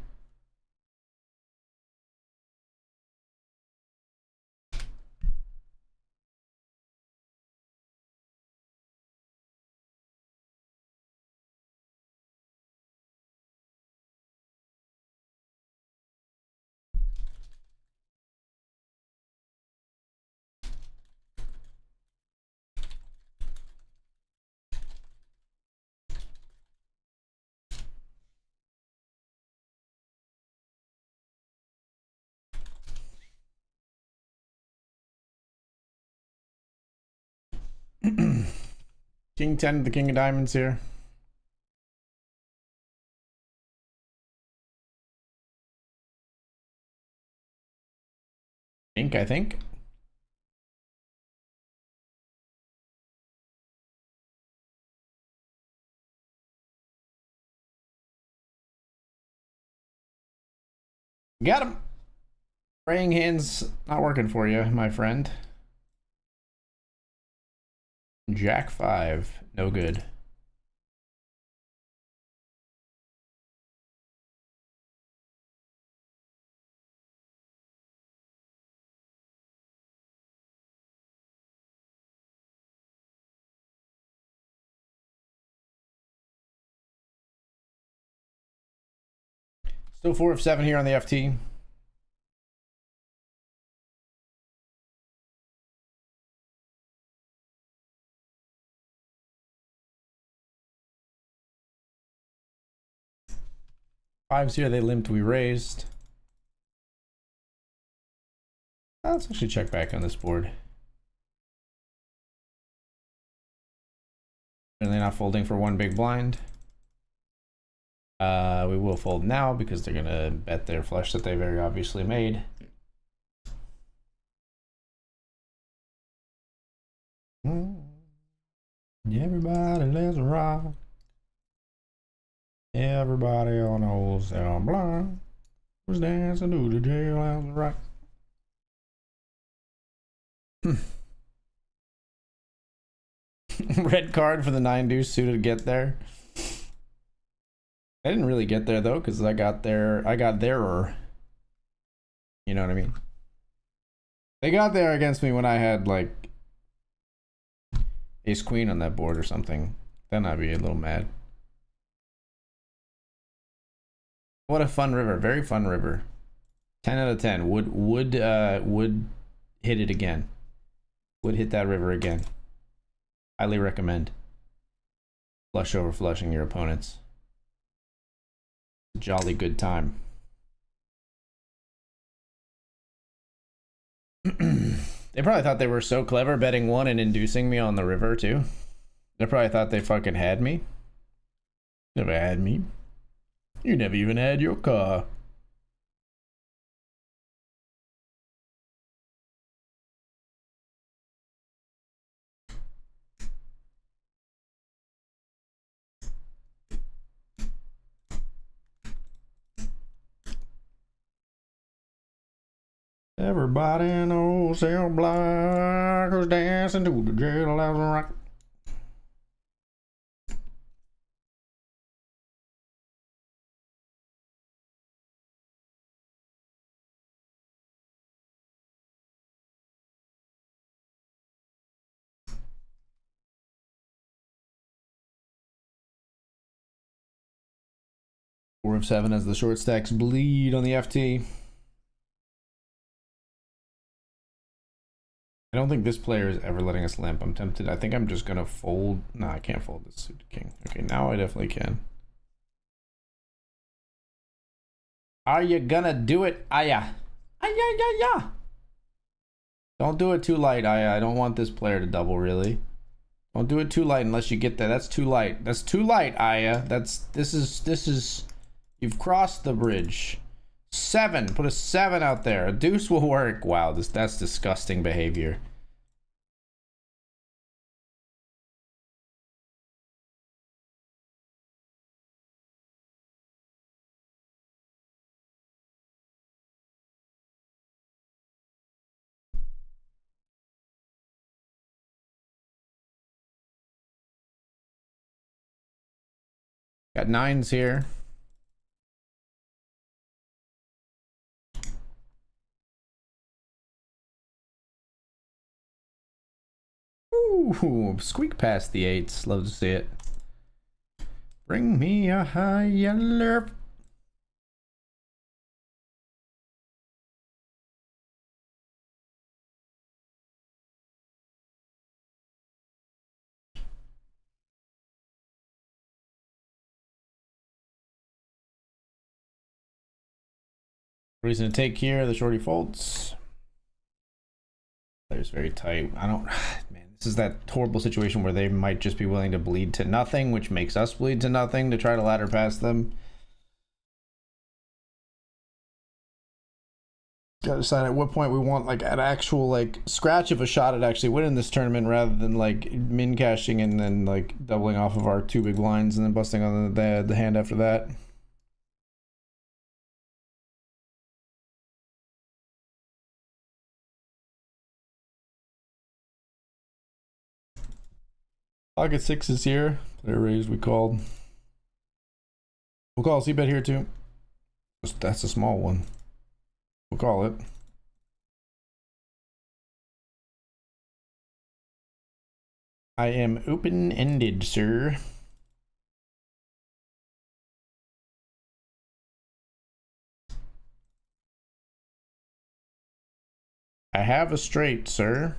King 10, the king of diamonds here. Ink, I think. Got him. Praying hands not working for you, my friend. Jack 5, no good. Still 4 of 7 here on the FT. Fives here, they limped, we raised. Let's actually check back on this board. Are they not folding for one big blind? We will fold now because they're gonna bet their flush that they very obviously made. Everybody let's rock. Everybody on the wholesale block was dancing to the jailhouse rock. Red card for the 9 deuce suited get there. I didn't really get there though, because I got there. You know what I mean? They got there against me when I had like ace queen on that board or something. Then I'd be a little mad. What a fun river, very fun river. 10 out of 10. Would hit it again. Would hit that river again. Highly recommend. Flush over flushing your opponents. Jolly good time. They probably thought they were so clever betting one and inducing me on the river too. They probably thought they fucking had me. Never had me. You never even had your car. Everybody in the wholesale block was dancing to the jailhouse rock. Four of 7 as the short stacks bleed on the FT. I don't think this player is ever letting us limp. I'm tempted. I think I'm just gonna fold. No, I can't fold this suited king. Okay, now I definitely can. Are you gonna do it, Aya? Aya. Don't do it too light, Aya. I don't want this player to double, really. Don't do it too light unless you get there. That's too light. That's too light, Aya. This is you've crossed the bridge. 7. Put a 7 out there. A deuce will work. Wow, that's disgusting behavior. Got 9s here. Ooh, squeak past the 8s. Love to see it. Bring me a higher lerp. Reason to take here. The shorty folds. Player's very tight. I don't. Man, this is that horrible situation where they might just be willing to bleed to nothing, which makes us bleed to nothing to try to ladder past them. Gotta decide at what point we want like an actual like scratch of a shot at actually winning this tournament rather than like min cashing and then like doubling off of our 2 big blinds and then busting on the hand after that. Pocket 6 is here. Player raised, we called. We'll call C-bet here too. That's a small one. We'll call it. I am open-ended, sir. I have a straight, sir.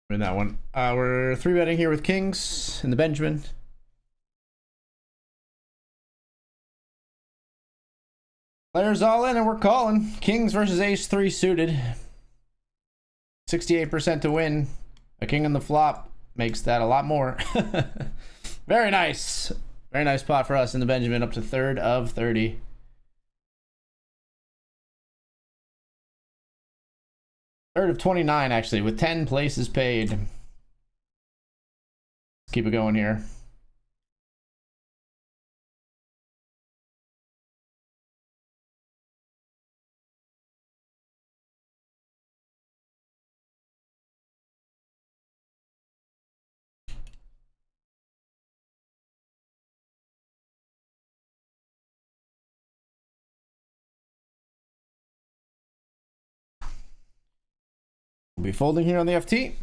In that one. We're 3-betting here with kings in the Benjamin. Players all in and we're calling. Kings versus ace 3 suited. 68% to win. A king on the flop makes that a lot more. Very nice. Very nice pot for us in the Benjamin, up to third of 30. Third of 29, actually, with 10 places paid. Let's keep it going here. We'll be folding here on the FT.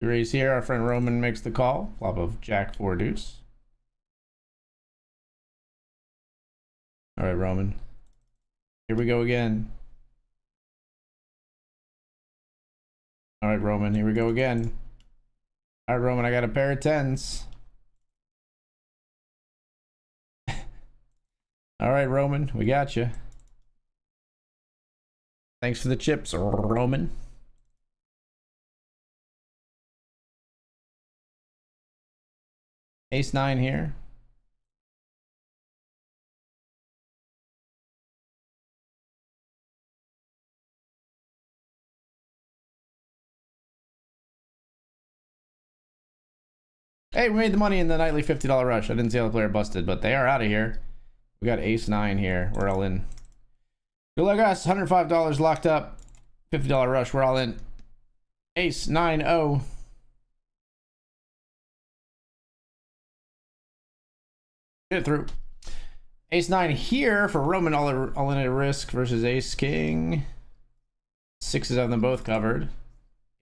Raise here. Our friend Roman makes the call. Flop of Jack 4 deuce. All right, Roman. Here we go again. All right, Roman. Here we go again. All right, Roman. I got a pair of 10s. All right, Roman. We got you. Thanks for the chips, Roman. Ace 9 here. Hey, we made the money in the nightly $50 rush. I didn't see how the player busted, but they are out of here. We got ace 9 here. We're all in. Good luck, us. $105 locked up. $50 rush. We're all in. Ace 9-0. Get it through. Ace 9 here for Roman, all in at risk versus ace king. Sixes on them both covered.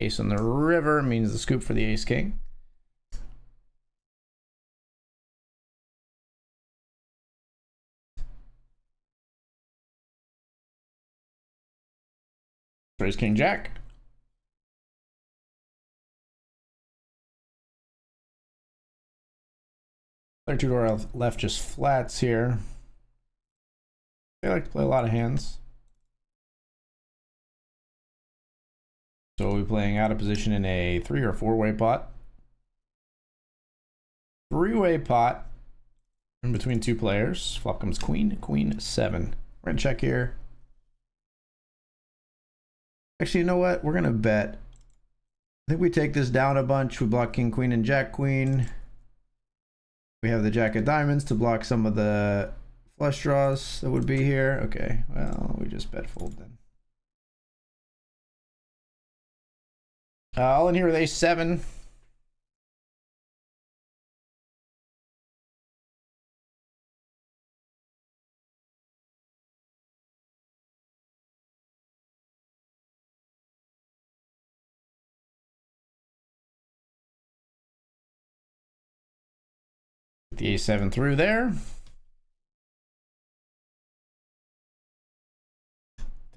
Ace on the river means the scoop for the ace king. Raise king jack. Player 2 to our left just flats here. They like to play a lot of hands. So we'll be playing out of position in a 3 or 4-way pot. 3-way pot in between two players. Flop comes queen, queen 7. We're gonna check here. Actually, you know what? We're gonna bet. I think we take this down a bunch. We block king, queen, and jack, queen. We have the jack of diamonds to block some of the flush draws that would be here. Okay, well, we just bet fold then. All in here with ace 7. The a7 through there.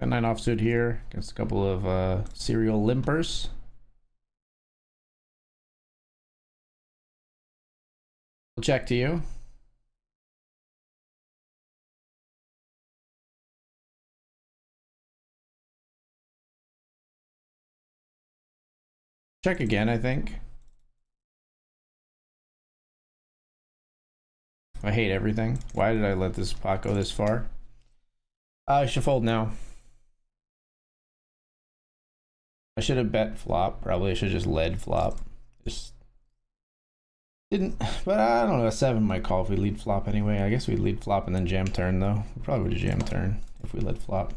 10-9 offsuit here against a couple of serial limpers. We'll check to you. Check again, I think. I hate everything. Why did I let this pot go this far? I should fold now. I should have bet flop. Probably I should have just led flop. Just didn't. But I don't know. A 7 might call if we lead flop anyway. I guess we'd lead flop and then jam turn though. We probably would have jam turn if we led flop.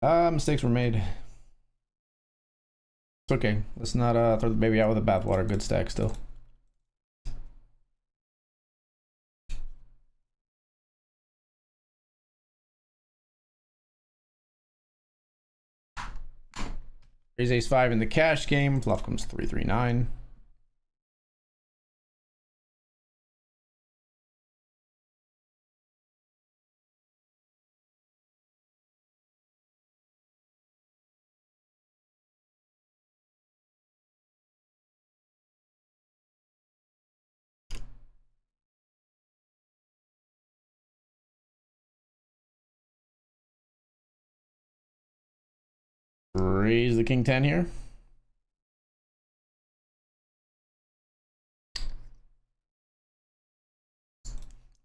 Mistakes were made. It's okay. Let's not throw the baby out with the bathwater. Good stack still. Raise ace 5 in the cash game. Flop comes 3-3-9. Raise the king 10 here.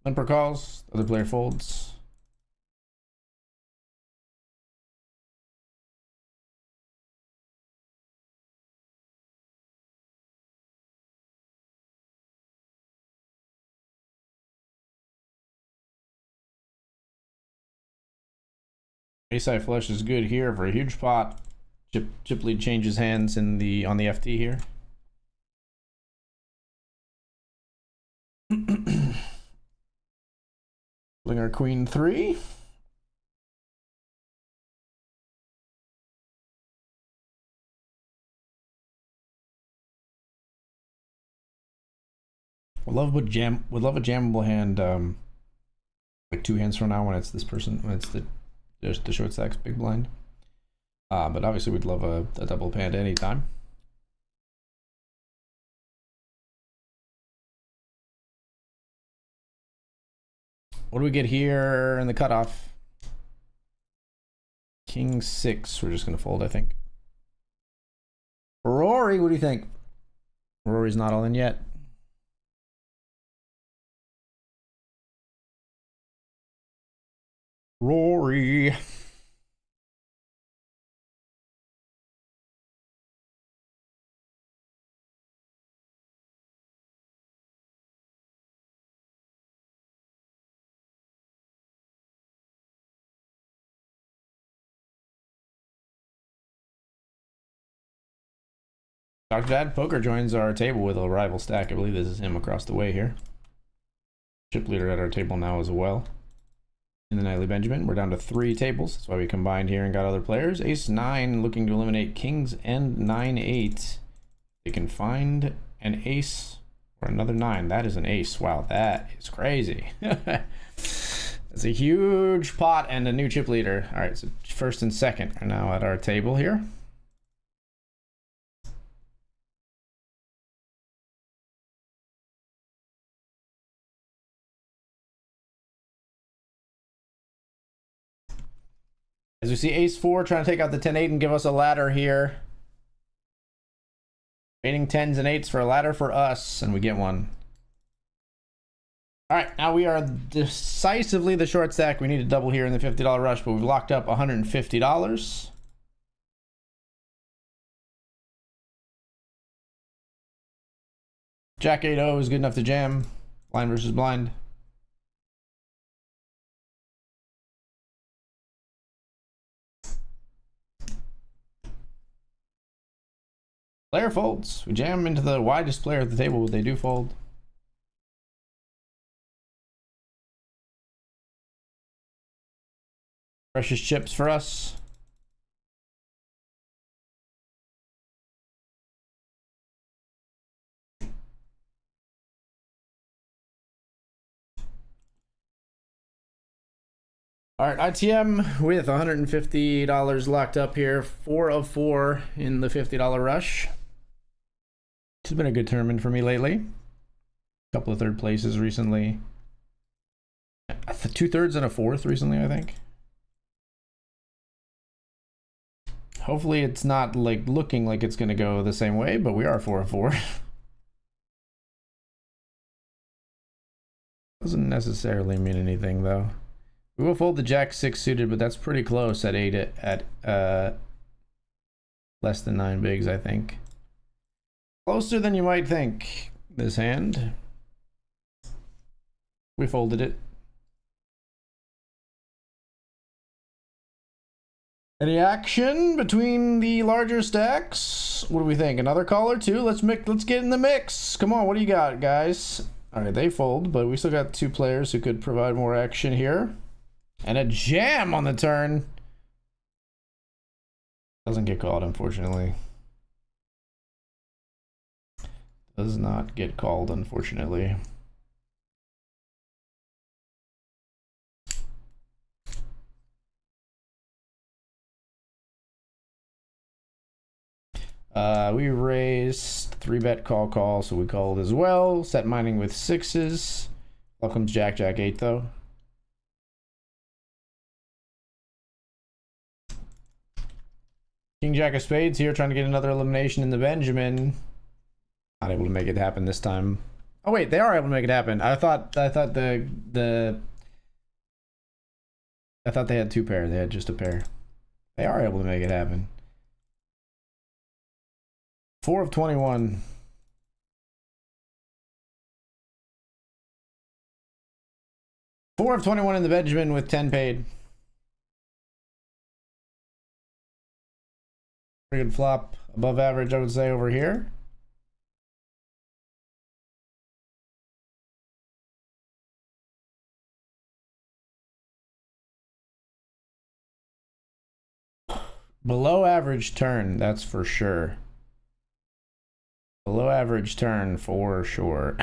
Limper calls, the other player folds. Ace-high flush is good here for a huge pot. Chip lead changes hands in the on the FT here. Pulling our queen 3. Would love a jammable hand, like 2 hands from now when it's this person, when it's the short stacks big blind. But obviously we'd love a double panda anytime. What do we get here in the cutoff? King 6. We're just gonna fold, I think. Rory, what do you think? Rory's not all in yet. Rory. Dr. Dad Poker joins our table with a rival stack. I believe this is him across the way here. Chip leader at our table now as well. In the Nightly Benjamin, we're down to 3 tables. That's why we combined here and got other players. Ace 9 looking to eliminate kings and 9-8. They can find an ace or another 9. That is an ace. Wow, that is crazy. That's a huge pot and a new chip leader. All right, so first and second are now at our table here. As we see ace 4 trying to take out the 10-8 and give us a ladder here. Waiting 10s and 8s for a ladder for us, and we get one. All right, now we are decisively the short stack. We need a double here in the $50 rush, but we've locked up $150. Jack 8-0 is good enough to jam. Blind versus blind. Player folds. We jam into the widest player at the table, but they do fold. Precious chips for us. All right, ITM with $150 locked up here. 4 of 4 in the $50 rush. It's been a good tournament for me lately. A couple of third places recently. 2/3 and a 4th recently, I think. Hopefully it's not like looking like it's going to go the same way, but we are 4 of 4. Doesn't necessarily mean anything though. We will fold the jack 6 suited, but that's pretty close at 8 at less than 9 bigs, I think. Closer than you might think, this hand. We folded it. Any action between the larger stacks? What do we think? Another call or two? Let's get in the mix. Come on, what do you got, guys? All right, they fold, but we still got 2 players who could provide more action here. And a jam on the turn. Doesn't get called, unfortunately. Does not get called, unfortunately. We raised 3-bet call, so we called as well. Set mining with 6s. Welcome's Jack 8 though. King Jack of Spades here, trying to get another elimination in the Benjamin. Not able to make it happen this time. Oh wait, they are able to make it happen. I thought they had 2 pair. They had just a pair. They are able to make it happen. 4 of 21. Four of 21 in the Benjamin with 10 paid. Pretty good flop. Above average, I would say, over here. Below average turn, that's for sure. Below average turn for sure.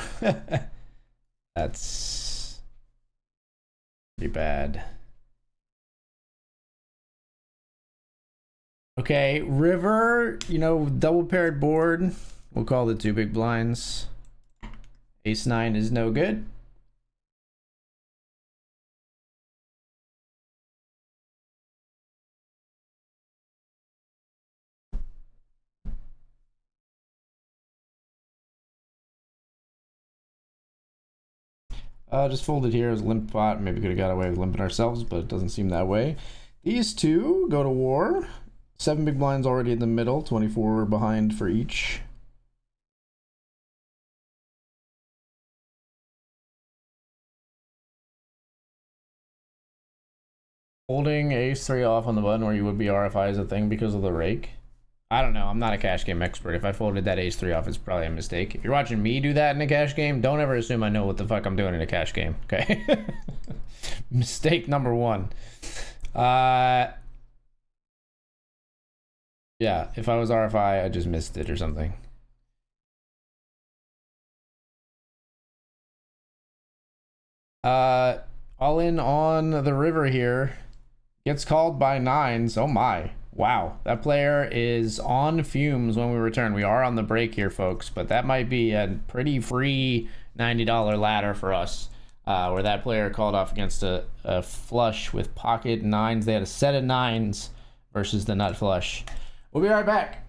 That's pretty bad. Okay, river, you know, double paired board. We'll call the 2 big blinds. Ace 9 is no good. Just folded here as a limp pot. Maybe could have got away with limping ourselves, but it doesn't seem that way. These 2 go to war. 7 big blinds already in the middle, 24 behind for each. Holding ace 3 off on the button where you would be RFI is a thing because of the rake. I don't know. I'm not a cash game expert. If I folded that ace 3 off, it's probably a mistake. If you're watching me do that in a cash game, don't ever assume I know what the fuck I'm doing in a cash game. Okay. Mistake number 1. Yeah, if I was RFI, I just missed it or something. All in on the river here. Gets called by 9s. Oh my. Wow. That player is on fumes when we return. We are on the break here, folks, but that might be a pretty free $90 ladder for us. Where that player called off against a flush with pocket 9s. They had a set of 9s versus the nut flush. We'll be right back.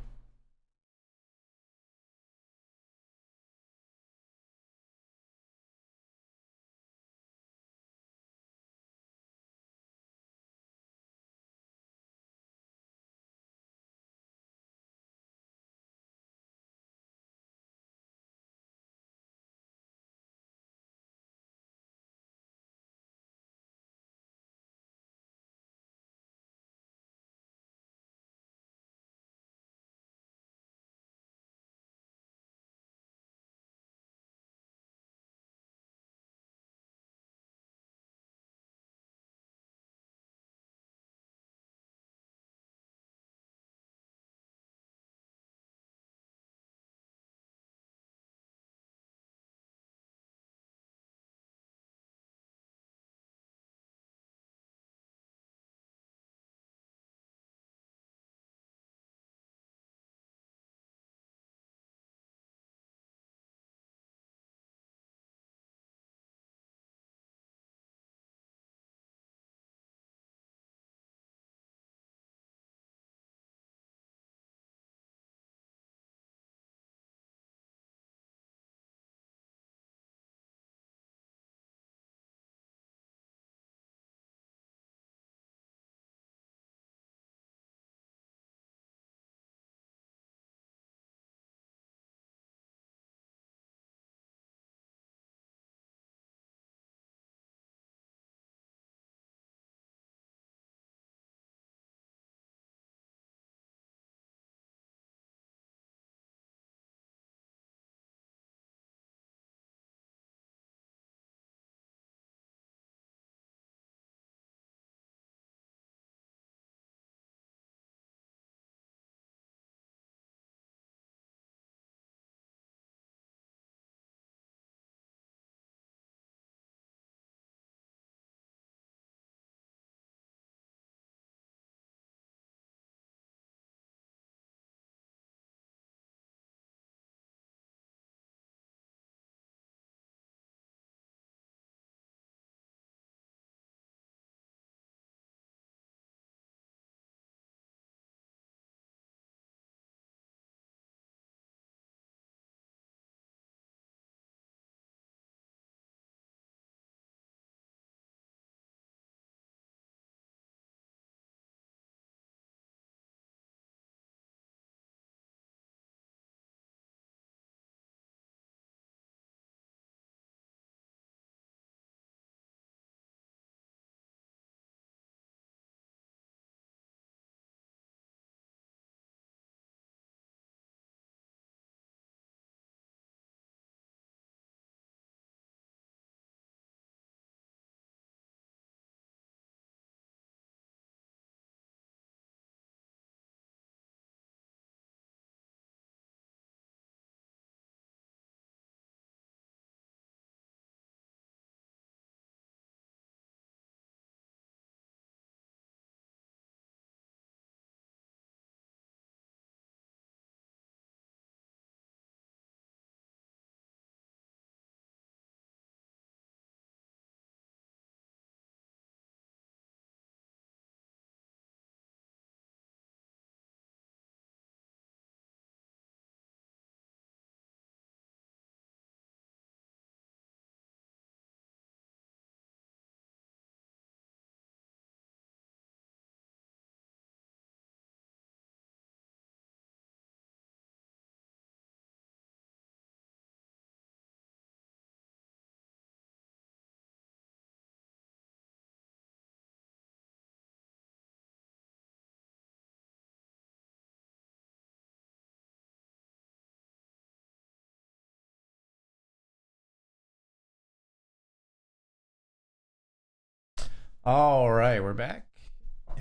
All right, we're back.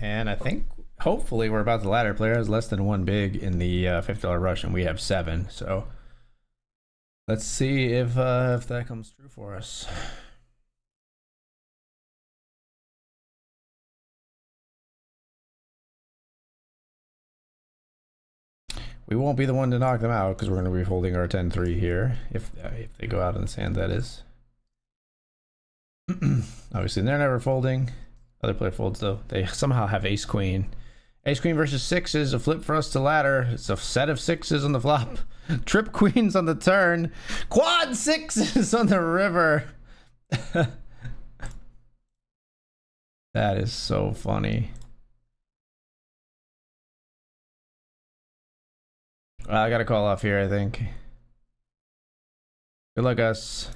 And I think hopefully we're about the ladder. Player has less than one big in the $50 rush, and we have 7. So let's see if that comes true for us. We won't be the one to knock them out because we're going to be holding our 10-3 here if they go out in the sand, that is. Obviously, they're never folding. Other player folds though. They somehow have ace queen. Ace queen versus 6s, a flip for us to ladder. It's a set of 6s on the flop. Trip queens on the turn. Quad 6s on the river. That is so funny. I gotta call off here, I think. Good luck, us.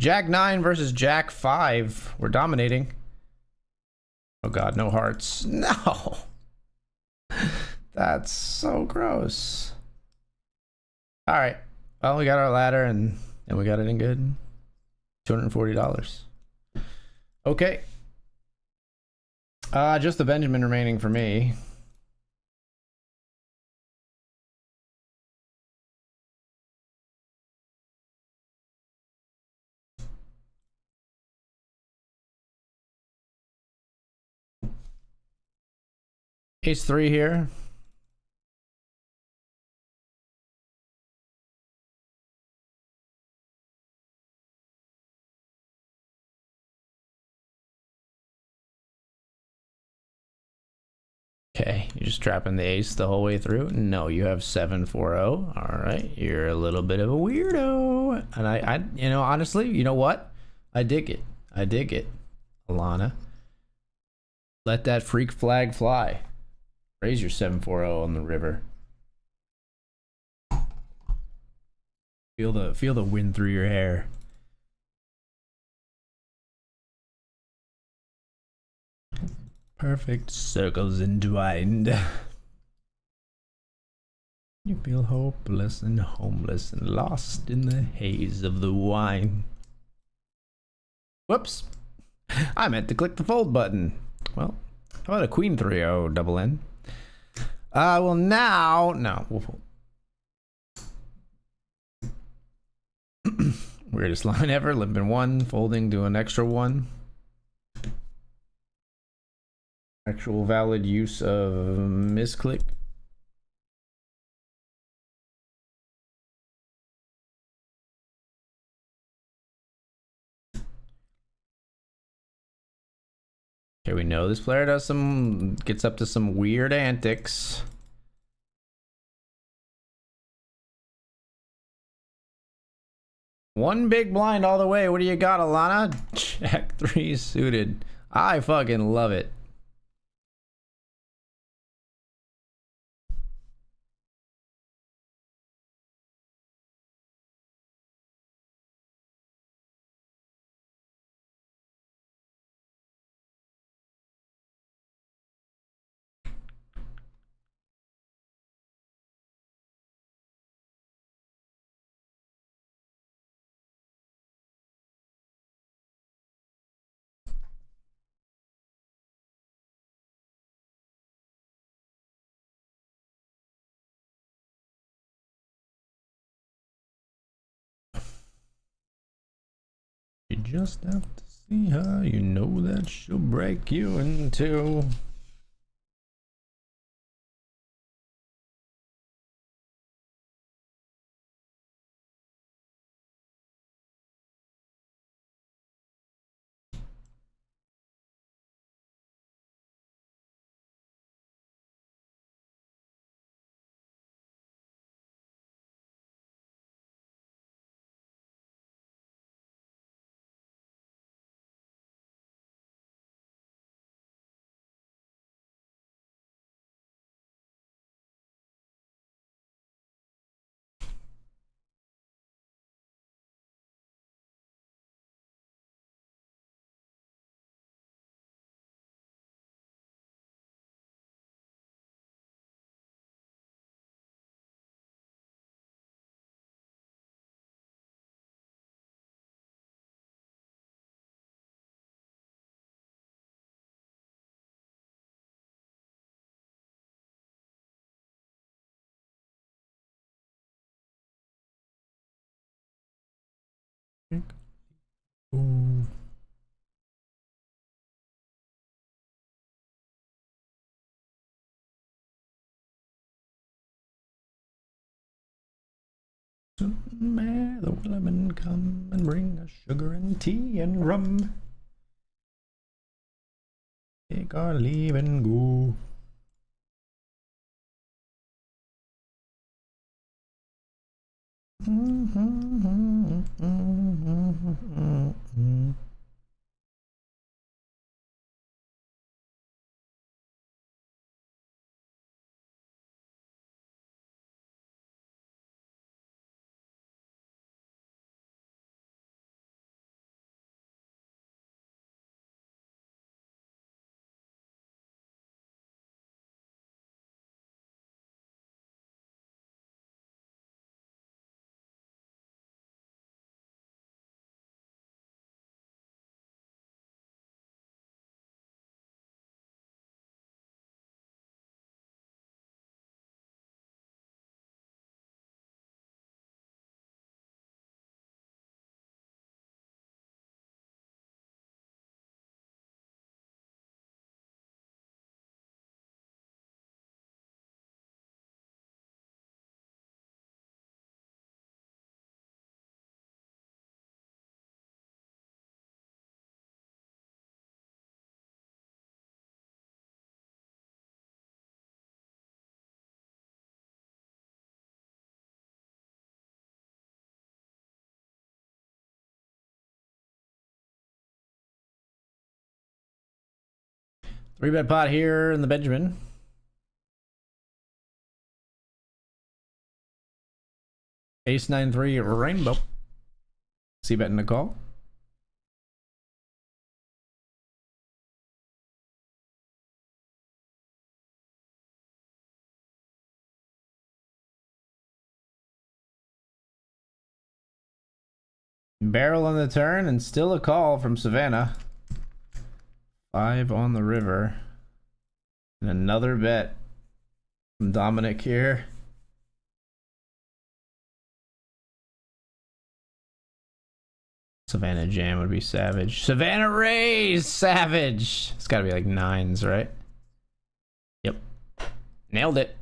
Jack 9 versus Jack 5. We're dominating. Oh god, no hearts. No! That's so gross. Alright. Well, we got our ladder and we got it in good. $240. Okay. Just the Benjamin remaining for me. Ace 3 here. Okay, you're just trapping the ace the whole way through? No, you have 7-4-0. All right, you're a little bit of a weirdo. And I, you know, honestly, you know what? I dig it. I dig it, Alana. Let that freak flag fly. Raise your 7-4-0 on the river. Feel the wind through your hair. Perfect circles entwined. You feel hopeless and homeless and lost in the haze of the wine. Whoops. I meant to click the fold button. Well, how about a queen 3-0 double N? Well now, no, we'll fold. Weirdest line ever, limping 1, folding to an extra 1. Actual valid use of misclick. Okay, we know this player gets up to some weird antics. One big blind all the way. What do you got, Alana? Jack 3 suited. I fucking love it. You just have to see her, you know that she'll break you in two. May the Wellerman come and bring us sugar and tea and rum. Take our leave and go. Three bet pot here in the Benjamin. Ace 9-3 rainbow. C bet in the call. Barrel on the turn and still a call from Savannah. 5 on the river. And another bet from Dominic here. Savannah jam would be savage. Savannah raise savage. It's gotta be like 9s, right? Yep. Nailed it.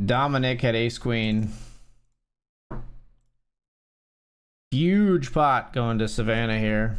Dominic had ace queen. Huge pot going to Savannah here.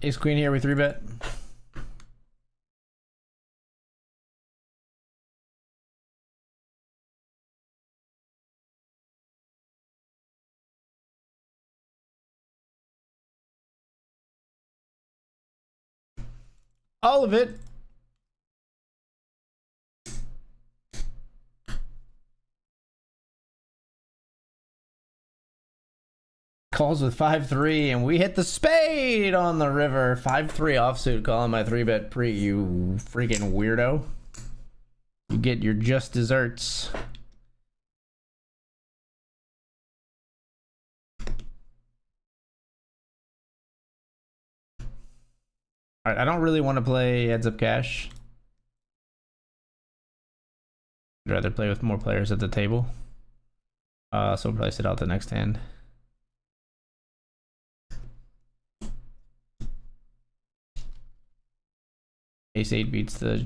Ace queen here with 3-bet. All of it. Calls with 5-3, and we hit the spade on the river. 5-3 offsuit calling my 3-bet pre, you freaking weirdo. You get your just desserts. Alright, I don't really want to play heads up cash. I'd rather play with more players at the table. So we'll probably sit out the next hand. Ace 8 beats the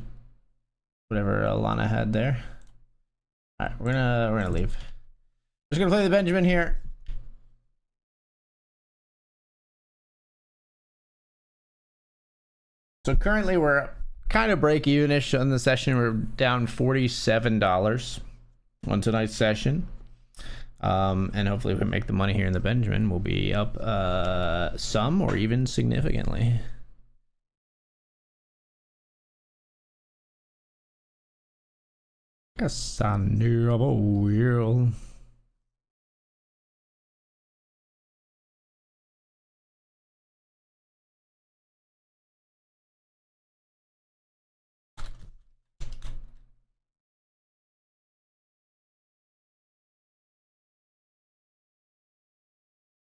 whatever Alana had there. All right, we're gonna leave. Just gonna play the Benjamin here. So currently we're kind of break even-ish on the session. We're down $47 on tonight's session. And hopefully if we make the money here in the Benjamin, we'll be up some or even significantly. Yes, I knew of a wheel.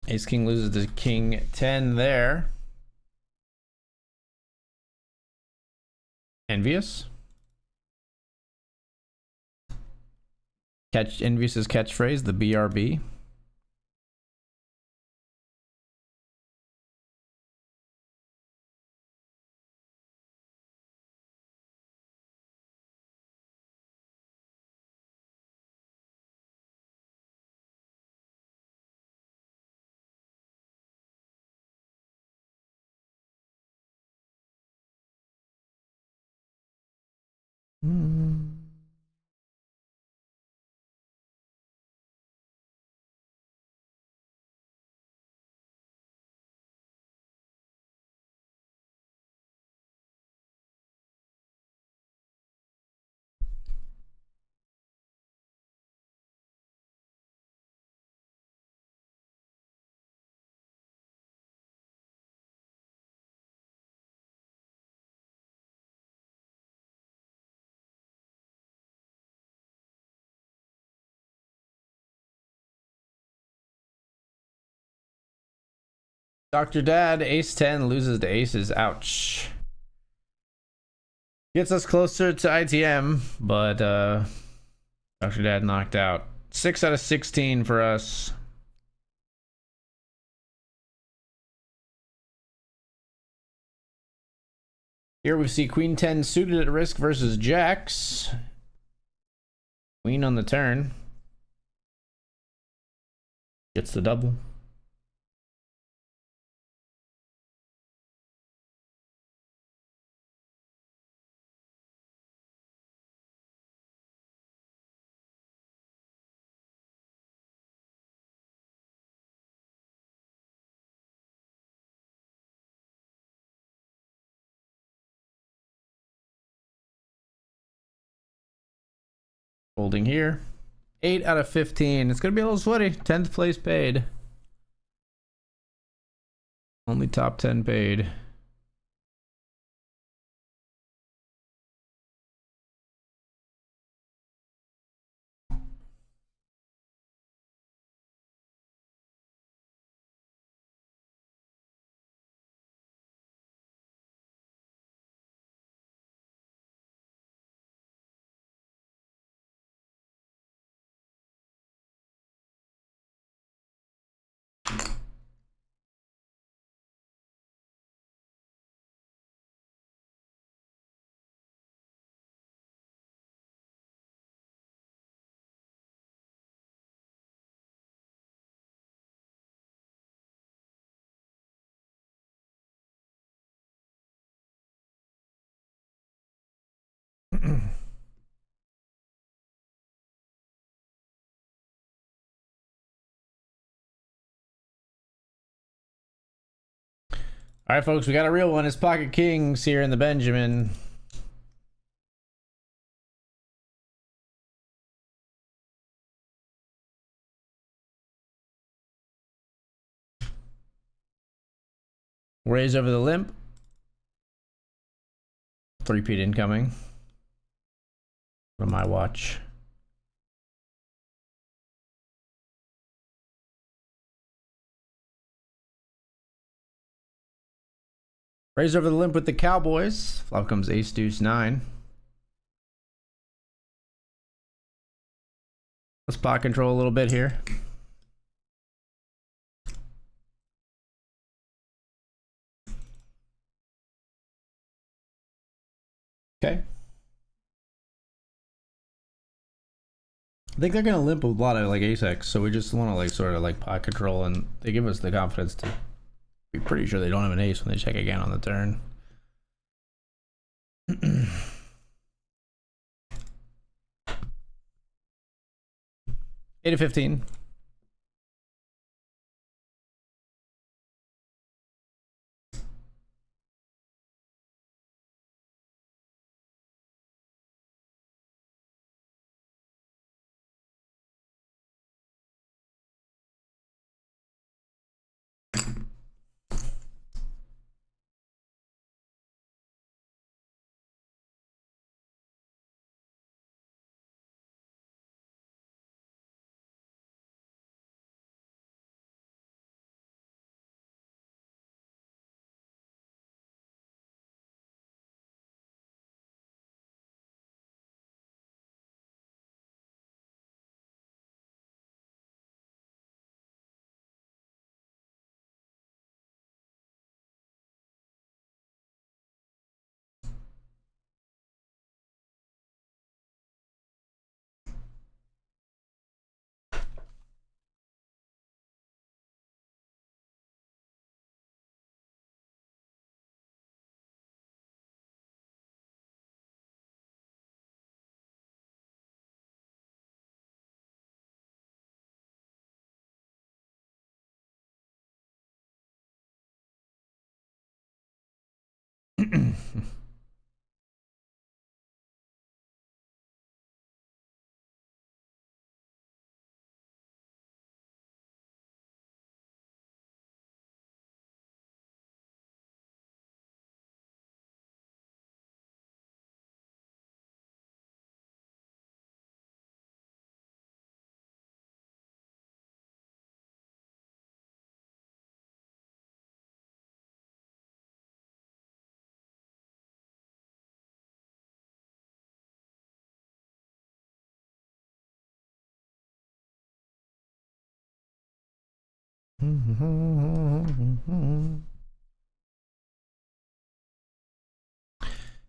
Ace King loses to King 10 there. Envious. Envious's catchphrase, the BRB. Dr. Dad, ace 10 loses to aces. Ouch. Gets us closer to ITM, but Dr. Dad knocked out. 6 out of 16 for us. Here we see Queen 10 suited at risk versus Jacks. Queen on the turn. Gets the double. Holding here. 8 out of 15. It's going to be a little sweaty. 10th place paid. Only top 10 paid. All right, folks, we got a real one. It's Pocket Kings here in the Benjamin. Raise over the limp. 3-peat incoming. From my watch. Raise over the limp with the Cowboys. Flop comes ace deuce 9. Let's pot control a little bit here. Okay. I think they're gonna limp with a lot of like ace X, so we just want to like sort of like pot control, and they give us the confidence to be pretty sure they don't have an ace when they check again on the turn. 8 of 15.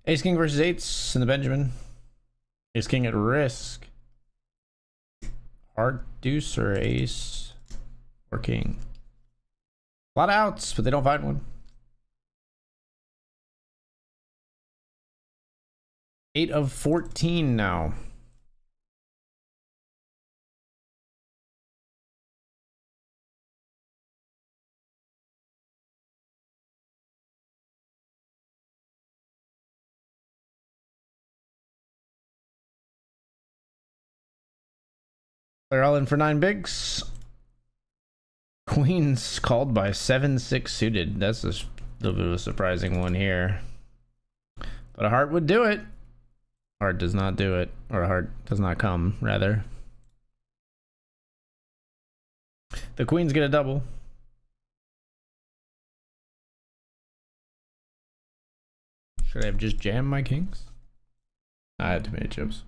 Ace King versus eights in the Benjamin. Ace King at risk. Heart deuce or ace or king. A lot of outs, but they don't find one. 8 of 14 now. They're all in for 9 bigs. Queen's called by 7-6 suited. That's a little bit of a surprising one here. But a heart would do it. Heart does not do it. Or a heart does not come, rather. The queens get a double. Should I have just jammed my kings? I had too many chips.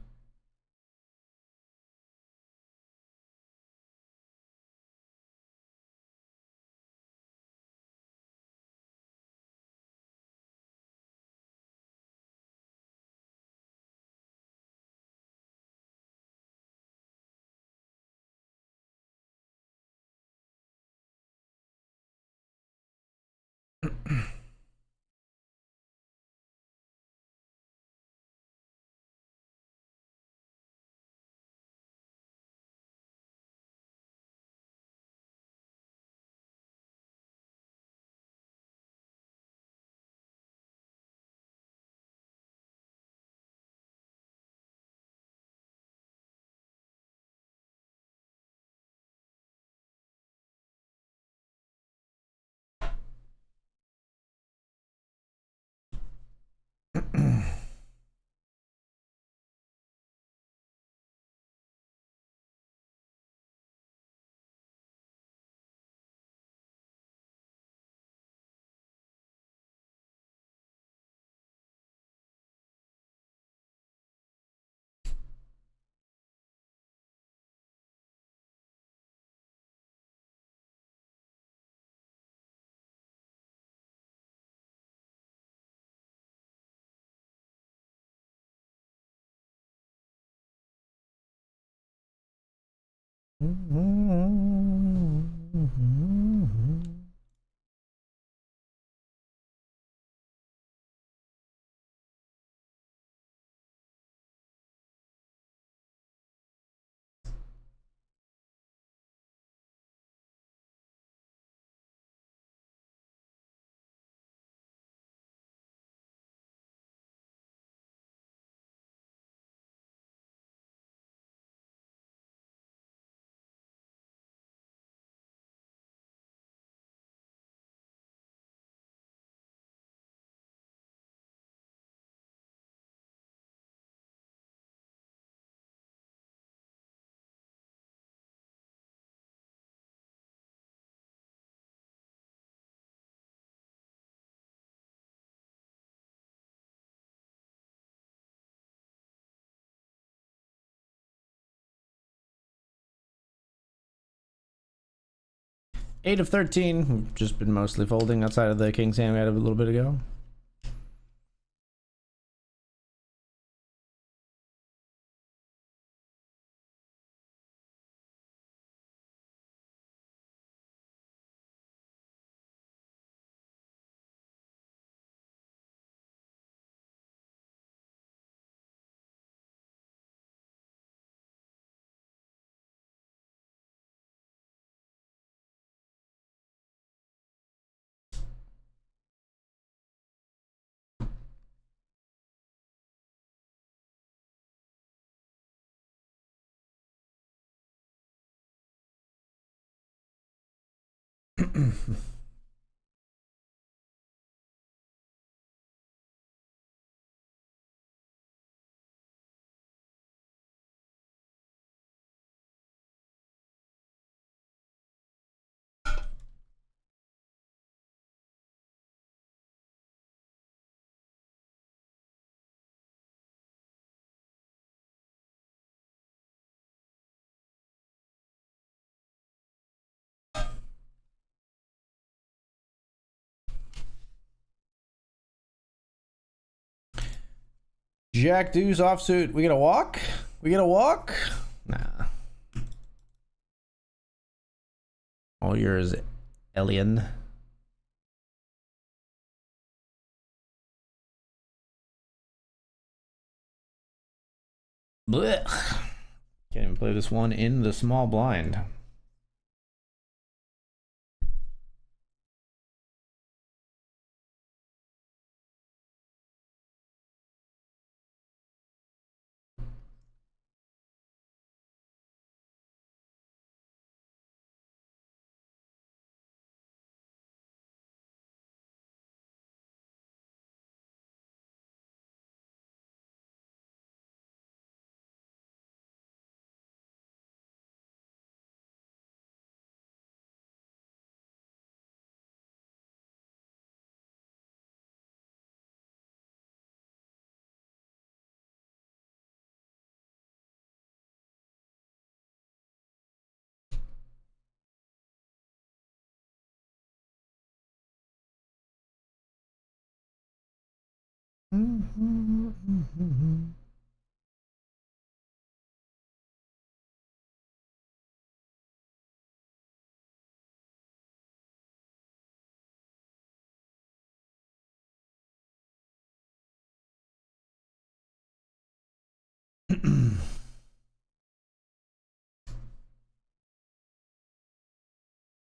Eight of 13. We've just been mostly folding outside of the king's hand we had a little bit ago. Jack deuce offsuit. We gonna walk? We gonna walk? Nah. All yours, alien. Blech. Can't even play this one in the small blind.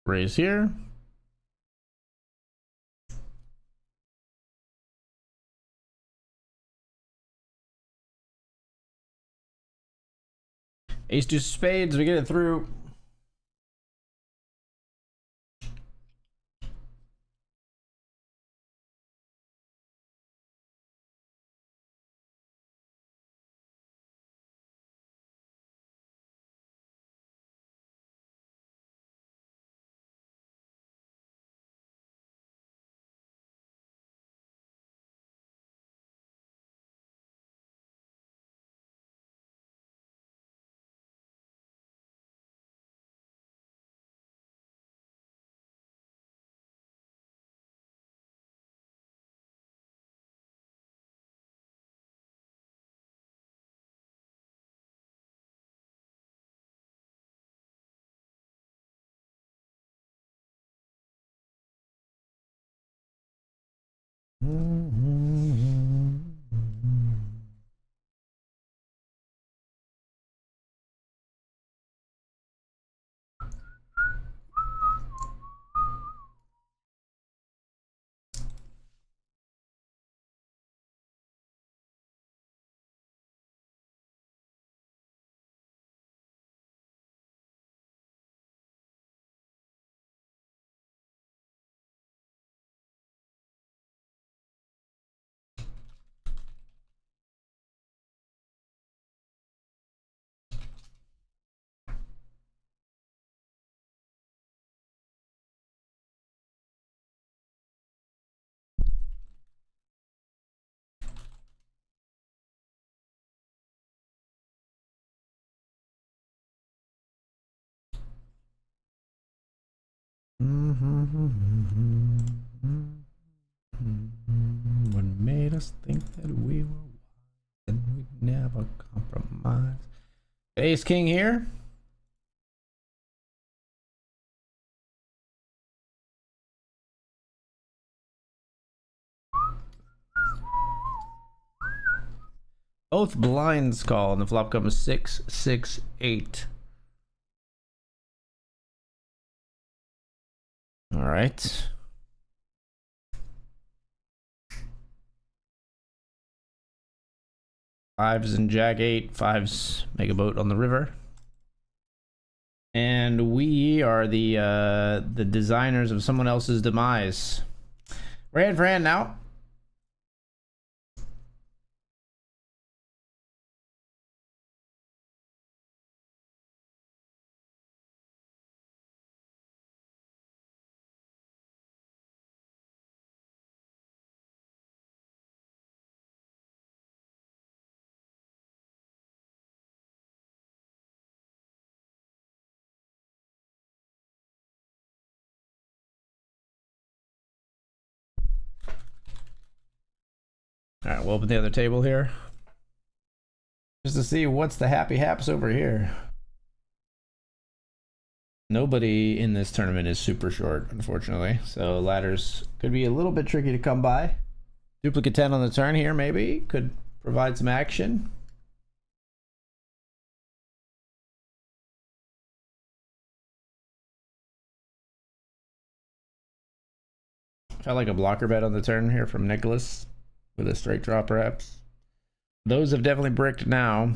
Raise here. Ace deuce spades. We get it through. What made us think that we were wild and we'd never compromise? Ace king here. Both blinds call and the flop comes 6, 6, 8. All right. Fives and jack 8. Fives make a boat on the river. And and we are the designers of someone else's demise. We're hand for hand now. All right, we'll open the other table here just to see what's the happy haps over here. Nobody in this tournament is super short, unfortunately, so ladders could be a little bit tricky to come by. Duplicate 10 on the turn here, maybe could provide some action. Felt like a blocker bet on the turn here from Nicholas with a straight draw, perhaps. Those have definitely bricked now,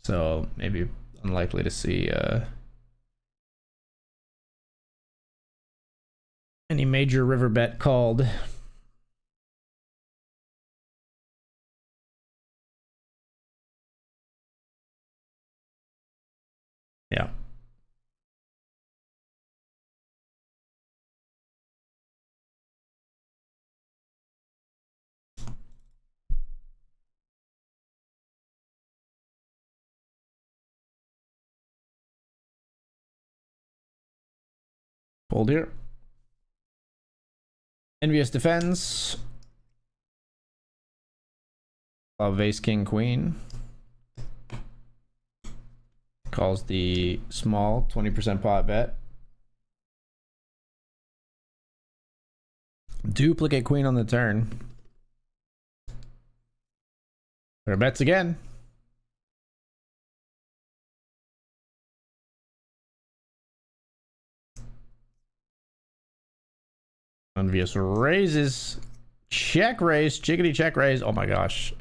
so maybe unlikely to see any major river bet called. Yeah. Fold here. Envious defends. Love ace king queen. Calls the small 20% pot bet. Duplicate queen on the turn. There bets again. Envious raises. Check raise. Chickadee check raise. Oh my gosh.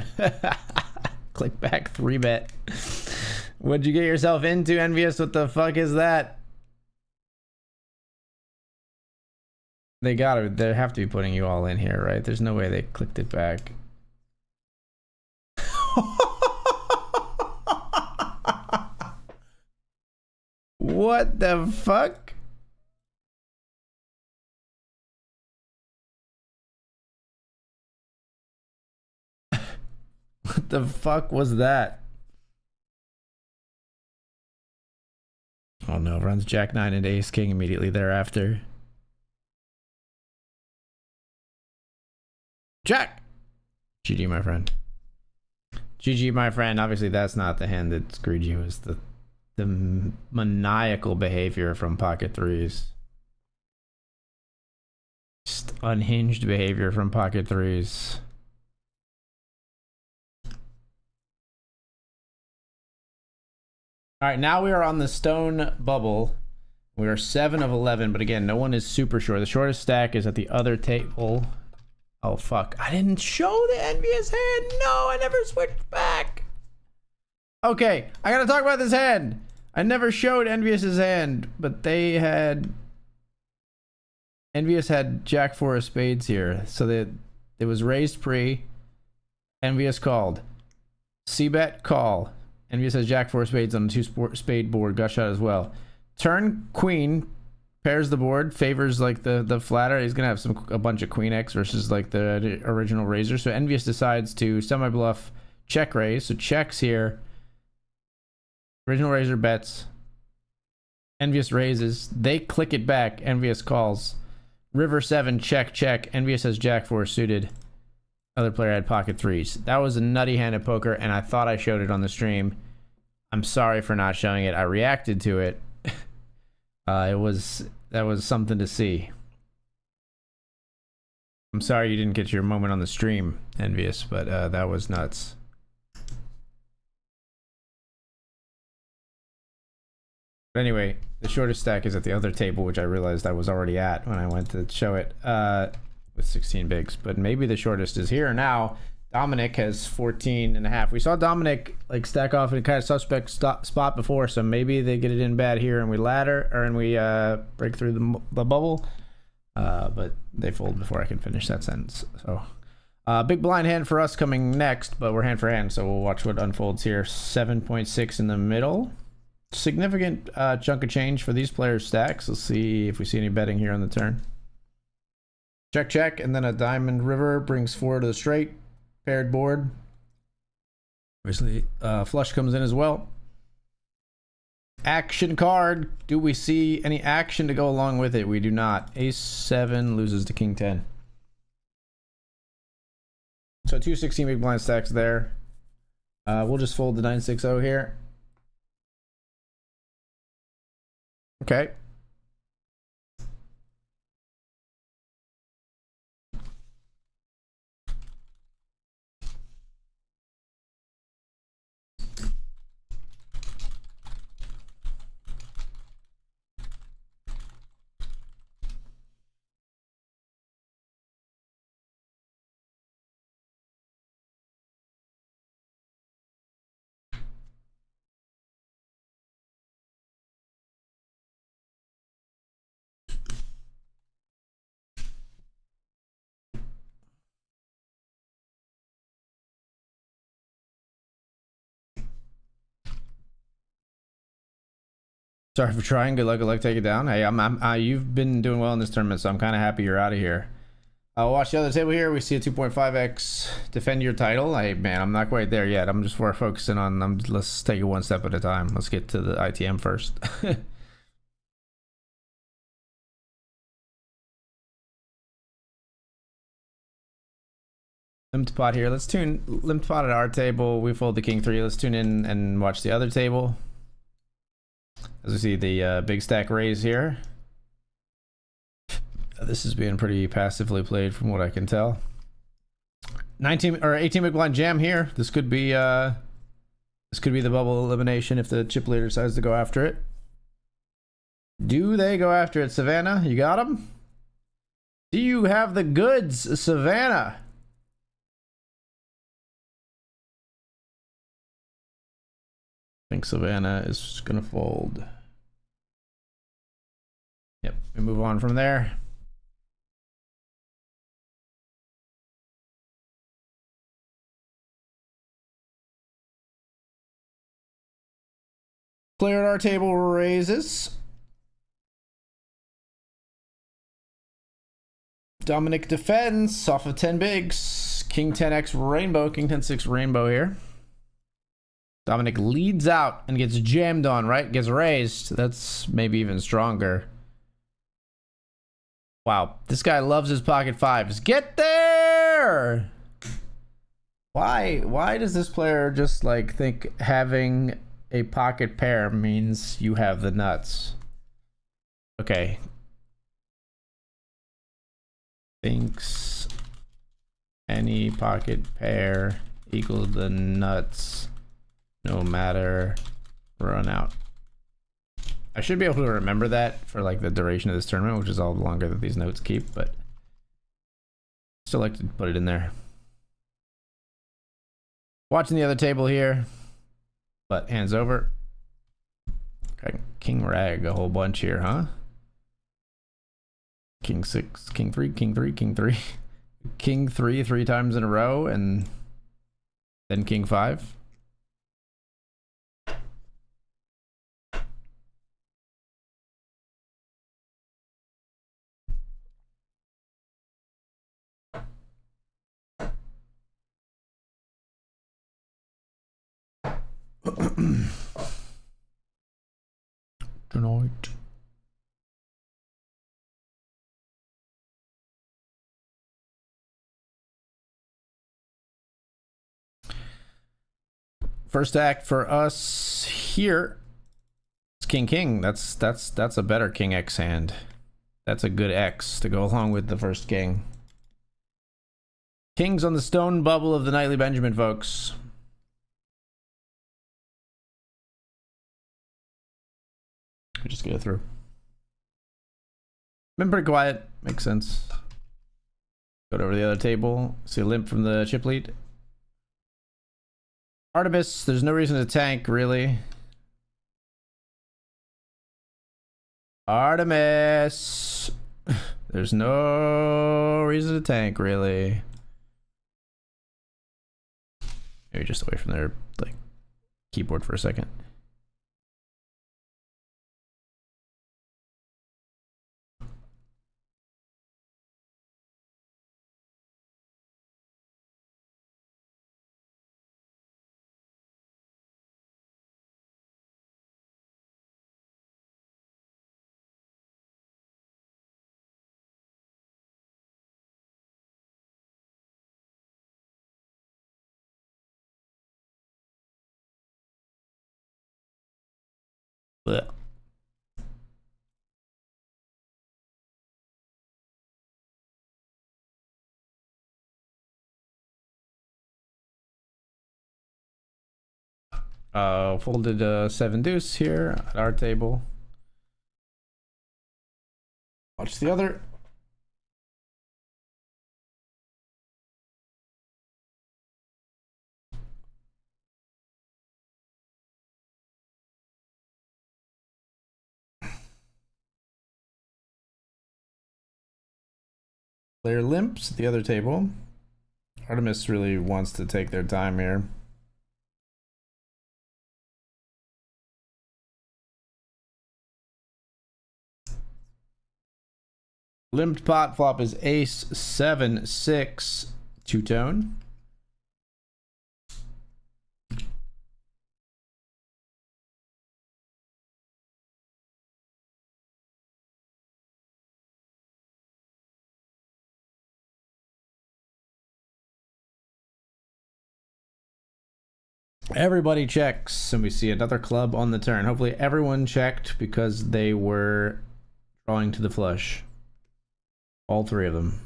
Click back 3-bet. What'd you get yourself into, Envious? What the fuck is that? They have to be putting you all in here, right? There's no way they clicked it back. What the fuck? What the fuck was that? Oh no, runs Jack 9 into Ace King immediately thereafter. Jack! GG, my friend. GG, my friend. Obviously, that's not the hand that screwed you. It's the maniacal behavior from pocket threes. Just unhinged behavior from pocket threes. All right, now we are on the stone bubble. We are 7 of 11, but again, no one is super short. The shortest stack is at the other table. Oh, fuck. I didn't show the envious hand. No, I never switched back. Okay, I gotta talk about this hand. I never showed Envious's hand, but they had... Envious had Jack 4 of spades here. So that it was raised pre. Envious called. C-bet, call. Envious has Jack 4 spades on a 2 spade board. Gut shot as well. Turn queen. Pairs the board. Favors like the flatter. He's going to have a bunch of queen X versus like the original raiser. So Envious decides to semi-bluff check raise. So checks here. Original raiser bets. Envious raises. They click it back. Envious calls. River 7 check check. Envious has Jack 4 suited. Other player had pocket threes. That was a nutty hand of poker, and I thought I showed it on the stream. I'm sorry for not showing it. I reacted to it. That was something to see. I'm sorry you didn't get your moment on the stream, Envious, but that was nuts. But anyway, the shortest stack is at the other table, which I realized I was already at when I went to show it with 16 bigs. But maybe the shortest is here now. Dominic has 14 and a half. We saw Dominic like stack off in a kind of suspect spot before, so maybe they get it in bad here and we ladder, or and we break through the bubble. But they fold before I can finish that sentence. So big blind hand for us coming next, but we're hand for hand, so we'll watch what unfolds here. 7.6 in the middle. Significant chunk of change for these players' stacks. Let's see if we see any betting here on the turn. Check, check, and then a diamond river brings 4 to the straight. Paired board. Obviously, flush comes in as well. Action card. Do we see any action to go along with it? We do not. Ace 7 loses to King 10. So 2 16 big blind stacks there. We'll just fold the 960 here. Okay. Sorry for trying. Good luck, take it down. Hey, you've been doing well in this tournament, so I'm kind of happy you're out of here. Watch the other table here. We see a 2.5x defend your title. Hey, man, I'm not quite there yet. I'm just focusing on. Let's take it one step at a time. Let's get to the ITM first. Limped pot here. Let's tune limped pot at our table. We fold the king 3. Let's tune in and watch the other table. As we see the big stack raise here. This is being pretty passively played from what I can tell. 19 or 18 big blind jam here. This could be the bubble elimination if the chip leader decides to go after it. Do they go after it, Savannah? You got him? Do you have the goods, Savannah? I think Savannah is gonna fold. Yep, we move on from there. Player at our table raises. Dominic defends off of 10 bigs. King 10x rainbow, King 10-6 rainbow here. Dominic leads out and gets jammed on, right? Gets raised. That's maybe even stronger. Wow, this guy loves his pocket fives. Get there! Why does this player just like think having a pocket pair means you have the nuts? Okay. Thinks any pocket pair equals the nuts. No matter, run out. I should be able to remember that for like the duration of this tournament, which is all the longer that these notes keep, but still like to put it in there. Watching the other table here, but hands over. Okay, king rag a whole bunch here, huh? King 6, king 3, king 3, king 3. King 3 3 times in a row, and then king 5. Tonight. First act for us here. It's King King. That's a better King X hand. That's a good X to go along with the first king. King's on the stone bubble of the nightly Benjamin, folks. We just get it through. Been pretty quiet. Makes sense. Go over to the other table. See a limp from the chip lead. Artemis, there's no reason to tank, really. Artemis! There's no reason to tank, really. Maybe just away from their, like, keyboard for a second. Blech. Folded 7 deuce here at our table. Watch the other. Player limps at the other table. Artemis really wants to take their time here. Limped pot flop is ace 7-6 two-tone. Everybody checks, and we see another club on the turn. Hopefully everyone checked because they were drawing to the flush. All 3 of them.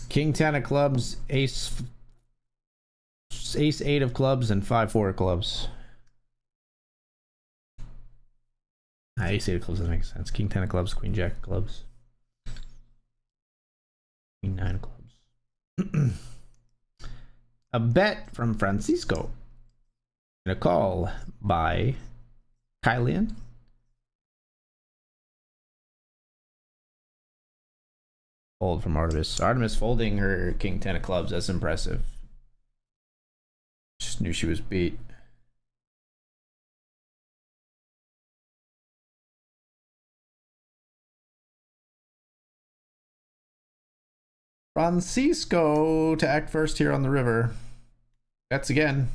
King 10 of clubs, ace 8 of clubs, and 5-4 of clubs. Ace 8 of clubs doesn't make sense. King 10 of clubs, Queen Jack of clubs. Queen 9 of clubs. A bet from Francisco. And a call by Kylian. Fold from Artemis. Artemis folding her King 10 of clubs. That's impressive. Just knew she was beat. Francisco to act first here on the river. Bets again.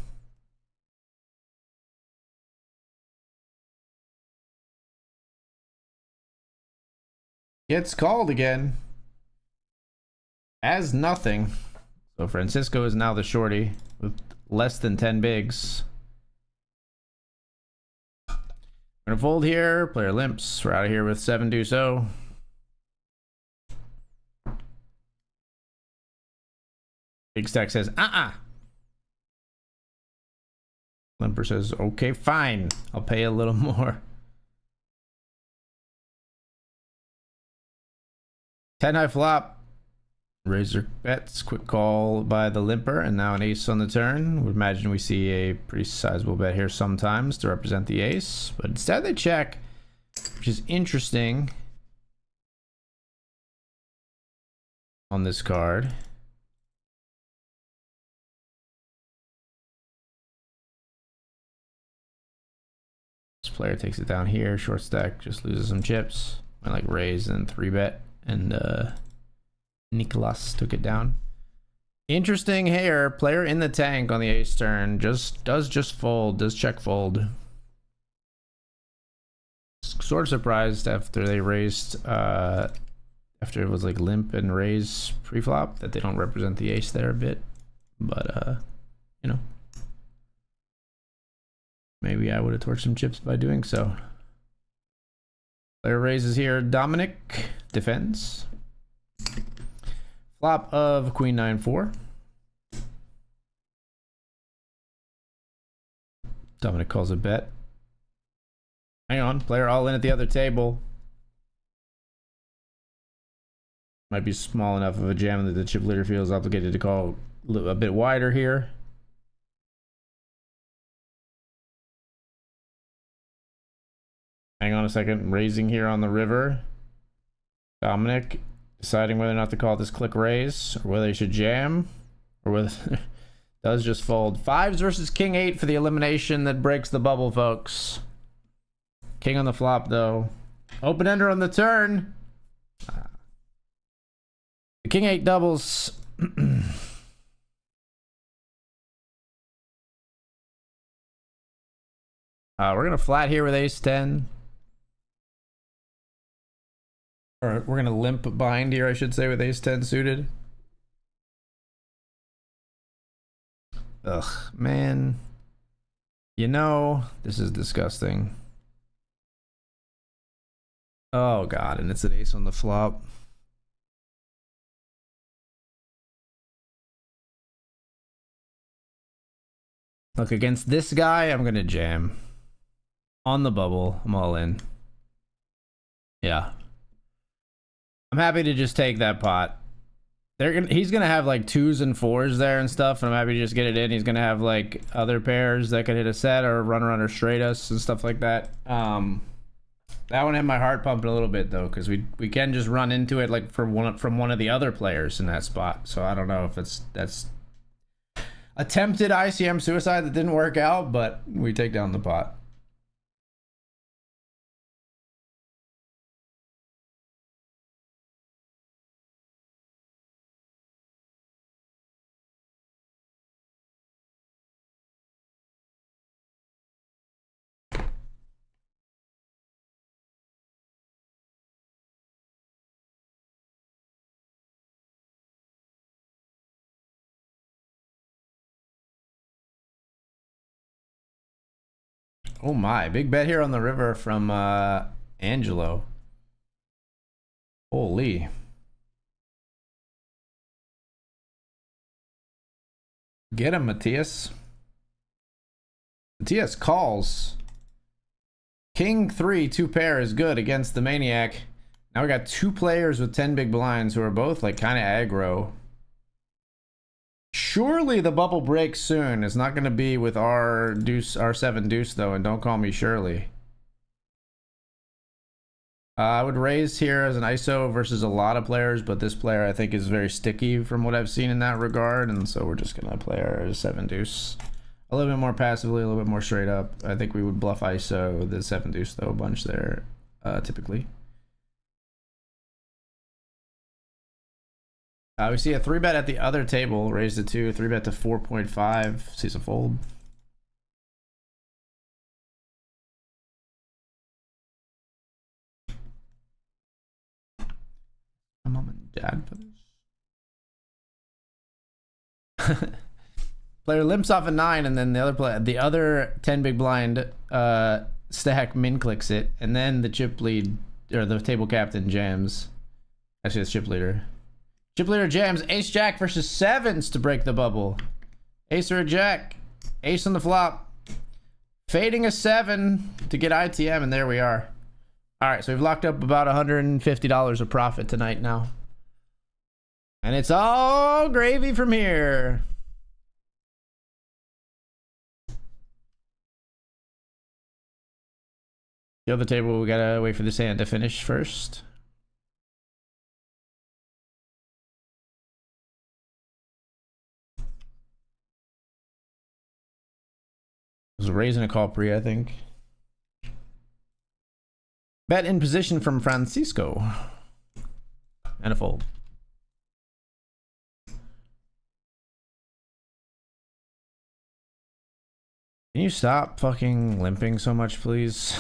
Gets called again. As nothing. So Francisco is now the shorty with less than 10 bigs. Gonna fold here. Player limps. We're out of here with 7 deuce so. Big stack says, Limper says, okay, fine. I'll pay a little more. 10 high flop. Razor bets. Quick call by the limper. And now an ace on the turn. Would imagine we see a pretty sizable bet here sometimes to represent the ace. But instead they check, which is interesting on this card. Player takes it down here, short stack, just loses some chips. I like raise and 3-bet, and Nicolas took it down. Interesting here. Player in the tank on the ace turn does fold, does check fold. Sort of surprised after they raised, after it was like limp and raise pre-flop that they don't represent the ace there a bit, but you know. Maybe I would have torched some chips by doing so. Player raises here. Dominic defends. Flop of Queen 9-4. Dominic calls a bet. Hang on. Player all in at the other table. Might be small enough of a jam that the chip leader feels obligated to call a bit wider here. Hang on a second. Raising here on the river. Dominic deciding whether or not to call this click raise, or whether he should jam, or whether does just fold. Fives versus king 8 for the elimination that breaks the bubble, folks. King on the flop, though. Open ender on the turn. The king 8 doubles. We're gonna flat here with ace 10. Or we're gonna limp behind here, I should say, with ace 10 suited. Ugh, man. You know, this is disgusting. Oh god, and it's an ace on the flop. Look, against this guy, I'm gonna jam. On the bubble, I'm all in. Yeah. I'm happy to just take that pot. He's gonna have like 2s and 4s there and stuff, and I'm happy to just get it in. He's gonna have like other pairs that could hit a set or run around or straight us and stuff like that. That one had my heart pumping a little bit though, because we can just run into it like from one of the other players in that spot. So I don't know if that's attempted ICM suicide that didn't work out, but we take down the pot. Oh my, big bet here on the river from Angelo. Holy. Get him, Matthias. Matthias calls. King 3, 2 pair is good against the Maniac. Now we got 2 players with 10 big blinds who are both like kind of aggro. Surely the bubble breaks soon. It's not going to be with our deuce, our 7 deuce though, and don't call me Shirley. I would raise here as an ISO versus a lot of players, but this player I think is very sticky from what I've seen in that regard, and so we're just going to play our 7 deuce. A little bit more passively, a little bit more straight up. I think we would bluff ISO the 7 deuce though a bunch there, typically. We see a 3-bet at the other table, raise to 2, 3-bet to 4.5, sees a fold. Mom and dad for this. Player limps off a 9, and then the other 10 big blind stack min clicks it, and then the chip lead or the table captain jams. Actually, it's chip leader. Chip leader jams ace jack versus 7s to break the bubble. Ace or a jack. Ace on the flop. Fading a 7 to get ITM, and there we are. All right, so we've locked up about $150 of profit tonight now. And it's all gravy from here. The other table, we gotta wait for this hand to finish first. It was raising a call pre, I think. Bet in position from Francisco. And a fold. Can you stop fucking limping so much, please?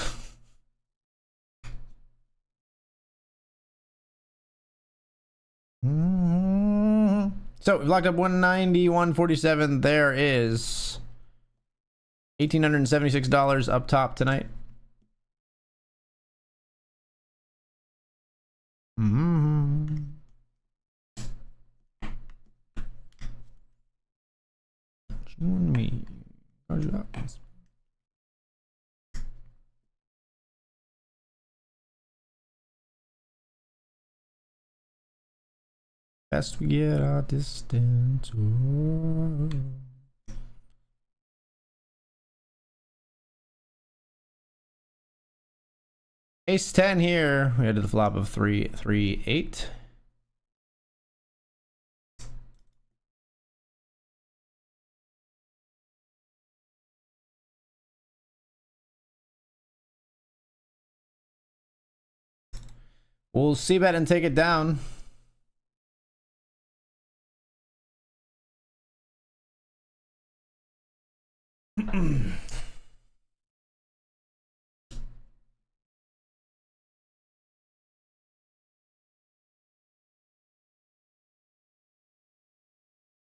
So we've locked up 190, 147. There is $1,876 up top tonight. Me. best we get our distance. Ooh. Ace 10 here. We had the flop of 3, 3, 8. We'll see bet and take it down.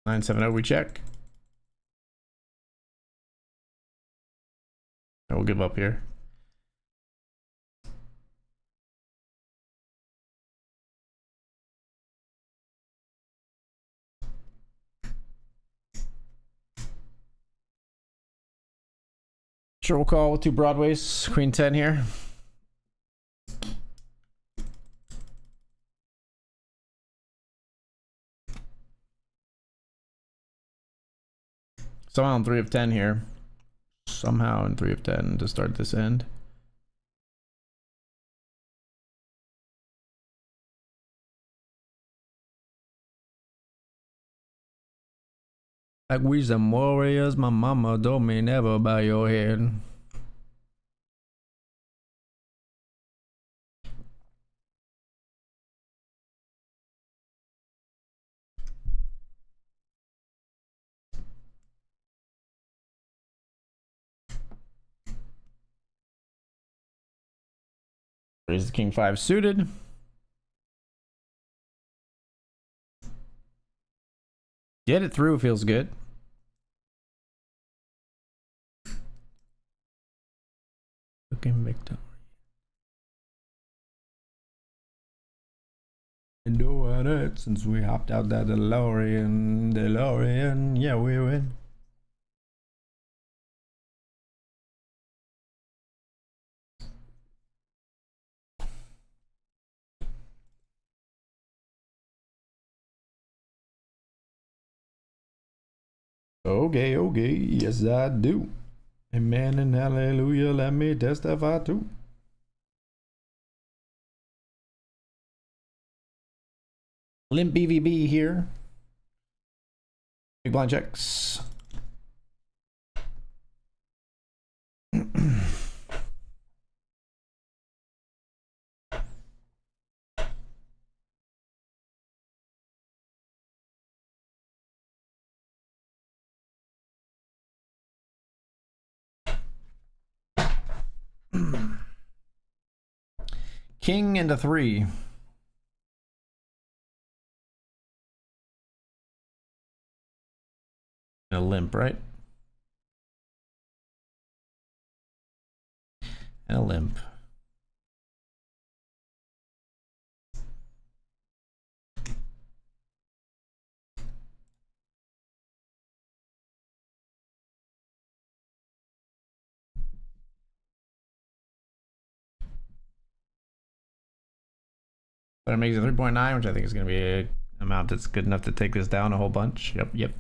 Nine, 7, we check. I will give up here. Sure, we'll call with 2 broadways, queen 10 here. Somehow in 3 of 10 here. Somehow in 3 of 10 to start this end. Like we some warriors, my mama told me never bow your head. Raise the king 5 suited. Get it through feels good. Looking victim. And do it since we hopped out that DeLorean, yeah, we win. Okay, okay, yes I do. Amen and hallelujah, let me testify too. Limp BVB here. Big blind checks. King and a 3. And a limp, right? And a limp. But it makes it 3.9, which I think is going to be an amount that's good enough to take this down a whole bunch. Yep, yep.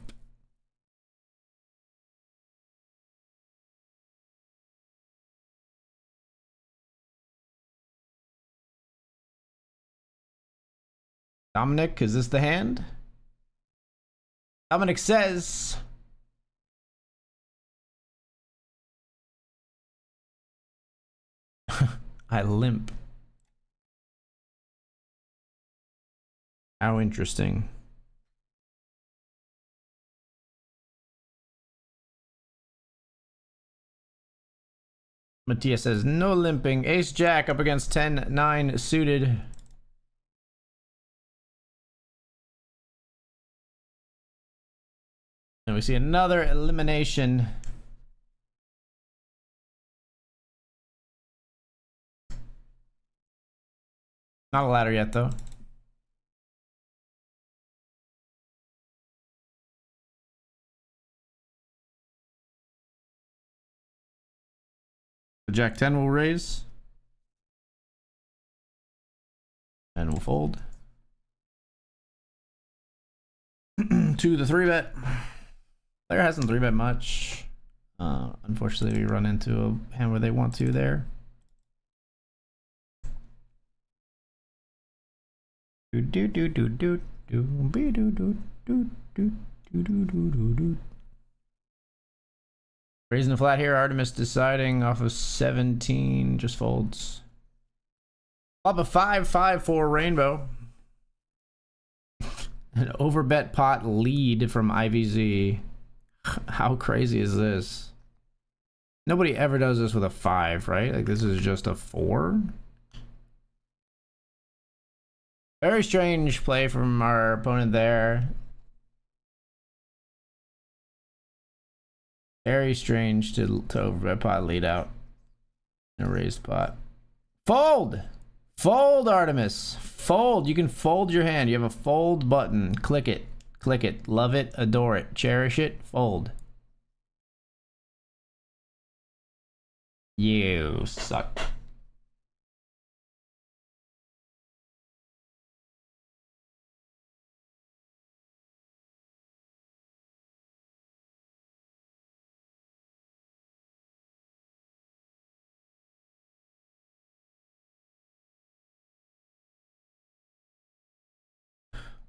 Dominic, is this the hand? Dominic says... I limp. How interesting. Matthias says no limping. Ace Jack up against 10-9 suited. And we see another elimination. Not a ladder yet though. The Jack 10 will raise. And we'll fold. To the 3-bet. Player hasn't 3-bet much. Unfortunately, we run into a hand where they want to there. Raising the flat here. Artemis deciding off of 17. Just folds. Flop a 5-5 for Rainbow. An overbet pot lead from IVZ. How crazy is this? Nobody ever does this with a 5, right? Like, this is just a 4. Very strange play from our opponent there. Very strange to overbet pot lead out in a raised pot. Fold! Fold, Artemis. Fold. You can fold your hand. You have a fold button. Click it. Click it. Love it. Adore it. Cherish it. Fold. You suck.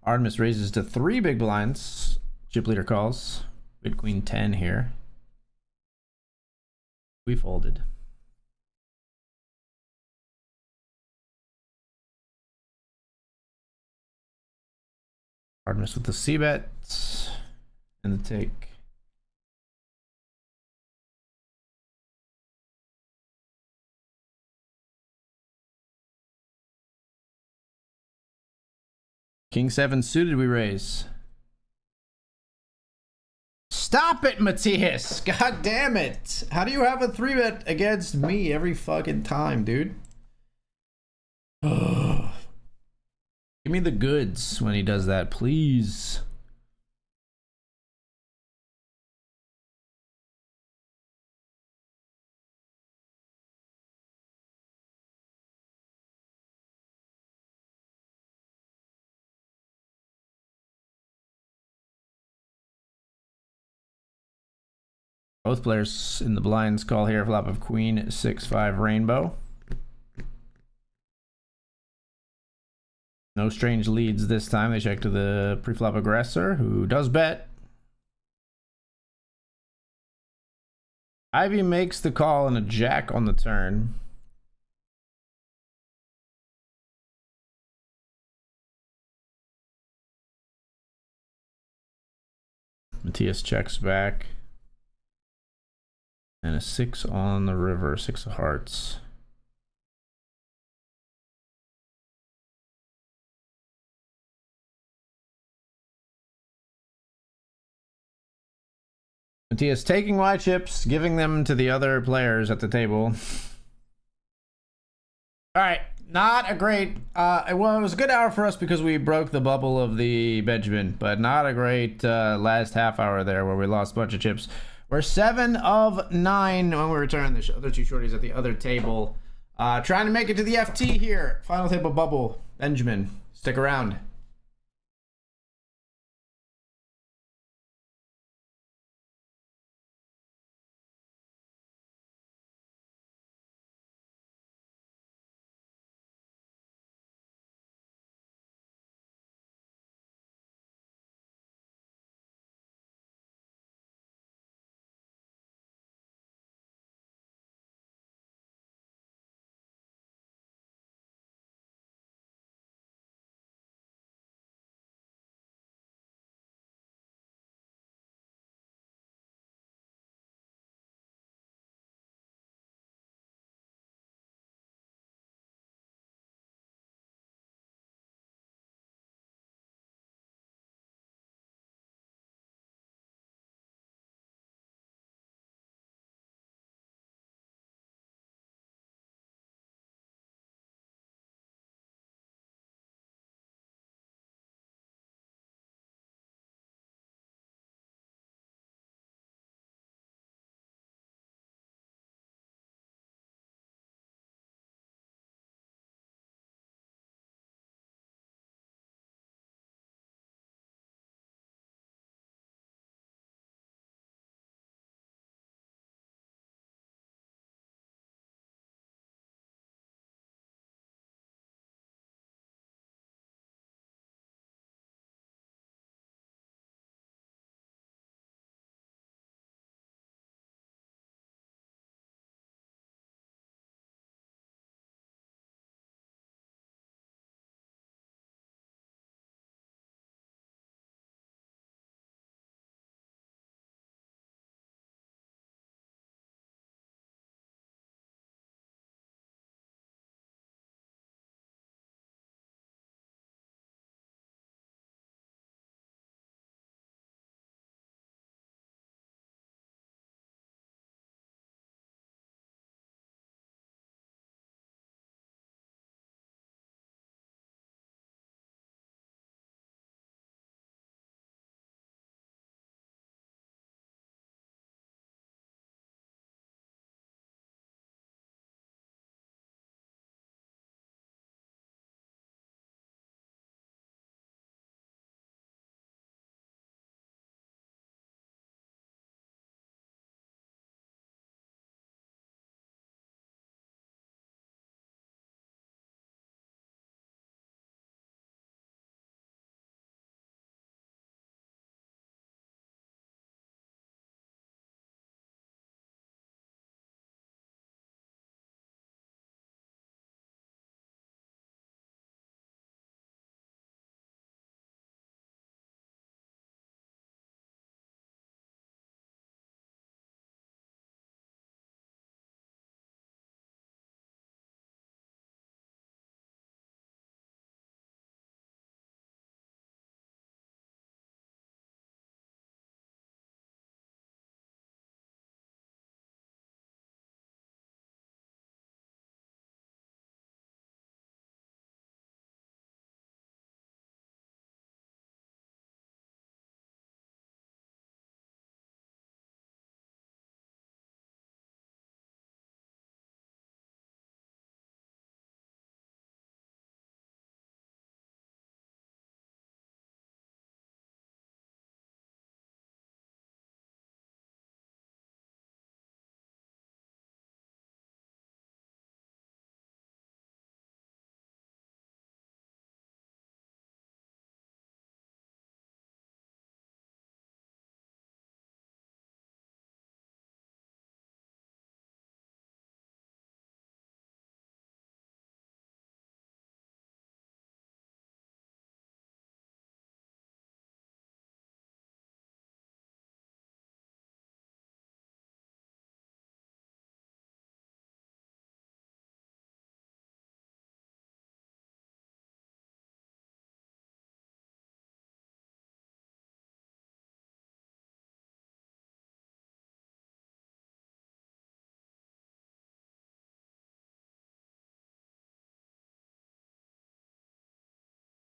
Artemis raises to 3 big blinds. Chip leader calls. Good queen 10 here. We folded. Artemis with the c-bet and the take. King 7 suited, we raise. Stop it, Matthias! God damn it! How do you have a 3-bet against me every fucking time, dude? Give me the goods when he does that, please. Both players in the blinds call here. Flop of queen 6-5 Rainbow. No strange leads this time. They check to the pre-flop aggressor, who does bet. Ivy makes the call and a jack on the turn. Matthias checks back. And a 6 on the river, 6 of hearts. Matthias taking white chips, giving them to the other players at the table. All right, not a great. Well, it was a good hour for us because we broke the bubble of the Benjamin, but not a great last half hour there where we lost a bunch of chips. We're 7 of 9 when we return. The other 2 shorties at the other table. Trying to make it to the FT here. Final table bubble. Benjamin, stick around.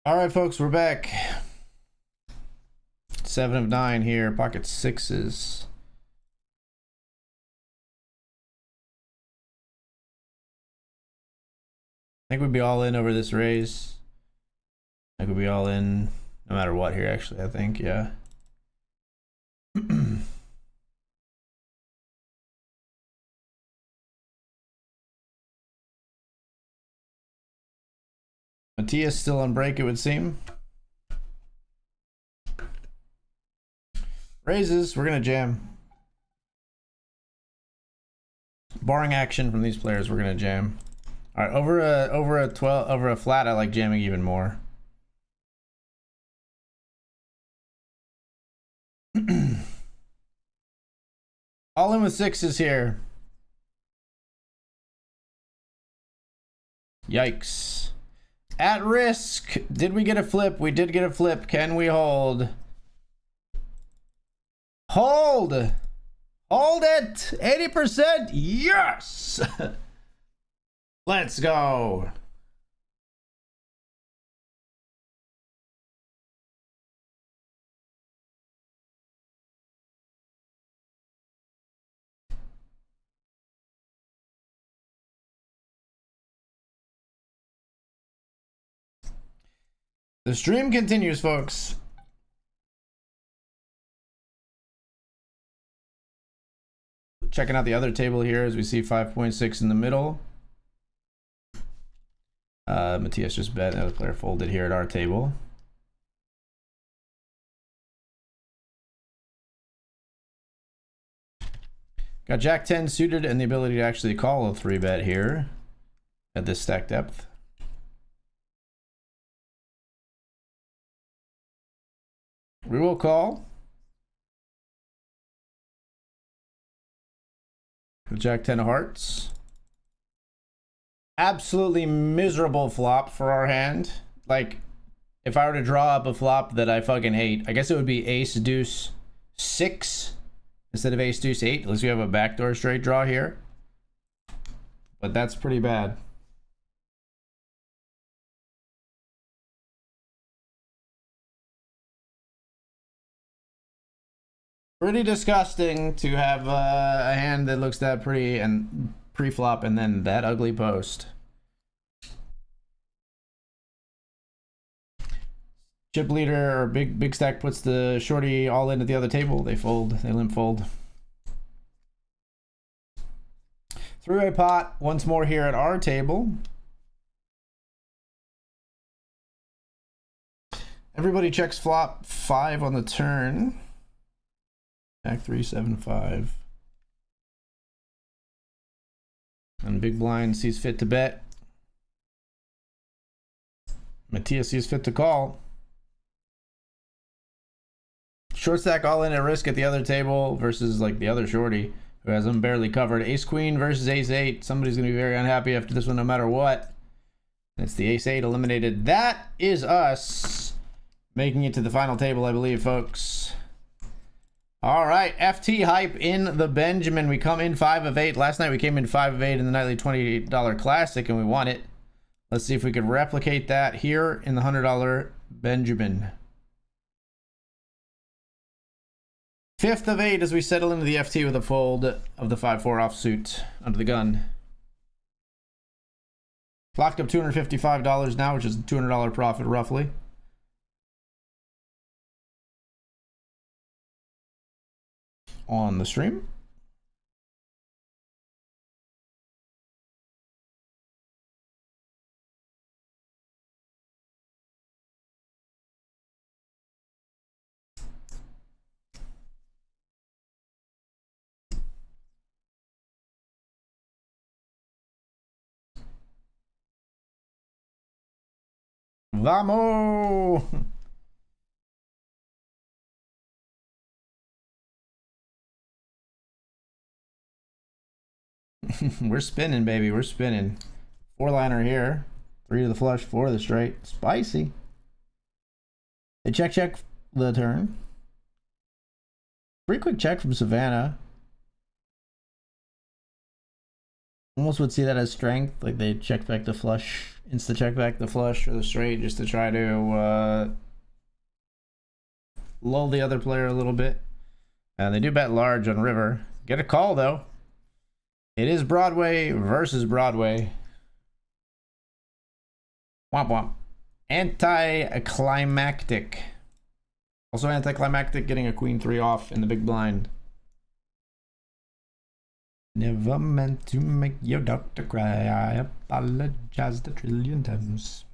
All right, folks, we're back. 7 of 9 here, pocket sixes. I think we'd be all in over this raise. I think we'd be all in no matter what here, actually, I think, yeah. Matias still on break, it would seem. Raises, we're gonna jam. Barring action from these players, we're gonna jam. All right, over a flat, I like jamming even more. All in with sixes here. Yikes. At risk. Did we get a flip? We did get a flip. Can we hold? Hold. Hold it. 80%. Yes. Let's go. The stream continues, folks. Checking out the other table here as we see 5.6 in the middle. Matias just bet. Another player folded here at our table. Got Jack 10 suited and the ability to actually call a 3-bet here at this stack depth. We will call. The Jack 10 of hearts. Absolutely miserable flop for our hand. Like, if I were to draw up a flop that I fucking hate, I guess it would be ace deuce 6 instead of ace deuce 8. At least we have a backdoor straight draw here. But that's pretty bad. Pretty disgusting to have a hand that looks that pretty and pre-flop and then that ugly post. Chip leader or big stack puts the shorty all in at the other table. They fold. They limp fold. Three-way pot once more here at our table. Everybody checks flop 5 on the turn. Jack 3, 7, 5. And big blind sees fit to bet. Matias sees fit to call. Short stack all in at risk at the other table versus like the other shorty who has them barely covered. Ace queen versus ace 8. Somebody's going to be very unhappy after this one no matter what. It's the ace 8 eliminated. That is us making it to the final table, I believe, folks. All right, FT hype in the Benjamin. We come in 5 of 8. Last night we came in 5 of 8 in the nightly $28 classic and we won it. Let's see if we could replicate that here in the $100 Benjamin. 5th of 8 as we settle into the FT with a fold of the 5-4 offsuit under the gun. Locked up $255 now, which is a $200 profit roughly. On the stream. Vamos! We're spinning, baby. We're spinning. 4-liner here. 3 to the flush, 4 to the straight. Spicy. They check the turn. Pretty quick check from Savannah. Almost would see that as strength, like they check back the flush, insta check back the flush or the straight, just to try to lull the other player a little bit. And they do bet large on river. Get a call though. It is Broadway versus Broadway. Womp womp. Anticlimactic. Also anticlimactic, getting a queen 3 off in the big blind. Never meant to make your doctor cry. I apologized a trillion times.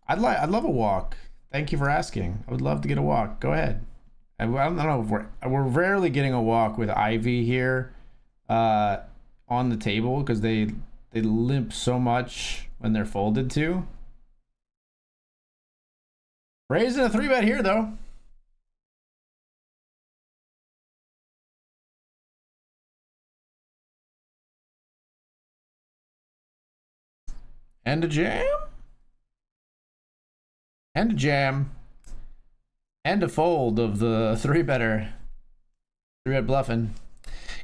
I'd love a walk. Thank you for asking. I would love to get a walk. Go ahead. I don't know if we're rarely getting a walk with Ivy here on the table because they limp so much when they're folded to. Raising a 3-bet here though. And a jam. And a jam. And a fold of the 3-better. 3-bet bluffing.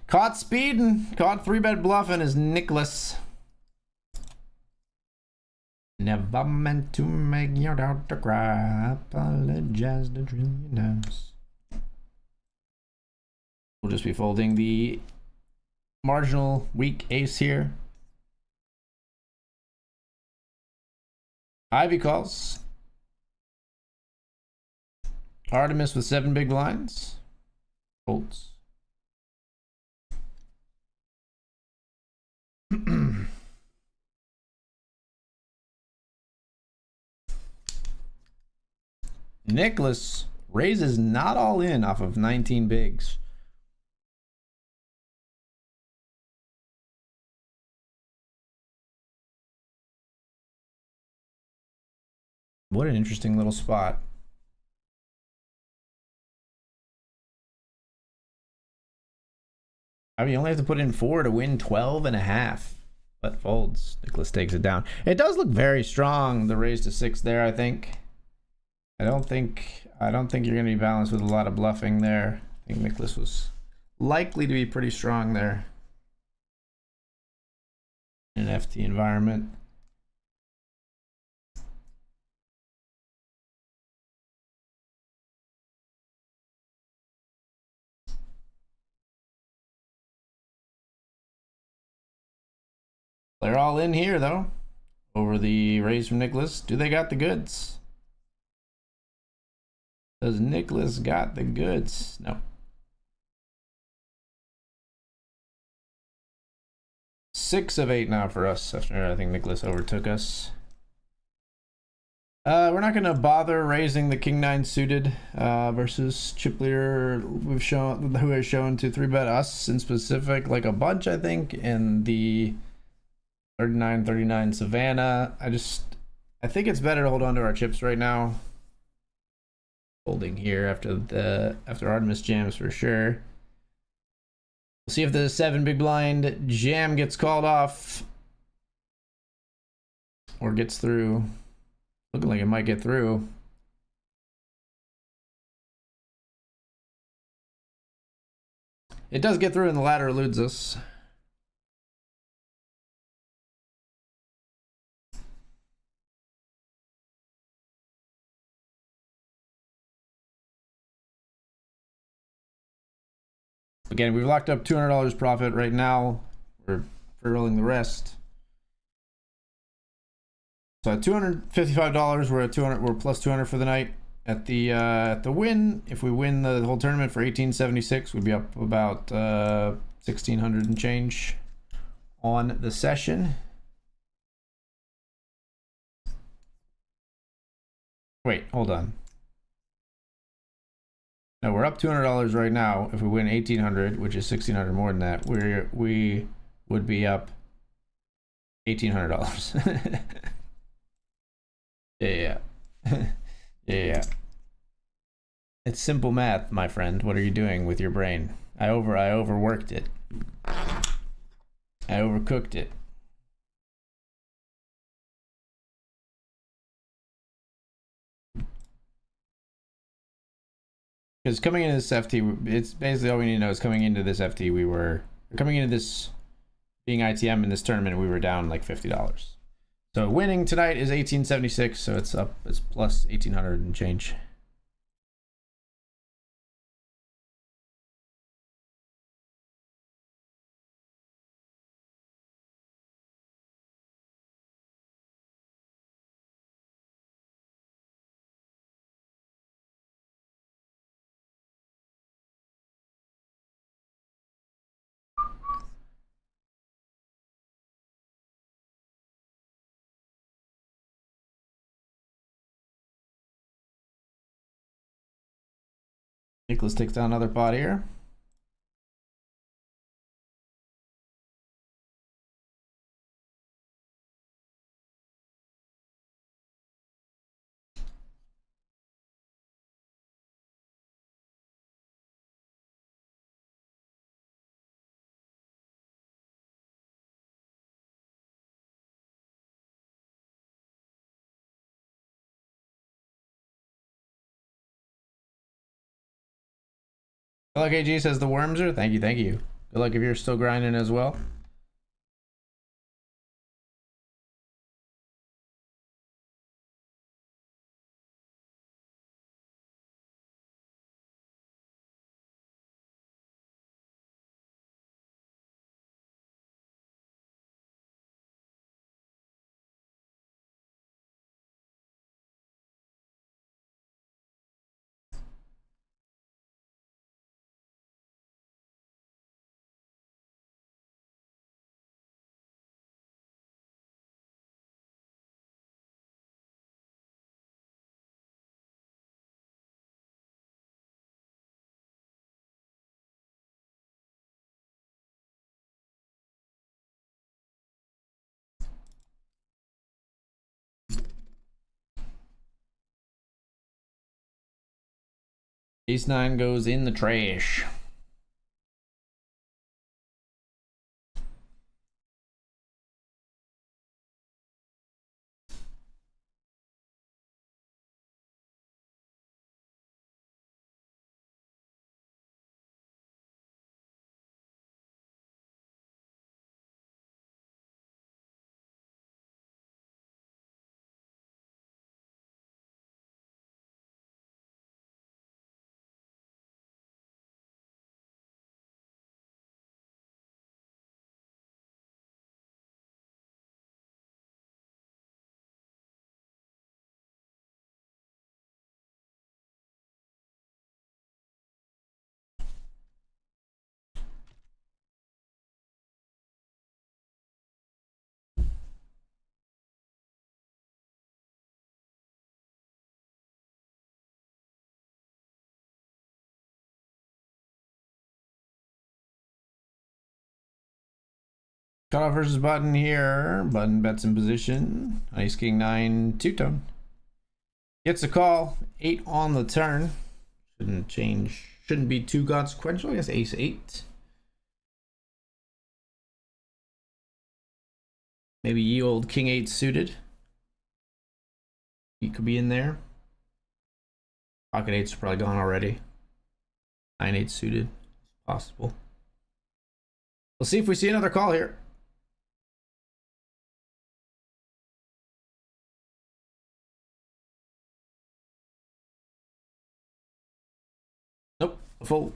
Caught speeding. Caught 3-bet bluffing is Nicholas. Never meant to make your daughter cry. Apologized a trillion times. We'll just be folding the marginal weak ace here. Ivy calls. Artemis with 7 big blinds. Folds. Nicholas raises not all in off of 19 bigs. What an interesting little spot. I mean, you only have to put in 4 to win 12.5. But folds. Nicholas takes it down. It does look very strong, the raise to 6 there, I think. I don't think you're going to be balanced with a lot of bluffing there. I think Nicholas was likely to be pretty strong there in an FT environment. They're all in here though, over the raise from Nicholas. Do they got the goods? Does Nicholas got the goods? No. 6 of 8 now for us after I think Nicholas overtook us. We're not going to bother raising the King 9 suited versus chip leader who has shown to 3-bet us in specific like a bunch, I think, in the 39 Savannah. I think it's better to hold on to our chips right now. Holding here after Artemis jams for sure. We'll see if the 7 big blind jam gets called off or gets through. Looking like it might get through. It does get through and the ladder eludes us. Again, we've locked up $200 profit right now. We're rolling the rest. So at $255, we're at 200. We're plus 200 for the night. At the win, if we win the whole tournament for 1876, we'd be up about 1,600 and change on the session. Wait, hold on. No, we're up $200 right now. If we win 1,800, which is 1,600 more than that, we would be up $1,800. Yeah. Yeah. It's simple math, my friend. What are you doing with your brain? I overworked it. I overcooked it. Because coming into this FT, it's basically all we need to know is coming into this FT, coming into this being ITM in this tournament, we were down like $50. So winning tonight is 1876, so it's up, it's plus 1800 and change. Nicholas takes down another pot here. Good luck, AG, says the Wormser. Thank you, thank you. Good luck if you're still grinding as well. Ace 9 goes in the trash. Cutoff versus button here. Button bets in position. Ace King 9, two-tone. Gets a call. 8 on the turn. Shouldn't change. Shouldn't be too consequential. I guess Ace 8. Maybe ye old King 8 suited. He could be in there. Pocket 8's probably gone already. 9-8 suited. Possible. We'll see if we see another call here. Nope, a fold.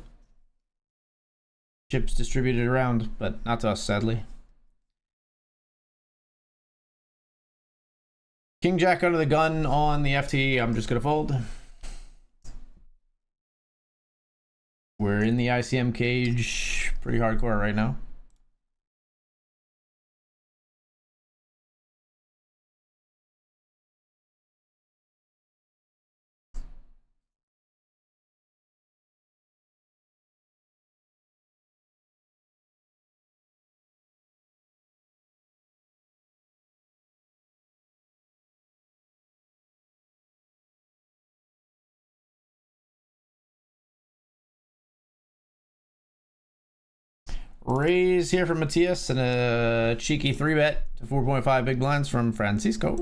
Chips distributed around, but not to us, sadly. King Jack under the gun on the FT. I'm just gonna fold. We're in the ICM cage. Pretty hardcore right now. Raise here from Matthias and a cheeky 3-bet to 4.5 big blinds from Francisco.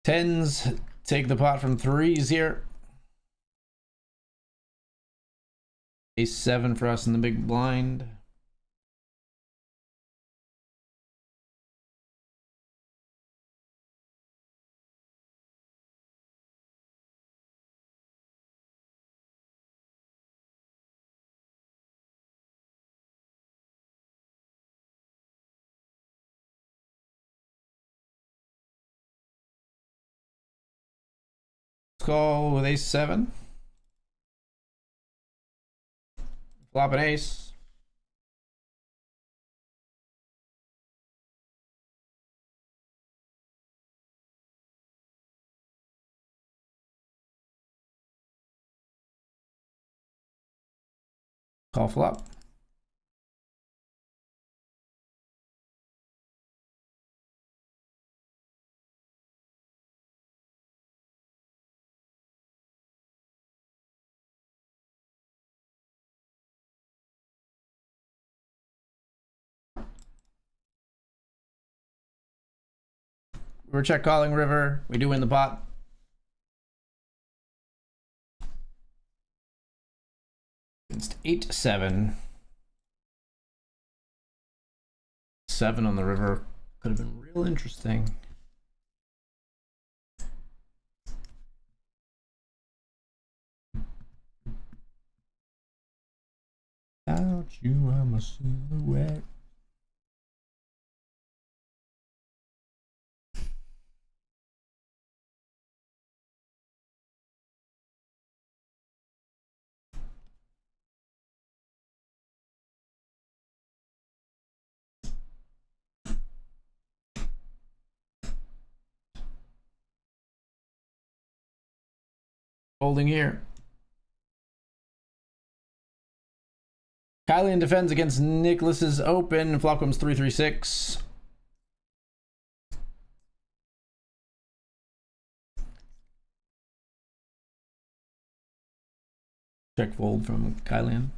Tens take the pot from threes here. Ace 7 for us in the big blind. Call with ace 7. Flop an ace. Call flop. We're check calling river. We do win the pot. Against 8-7. 7 on the river could have been real interesting. Without you, I'm a silhouette. Holding here. Kylian defends against Nicholas's open. Flop comes 3-3-6. Check fold from Kylian.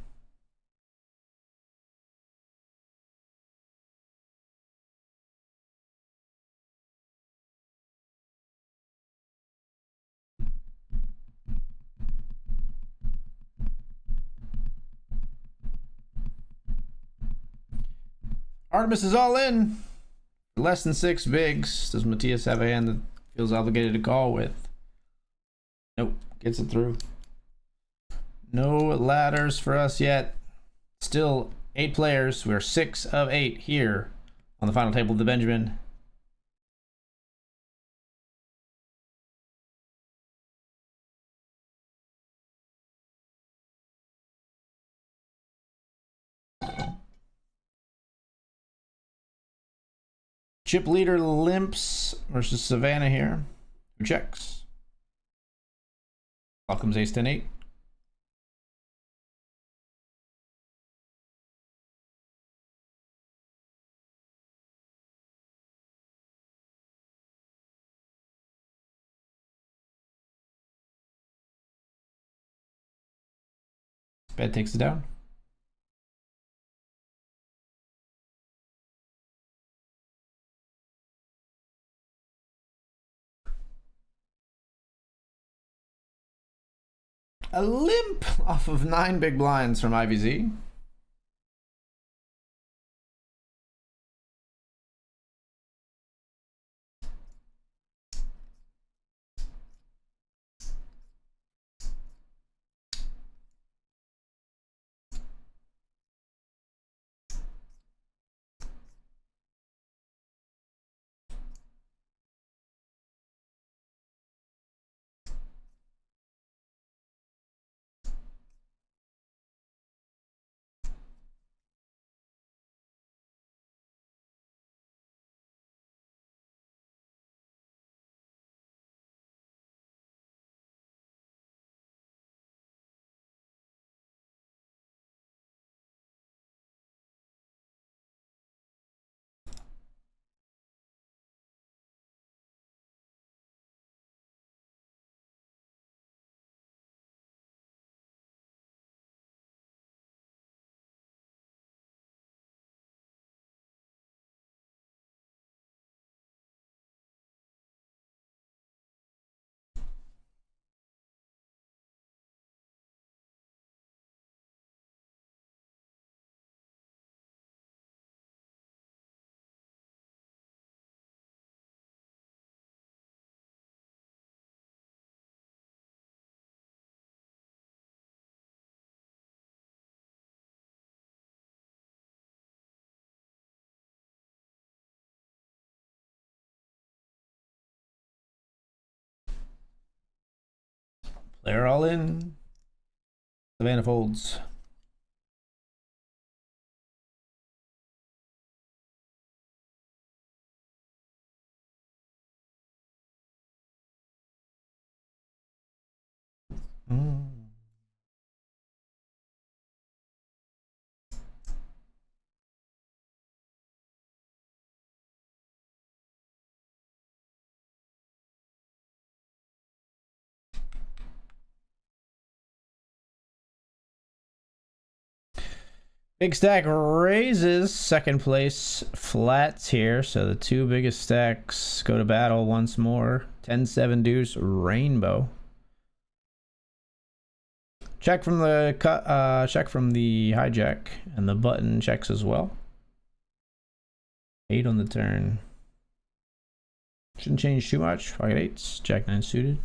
Artemis is all in. Less than 6 bigs. Does Matthias have a hand that feels obligated to call with? Nope. Gets it through. No ladders for us yet. Still 8 players. We're 6 of 8 here on the final table of the Benjamin. Chip leader limps versus Savannah here. Who checks? Welcomes ace 10-8. Bet takes it down. A limp off of 9 big blinds from IVZ. They're all in. Savannah folds. Big stack raises, second place flats here, so the two biggest stacks go to battle once more. 10-7 deuce rainbow. Check from the check from the hijack, and the button checks as well. 8 on the turn. Shouldn't change too much. Pocket eights, jack 9 suited.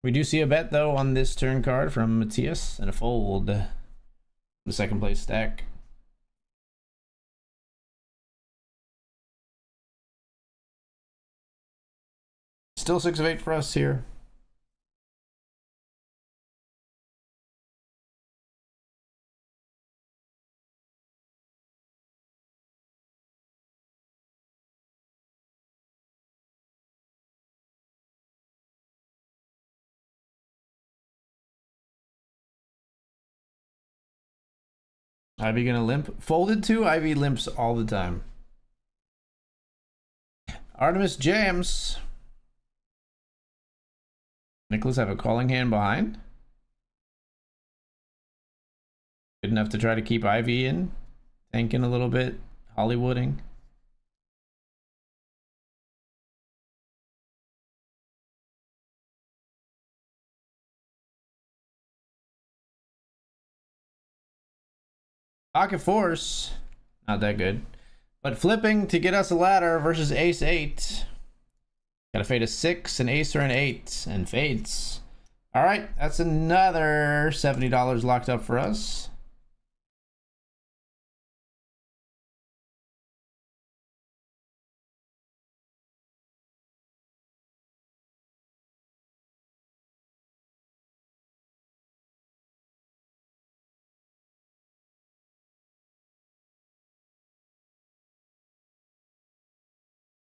We do see a bet though on this turn card from Matthias and a fold. The second place stack. Still 6 of 8 for us here. Ivy gonna limp. Folded to Ivy limps all the time. Artemis jams. Nicholas have a calling hand behind. Good enough to try to keep Ivy in. Thinking a little bit. Hollywooding. Pocket force, not that good. But flipping to get us a ladder versus ace 8. Gotta fade a 6, an ace, or an 8, and fades. All right, that's another $70 locked up for us.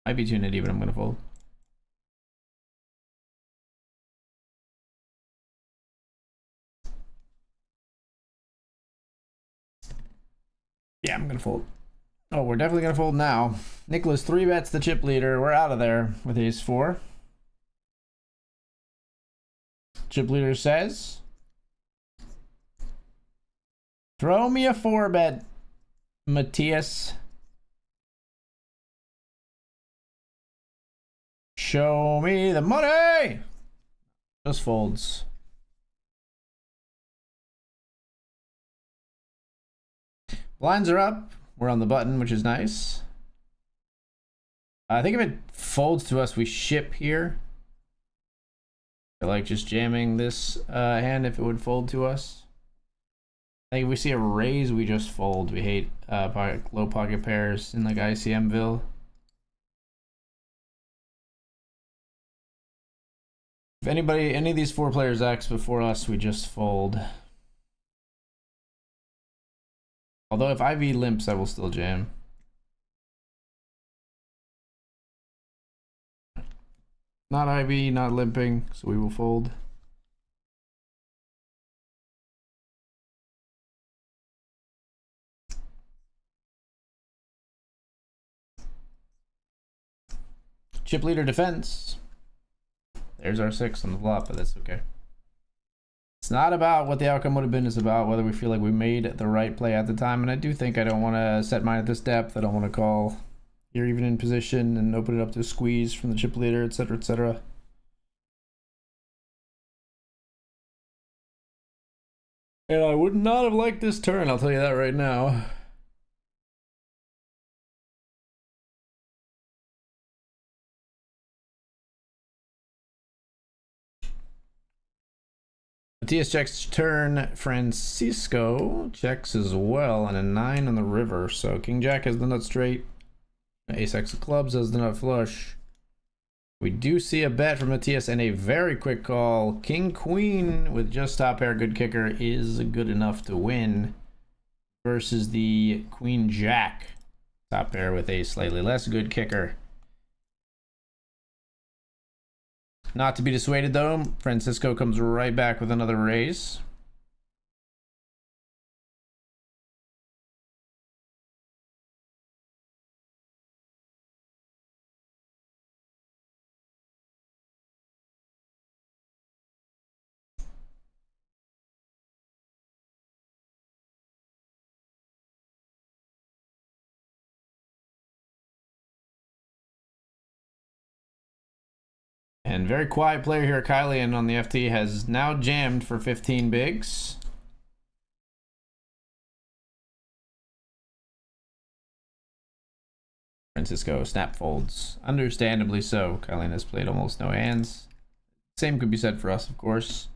Might be too nitty, but I'm gonna fold. Yeah, I'm gonna fold. Oh, we're definitely gonna fold now. Nicholas 3 bets the chip leader. We're out of there with ace 4. Chip leader says, throw me a 4 bet, Matthias. Show me the money. Just folds. Blinds are up. We're on the button, which is nice. I think if it folds to us, we ship here. I like just jamming this hand if it would fold to us. I think if we see a raise, we just fold. We hate low pocket pairs in like ICMville. If any of these 4 players acts before us, we just fold. Although if Ivy limps, I will still jam. Not Ivy, not limping, so we will fold. Chip leader defense. There's our 6 on the flop, but that's okay. It's not about what the outcome would have been. It's about whether we feel like we made the right play at the time. And I do think I don't want to set mine at this depth. I don't want to call here even in position and open it up to a squeeze from the chip leader, etc., etc. And I would not have liked this turn, I'll tell you that right now. Matthias checks turn. Francisco checks as well, and a 9 on the river. So King Jack has the nut straight. Ace X of clubs has the nut flush. We do see a bet from Matthias and a very quick call. King Queen with just top pair good kicker is good enough to win versus the Queen Jack top pair with a slightly less good kicker. Not to be dissuaded though, Francisco comes right back with another raise. And very quiet player here, Kylian on the FT has now jammed for 15 bigs. Francisco snap folds. Understandably so. Kylian has played almost no hands. Same could be said for us, of course.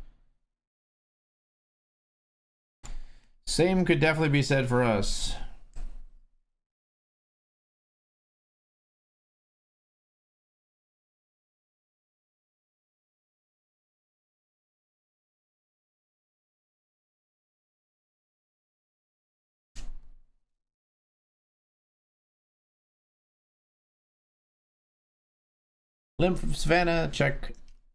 Same could definitely be said for us. Limp from Savannah, check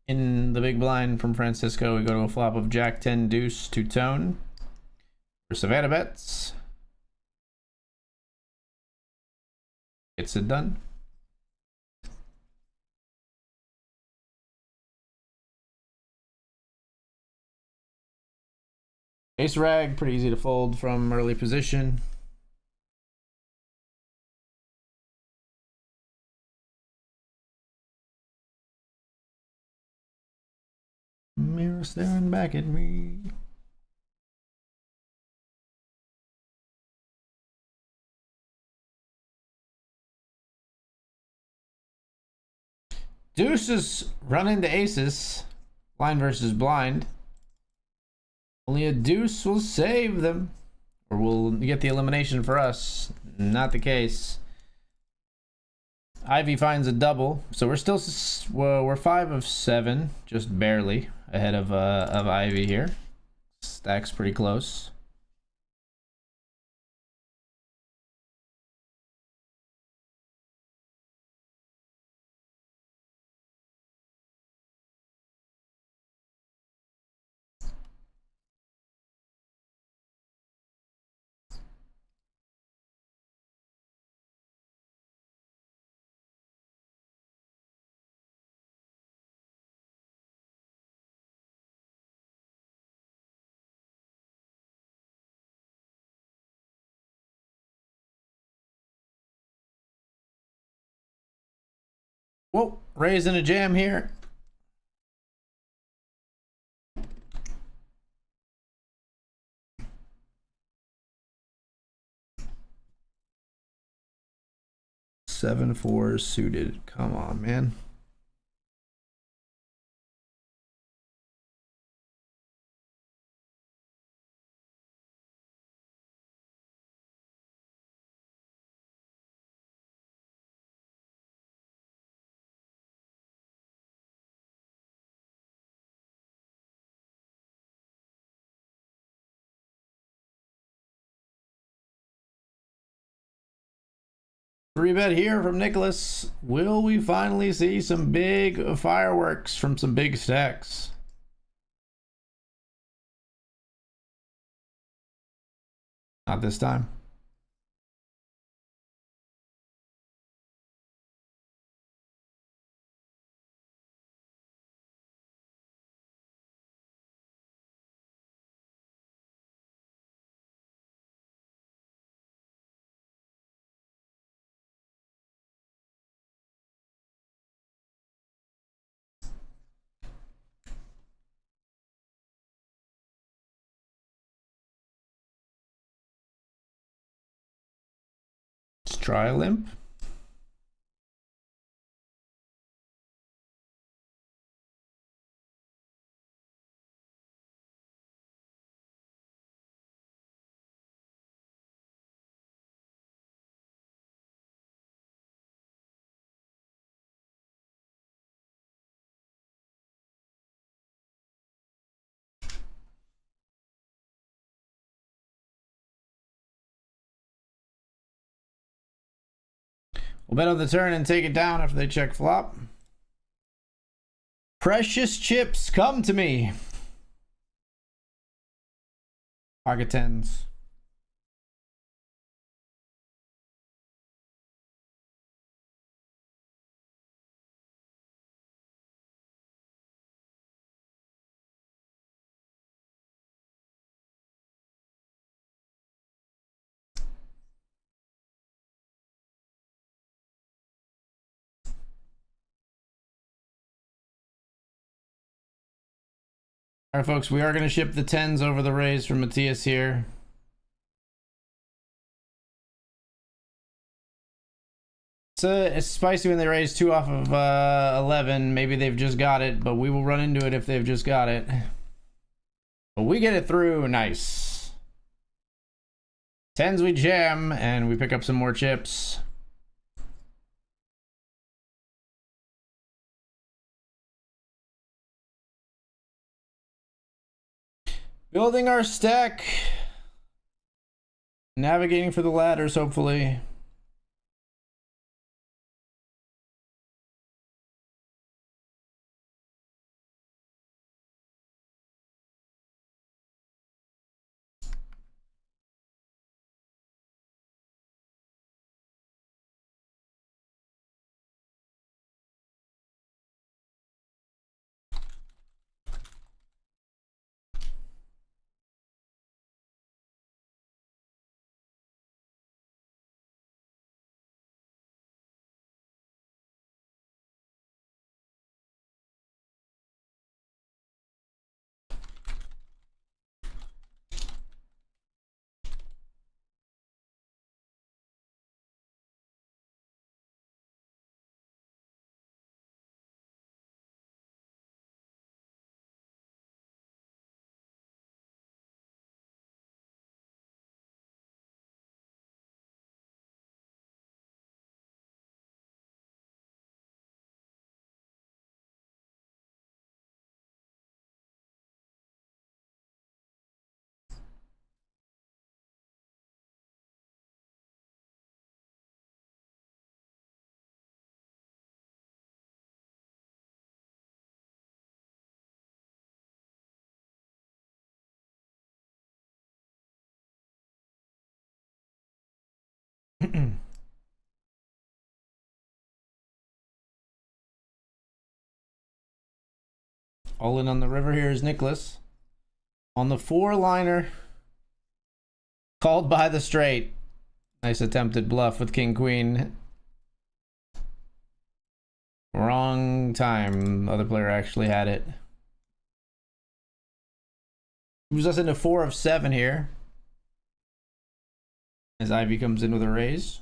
in the big blind from Francisco. We go to a flop of Jack 10 deuce to tone for Savannah bets. Gets it done. Ace rag, pretty easy to fold from early position. Mirror staring back at me. Deuces run into aces. Blind versus blind. Only a deuce will save them. Or will get the elimination for us. Not the case. Ivy finds a double. So we're still, well, we're 5 of 7. Just barely ahead of Ivy here. Stack's pretty close. Whoa, raising a jam here. Seven fours suited. Come on, man. Free bet here from Nicholas. Will we finally see some big fireworks from some big stacks? Not this time. Let's try a limp. We'll bet on the turn and take it down after they check flop. Precious chips, come to me. Pocket tens. All right, folks, we are going to ship the tens over the raise from Matthias here. It's spicy when they raise 2 off of 11. Maybe they've just got it, but we will run into it if they've just got it. But we get it through. Nice. Tens we jam, and we pick up some more chips. Building our stack. Navigating for the ladders, hopefully. All in on the river here is Nicholas. On the 4-liner. Called by the straight. Nice attempted bluff with King Queen. Wrong time. The other player actually had it. Moves us into 4 of 7 here. As Ivy comes in with a raise.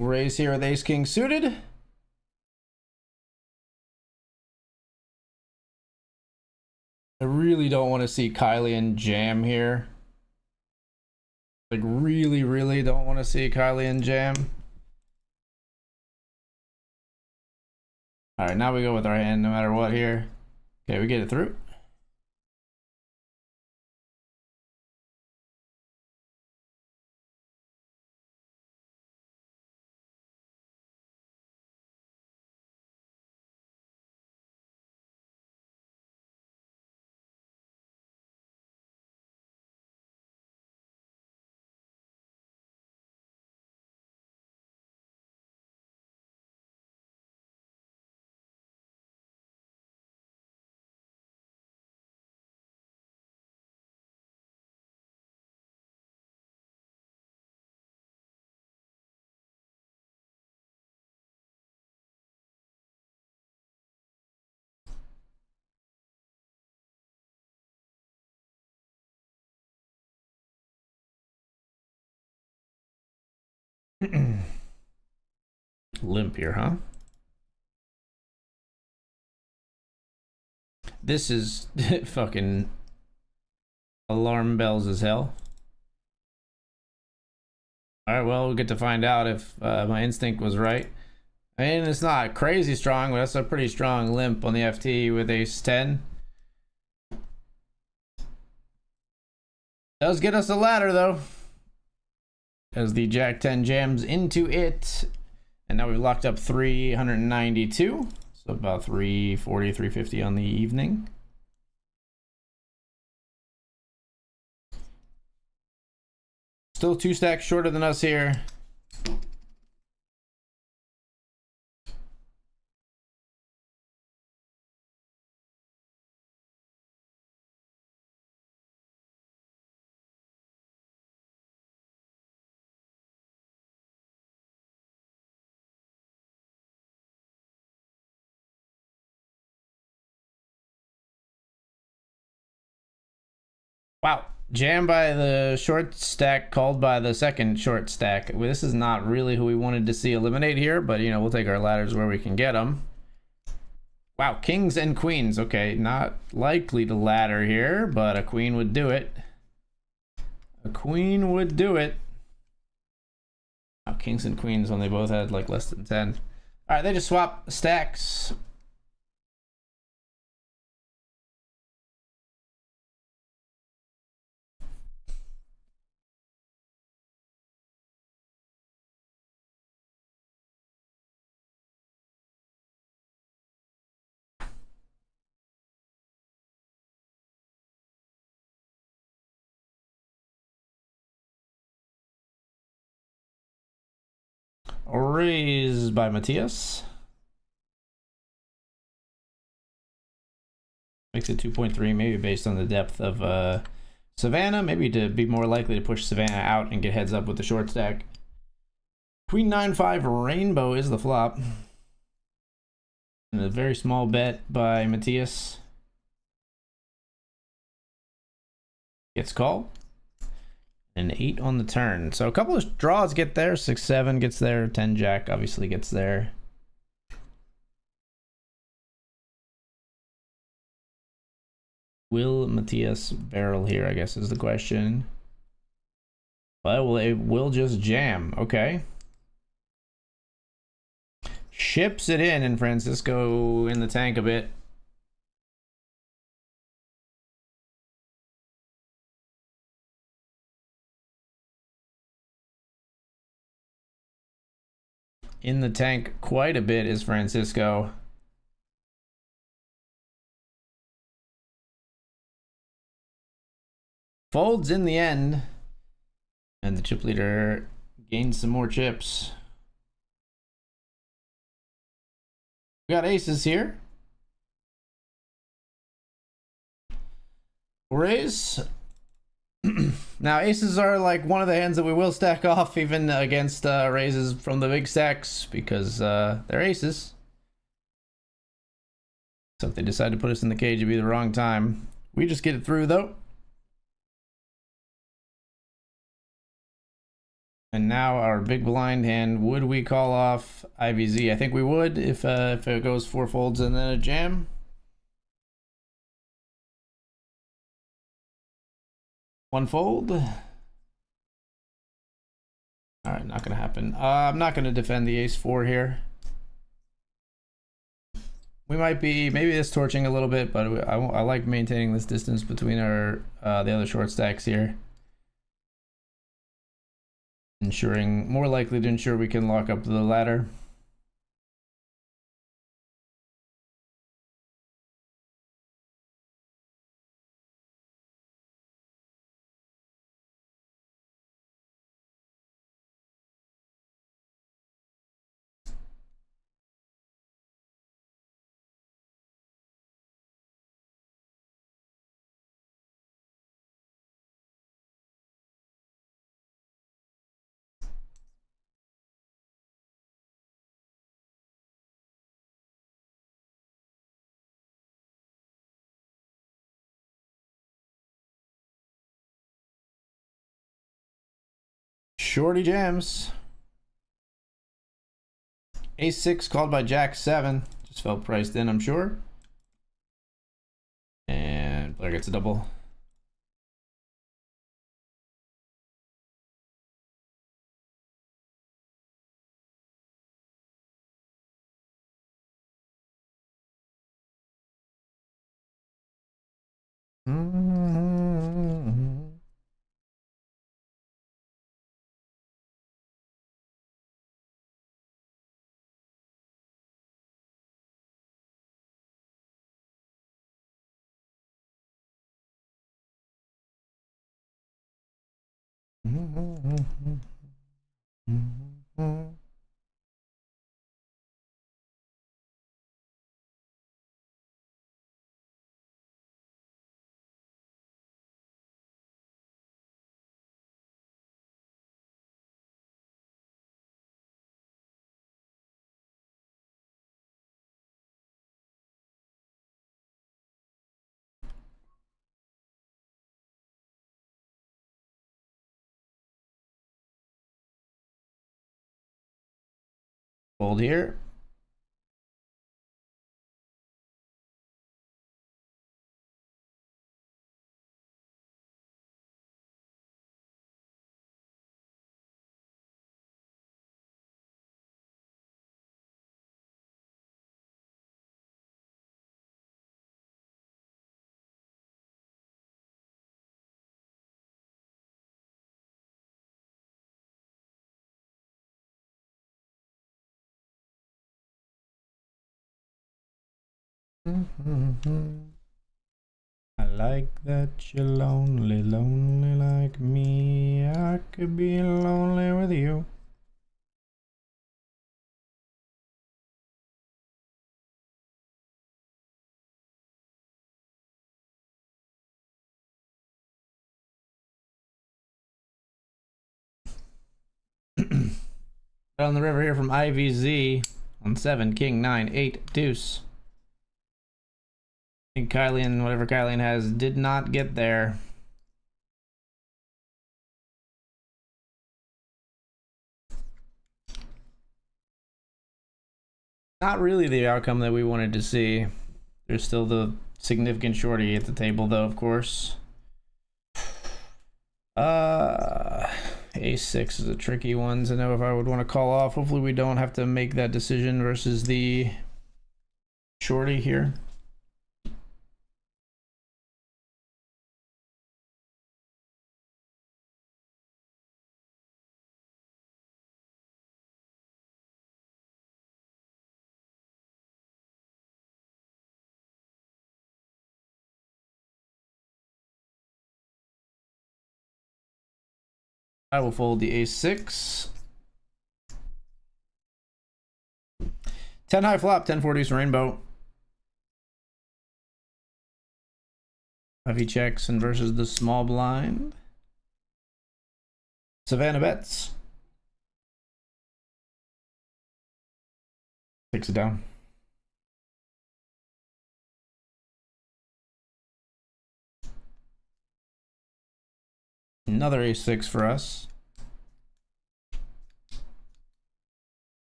Raise here with Ace King suited. I really don't want to see Kylie and jam here. Like, really don't want to see Kylie and jam. All right, now we go with our hand no matter what here. Okay, we get it through. Limp here, huh? This is fucking alarm bells as hell. All right, well, we'll get to find out if my instinct was right. I mean, it's not crazy strong, but that's a pretty strong limp on the FT with ace 10. Does get us a ladder, though, as the jack 10 jams into it. And now we've locked up 392, so about 340, 350 on the evening. Still 2 stacks shorter than us here. Wow, jam by the short stack, called by the second short stack. This is not really who we wanted to see eliminate here, but you know, we'll take our ladders where we can get them. Wow, kings and queens. Okay, not likely to ladder here, but a queen would do it. A queen would do it. Wow, kings and queens when they both had like less than 10. All right, they just swap stacks. Raise by Matthias. Makes it 2.3, maybe based on the depth of Savannah. Maybe to be more likely to push Savannah out and get heads up with the short stack. Queen 9-5 rainbow is the flop. And a very small bet by Matthias. Gets called. An 8 on the turn. So a couple of draws get there. 6-7 gets there. 10 jack obviously gets there. Will Matthias barrel here, I guess is the question. Well, it will just jam. Okay. Ships it in, and Francisco in the tank a bit. In the tank quite a bit is Francisco. Folds in the end. And the chip leader gains some more chips. We got aces here. Raise. Now aces are like one of the hands that we will stack off even against raises from the big stacks because they're aces. So if they decide to put us in the cage, it'd be the wrong time. We just get it through though. And now our big blind hand, would we call off IVZ? I think we would if it goes 4 folds and then a jam. One fold. All right, not gonna happen. I'm not gonna defend the ace-4 here. We might be, maybe it's torching a little bit, but I like maintaining this distance between our the other short stacks here. Ensuring, more likely to ensure we can lock up the ladder. Shorty jams. Ace 6 called by Jack 7. Just felt priced in, I'm sure. Player gets a double. Fold here. I like that you're lonely, lonely like me. I could be lonely with you. On the river here from IVZ on 7, King, 9, 8, deuce. I think Kylian, whatever Kylian has, did not get there. Not really the outcome that we wanted to see. There's still the significant shorty at the table, though, of course. A6 is a tricky one to know if I would want to call off. Hopefully we don't have to make that decision versus the shorty here. I will fold the A6. 10 high flop, 10 deuce rainbow. Heavy checks and versus the small blind. Savannah bets. Takes it down. Another A6 for us.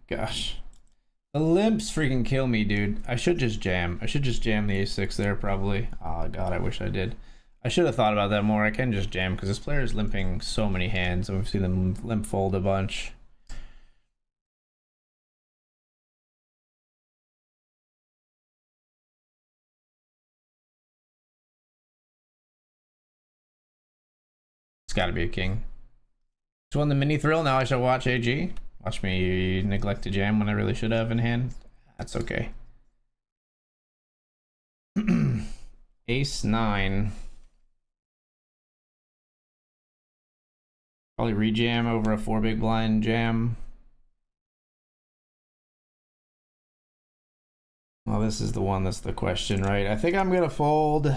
Gosh, the limps freaking kill me, dude. I should just jam. I should just jam the A6 there, probably. Oh god, I wish I did. I should have thought about that more. I can just jam because this player is limping so many hands, and we've seen them limp fold a bunch. It's got to be a king. Just won the mini thrill. Now I shall watch AG. Watch me neglect to jam when I really should have in hand. That's okay. Ace 9. Probably rejam over a 4 big blind jam. Well, this is the one that's the question, right? I think I'm gonna fold.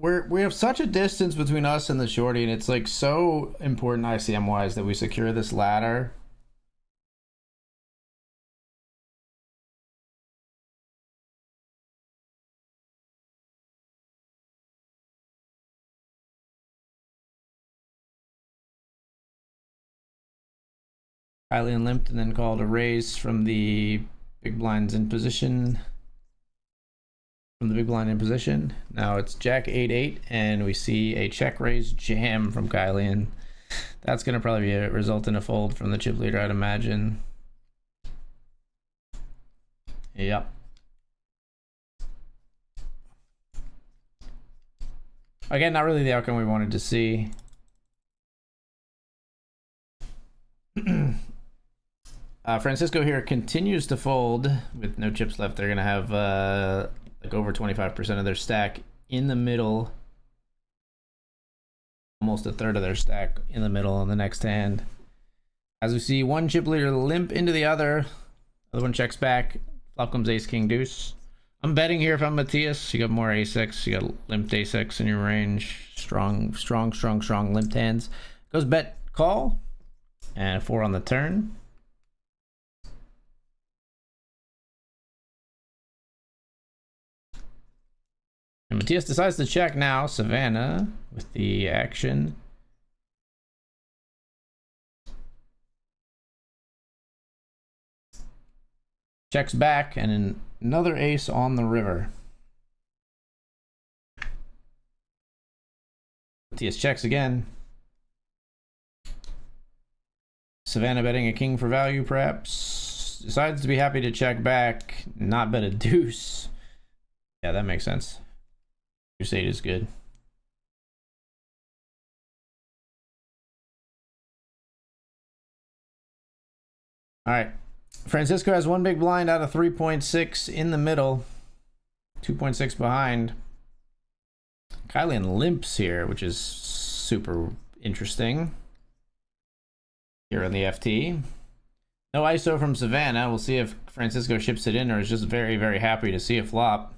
We have such a distance between us and the shorty, and it's like so important ICM wise that we secure this ladder. Kylian limped and then called a raise from the big blinds in position. From the big blind in position. Now it's Jack 8-8, and we see a check raise jam from Kylian. That's going to probably be a result in a fold from the chip leader, I'd imagine. Yep. Again, not really the outcome we wanted to see. Francisco here continues to fold with no chips left. They're going to have like over 25% of their stack in the middle. Almost a third of their stack in the middle on the next hand. As we see one chip leader limp into the other. Other one checks back. Flop comes ace, king, deuce. I'm betting here if I'm Matthias. You got more a6. You got limped a6 in your range. Strong limped hands. Goes bet, call. And a 4 on the turn. And Matthias decides to check now. Savannah with the action. Checks back, and another ace on the river. Matthias checks again. Savannah betting a king for value, perhaps. Decides to be happy to check back, not bet a deuce. Yeah, that makes sense. Deuce 8 is good. All right. Francisco has one big blind out of 3.6 in the middle. 2.6 behind. Kylian limps here, which is super interesting. Here on the FT. No ISO from Savannah. We'll see if Francisco ships it in or is just very, very happy to see a flop.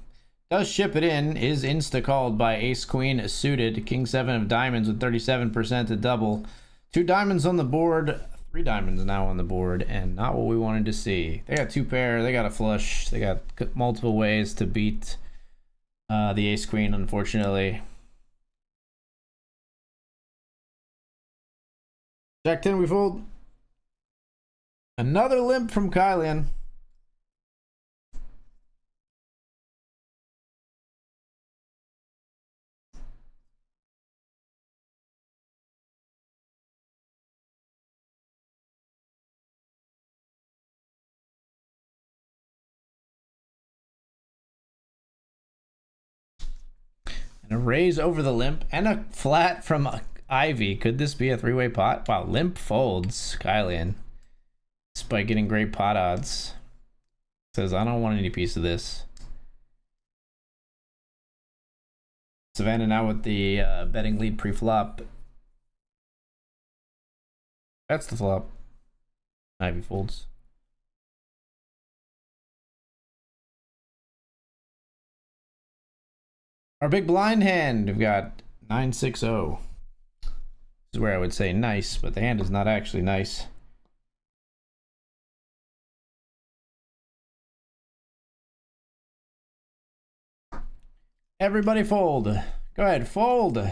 Does ship it in, is insta-called by ace-queen suited. King-7 of diamonds with 37% to double. 2 diamonds on the board. 3 diamonds now on the board, and not what we wanted to see. They got 2 pair, they got a flush, they got multiple ways to beat the ace-queen, unfortunately. Jack 10, we fold. Another limp from Kylian. A raise over the limp and a flat from Ivy. Could this be a 3-way pot? Wow, limp folds, Kylian. Despite getting great pot odds. Says, I don't want any piece of this. Savannah now with the betting lead pre-flop. That's the flop. Ivy folds. Our big blind hand, we've got 9-6-0. This is where I would say nice, but the hand is not actually nice. Everybody fold. Go ahead, fold.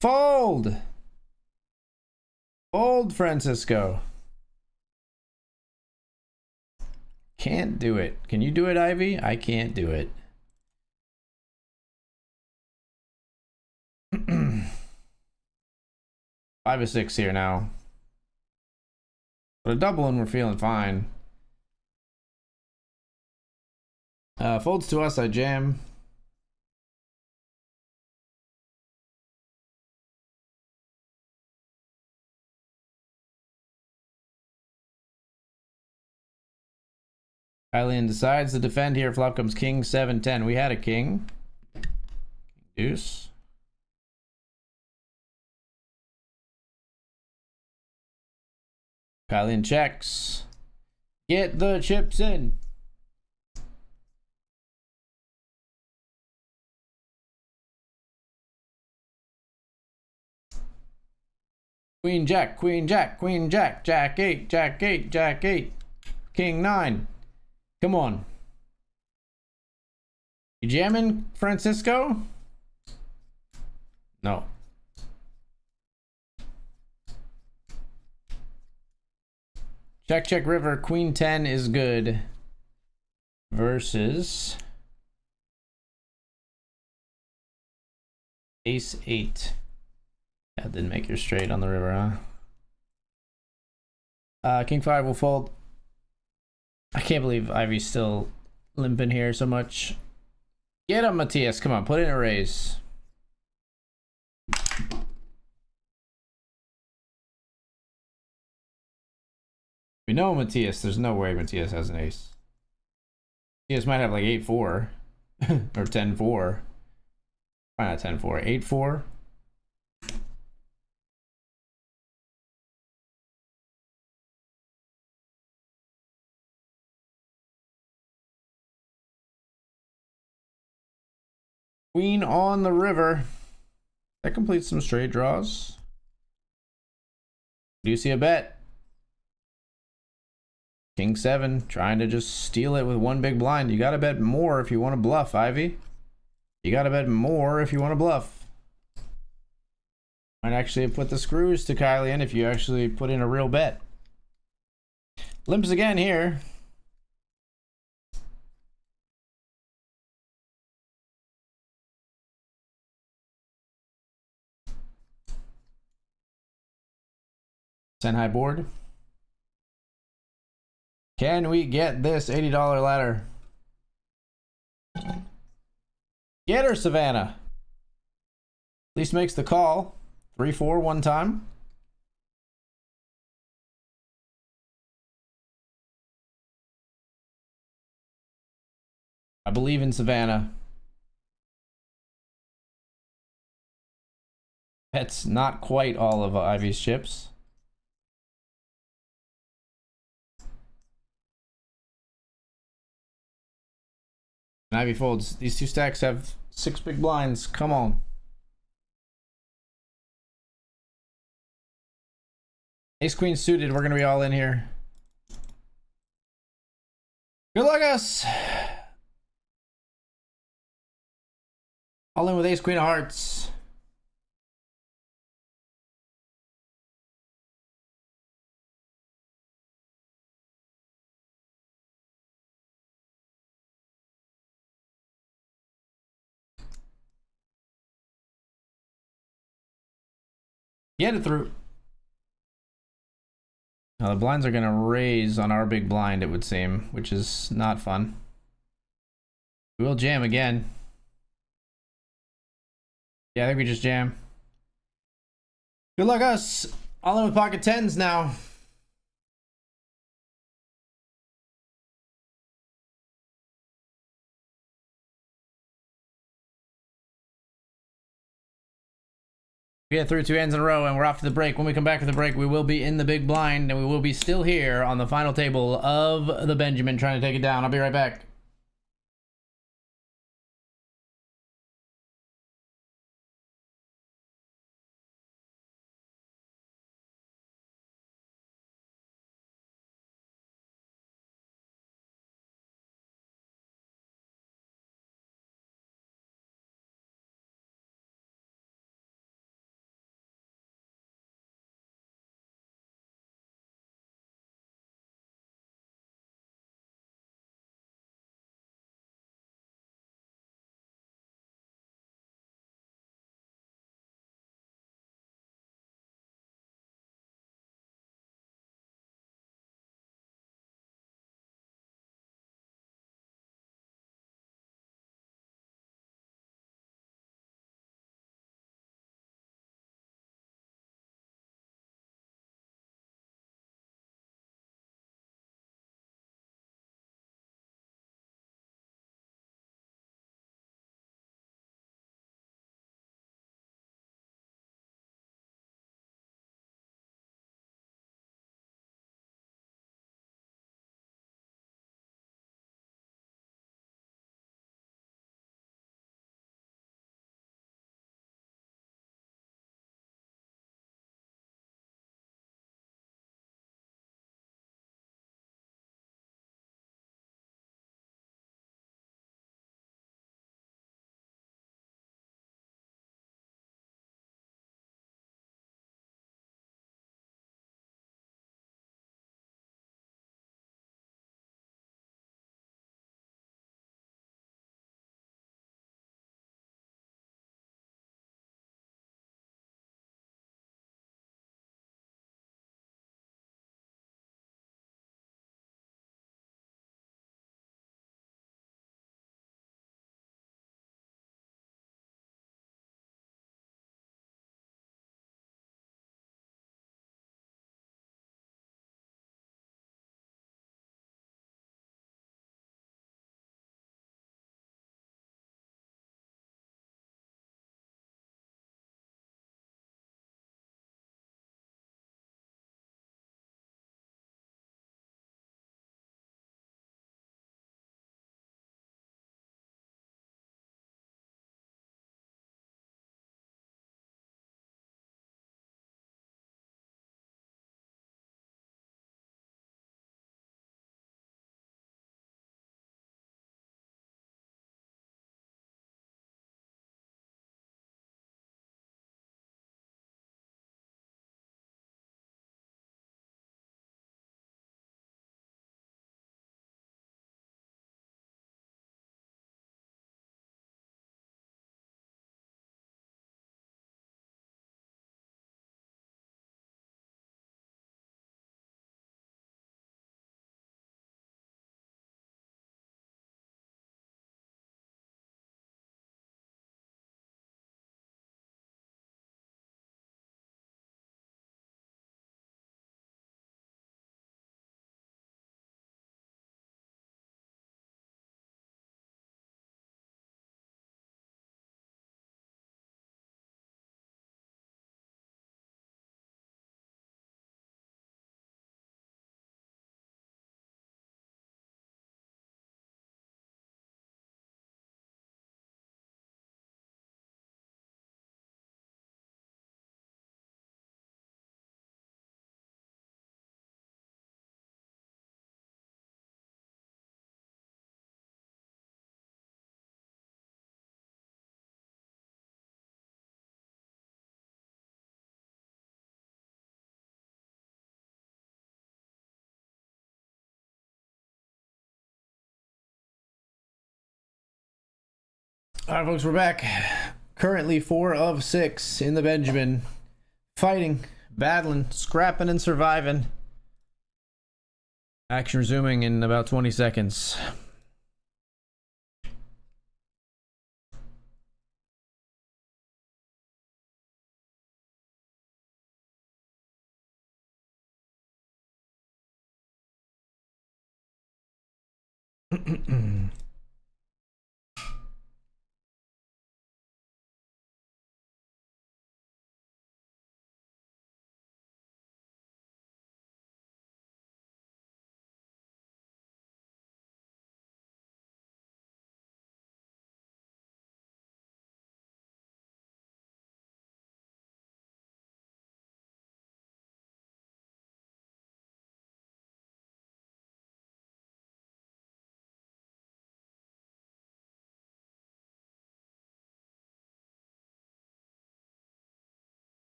Fold. Fold, Francisco. Can't do it. Can you do it, Ivy? I can't do it. Five of 6 here now. But a double and we're feeling fine. Folds to us, I jam. Kylian decides to defend here. Flop comes king, 7-10. We had a king. Deuce. Kylian checks. Get the chips in. Queen jack, queen jack, queen jack, jack 8, jack 8, jack 8, king 9. Come on. You jamming, Francisco? No. Check, check, river. Queen 10 is good. Versus Ace 8. That didn't make your straight on the river, huh? King 5 will fold. I can't believe Ivy's still limping here so much. Get him, Matthias. Come on, put in a raise. We know Matthias. There's no way Matthias has an ace. Matthias might have like 8-4 or 10-4. Why not 10-4? 8-4. Queen on the river. That completes some straight draws. Do you see a bet? King 7 trying to just steal it with one big blind. You gotta bet more if you want to bluff, Ivy. You gotta bet more if you want to bluff. Might actually put the screws to Kylie in if you actually put in a real bet. Limps again here. Send high board. Can we get this $80 ladder? Get her, Savannah. At least makes the call. 3-4 one time. I believe in Savannah. That's not quite all of Ivy's chips. And Ivy folds. These two stacks have 6 big blinds. Come on. Ace Queen suited. We're going to be all in here. Good luck, us. All in with Ace Queen of Hearts. Get it through. Now the blinds are going to raise on our big blind, it would seem, which is not fun. We will jam again. Yeah, I think we just jam. Good luck, us. All in with pocket 10s now. We get through 2 hands in a row, and we're off to the break. When we come back from the break, we will be in the big blind, and we will be still here on the final table of the Benjamin, trying to take it down. I'll be right back. All right, folks, we're back. Currently 4 of 6 in the Benjamin. Fighting, battling, scrapping, and surviving. Action resuming in about 20 seconds.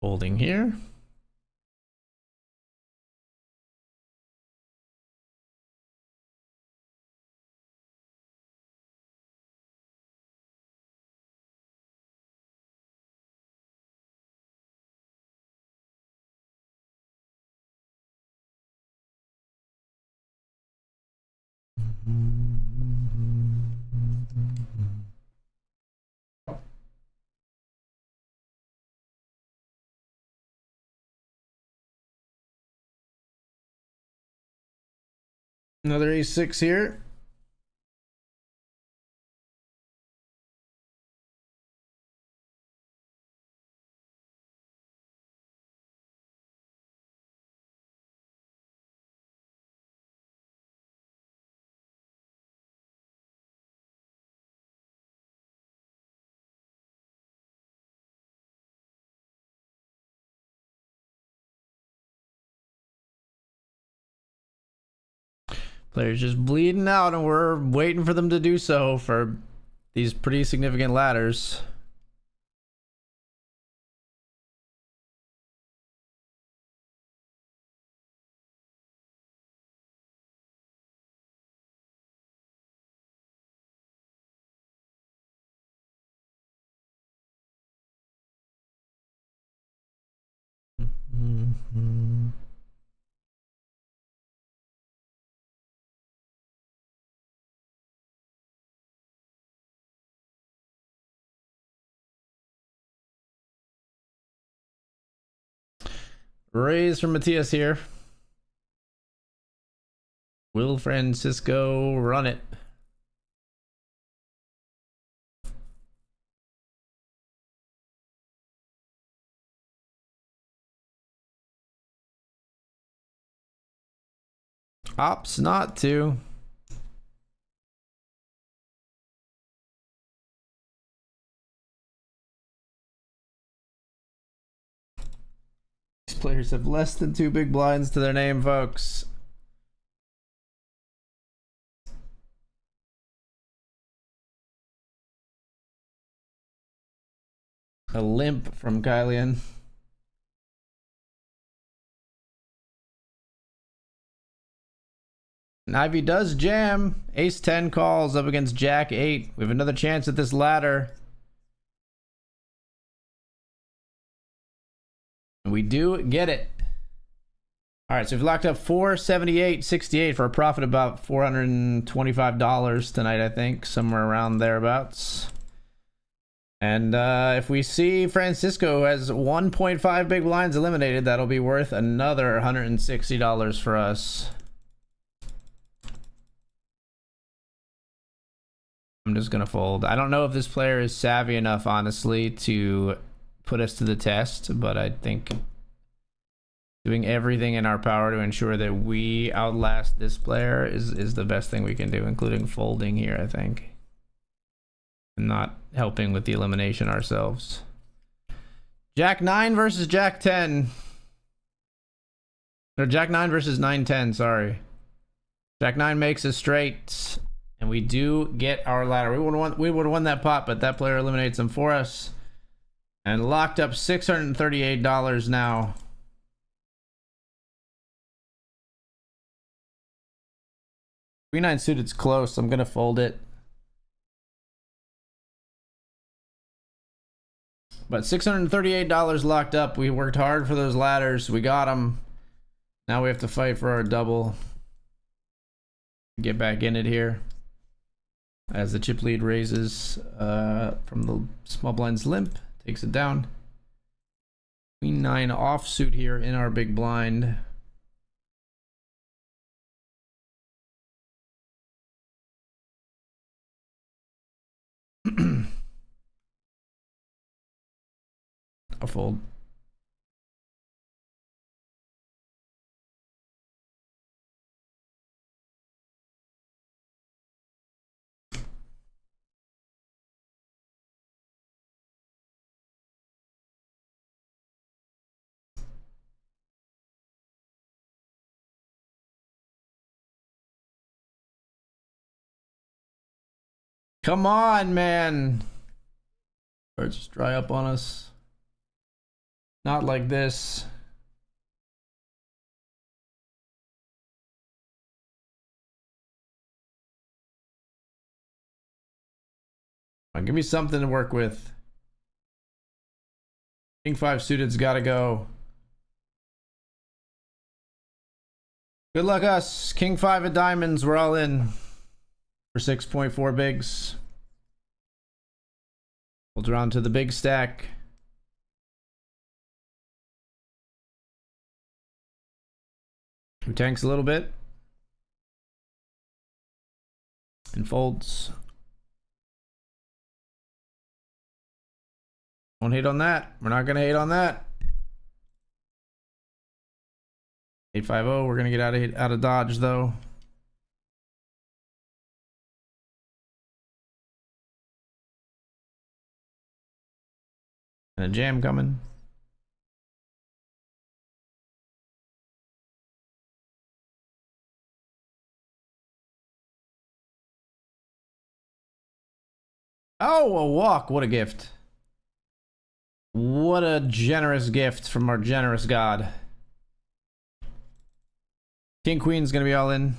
Holding here. Another ace-6 here. Players just bleeding out, and we're waiting for them to do so for these pretty significant ladders. Raise from Matthias here. Will Francisco run it? Opts not to. These players have less than 2 big blinds to their name, folks. A limp from Kylian. Ivy does jam. Ace-10 calls up against Jack-8. We have another chance at this ladder. We do get it. All right, so we've locked up 478.68 for a profit about $425 tonight, I think, somewhere around thereabouts. And if we see Francisco has 1.5 big blinds eliminated, that'll be worth another $160 for us. I'm just gonna fold. I don't know if this player is savvy enough, honestly, to put us to the test, but I think doing everything in our power to ensure that we outlast this player is the best thing we can do, including folding here, I think. And not helping with the elimination ourselves. Jack 9 versus Jack 10. Or Jack 9 versus 9-10, sorry. Jack 9 makes a straight. And we do get our ladder. We would have won that pot, but that player eliminates him for us. And locked up $638 now. Queen 9 suited's close. I'm gonna fold it. But $638 locked up. We worked hard for those ladders. We got them. Now we have to fight for our double. Get back in it here. As the chip lead raises from the small blind's limp. Takes it down. Queen 9 offsuit here in our big blind. I'll fold. Come on, man. Or just dry up on us. Not like this. Come on, give me something to work with. King 5 suited's gotta go. Good luck us. King 5 of diamonds, we're all in. For 6.4 bigs. We'll draw into the big stack. Who tanks a little bit. And folds. Don't hate on that. We're not gonna hate on that. 850. We're gonna get out of dodge though. And a jam coming. Oh, a walk. What a gift. What a generous gift from our generous God. King Queen's gonna be all in.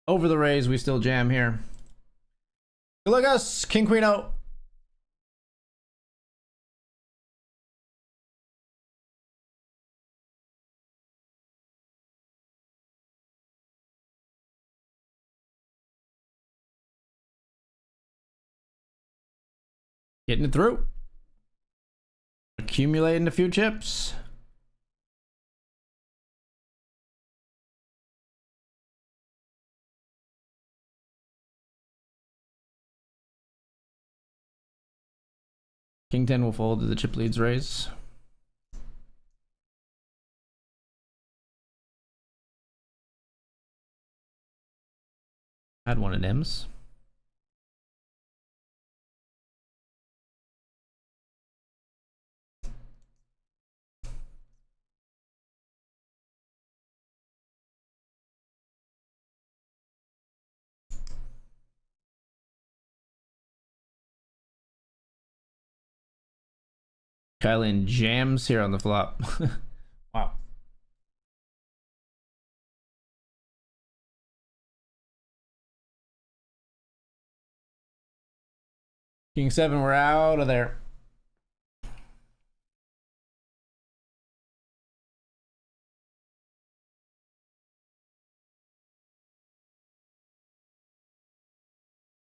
Over the raise, we still jam here. Good luck us, King Queen out. Getting it through. Accumulating a few chips. King 10 will fold to the chip leads raise. Had one at M's. Kylan jams here on the flop. Wow. King 7, we're out of there.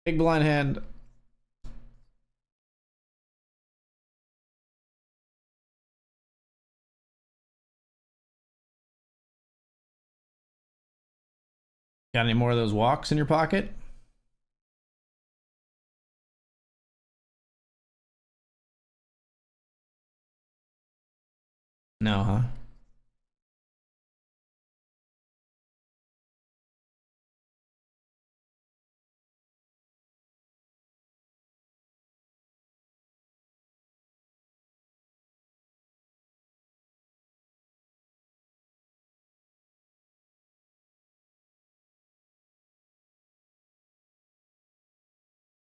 Big blind hand. Got any more of those walks in your pocket? No, huh?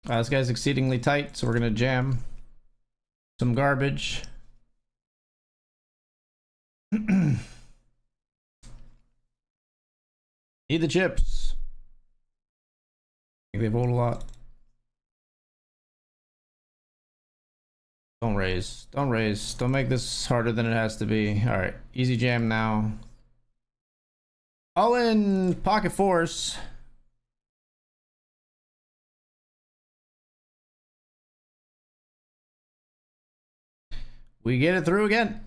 This guy's exceedingly tight, so we're gonna jam some garbage. Need the chips. I think they vote a lot. Don't raise. Don't raise. Don't make this harder than it has to be. Alright, easy jam now. All in pocket force. We get it through again.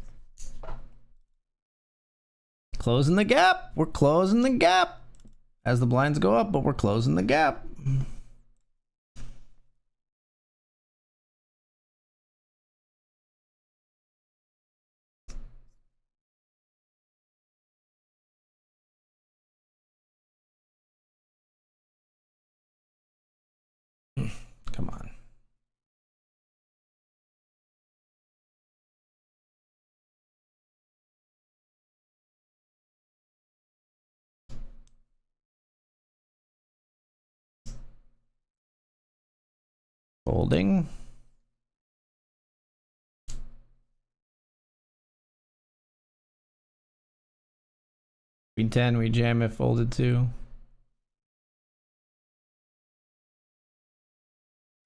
Closing the gap. We're closing the gap. As the blinds go up, but we're closing the gap. Come on. Folding. Queen 10, we jam it folded too.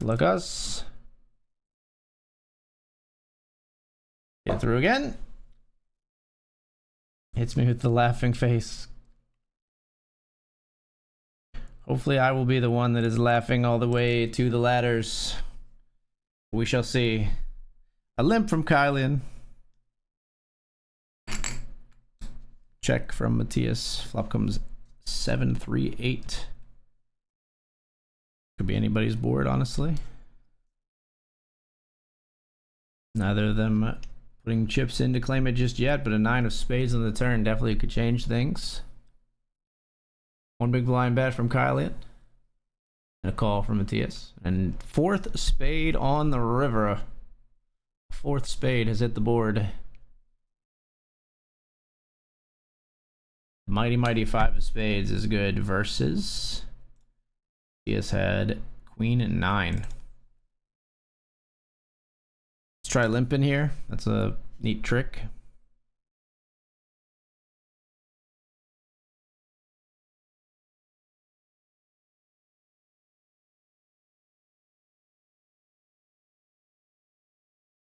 Look us. Get through again. Hits me with the laughing face. Hopefully I will be the one that is laughing all the way to the ladders. We shall see. A limp from Kylian. Check from Matthias. Flop comes 7-3-8. Could be anybody's board, honestly. Neither of them putting chips in to claim it just yet, but a 9 of spades on the turn definitely could change things. One big blind bet from Kylian. And a call from Matthias. And fourth spade on the river. Fourth spade has hit the board. Mighty, mighty 5 of spades is good versus... Matthias had queen and 9. Let's try limping here. That's a neat trick.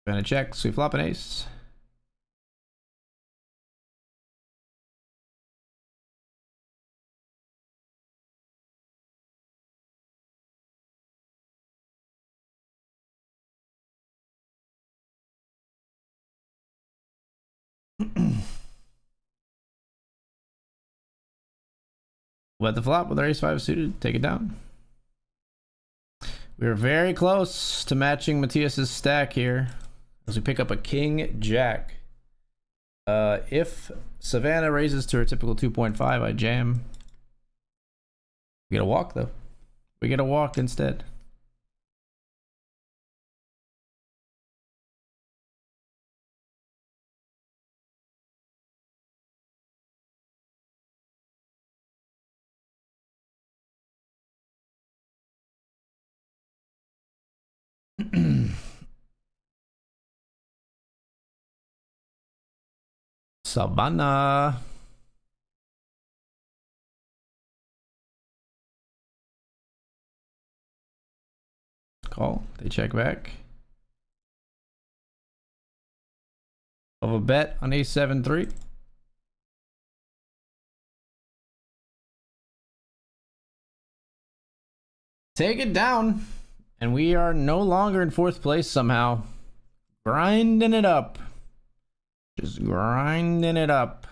Gonna check, so we flop an ace. Let the flop with our ace 5 suited, take it down. We are very close to matching Matthias's stack here as we pick up a king jack. If Savannah raises to her typical 2.5, I jam. We get a walk though. We get a walk instead. Savannah. Call. They check back. Of a bet on ace 7-3. Take it down. And we are no longer in fourth place somehow. Grinding it up. Just grinding it up.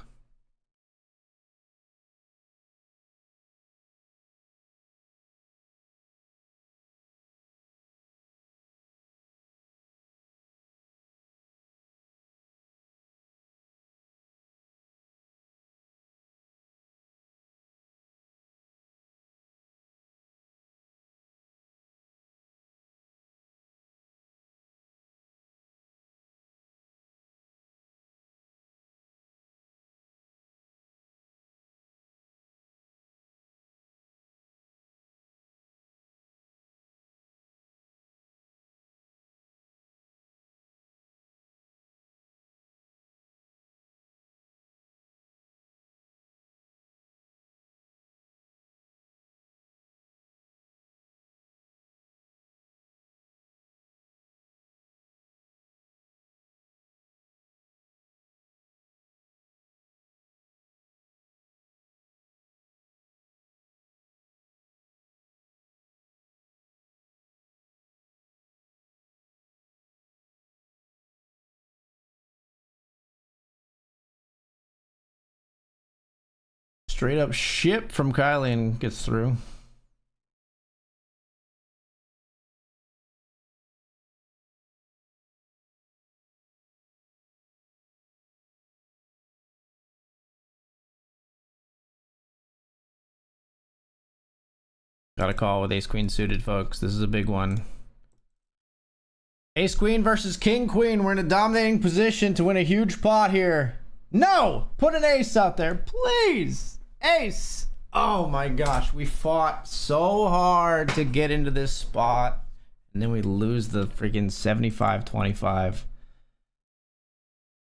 straight up ship from Kylie and gets through. Got a call with ace queen suited, folks. This is a big one. Ace queen versus king queen. We're in a dominating position to win a huge pot here. No! Put an ace out there, please. Ace. Oh my gosh. We fought so hard to get into this spot. And then we lose the freaking 75-25.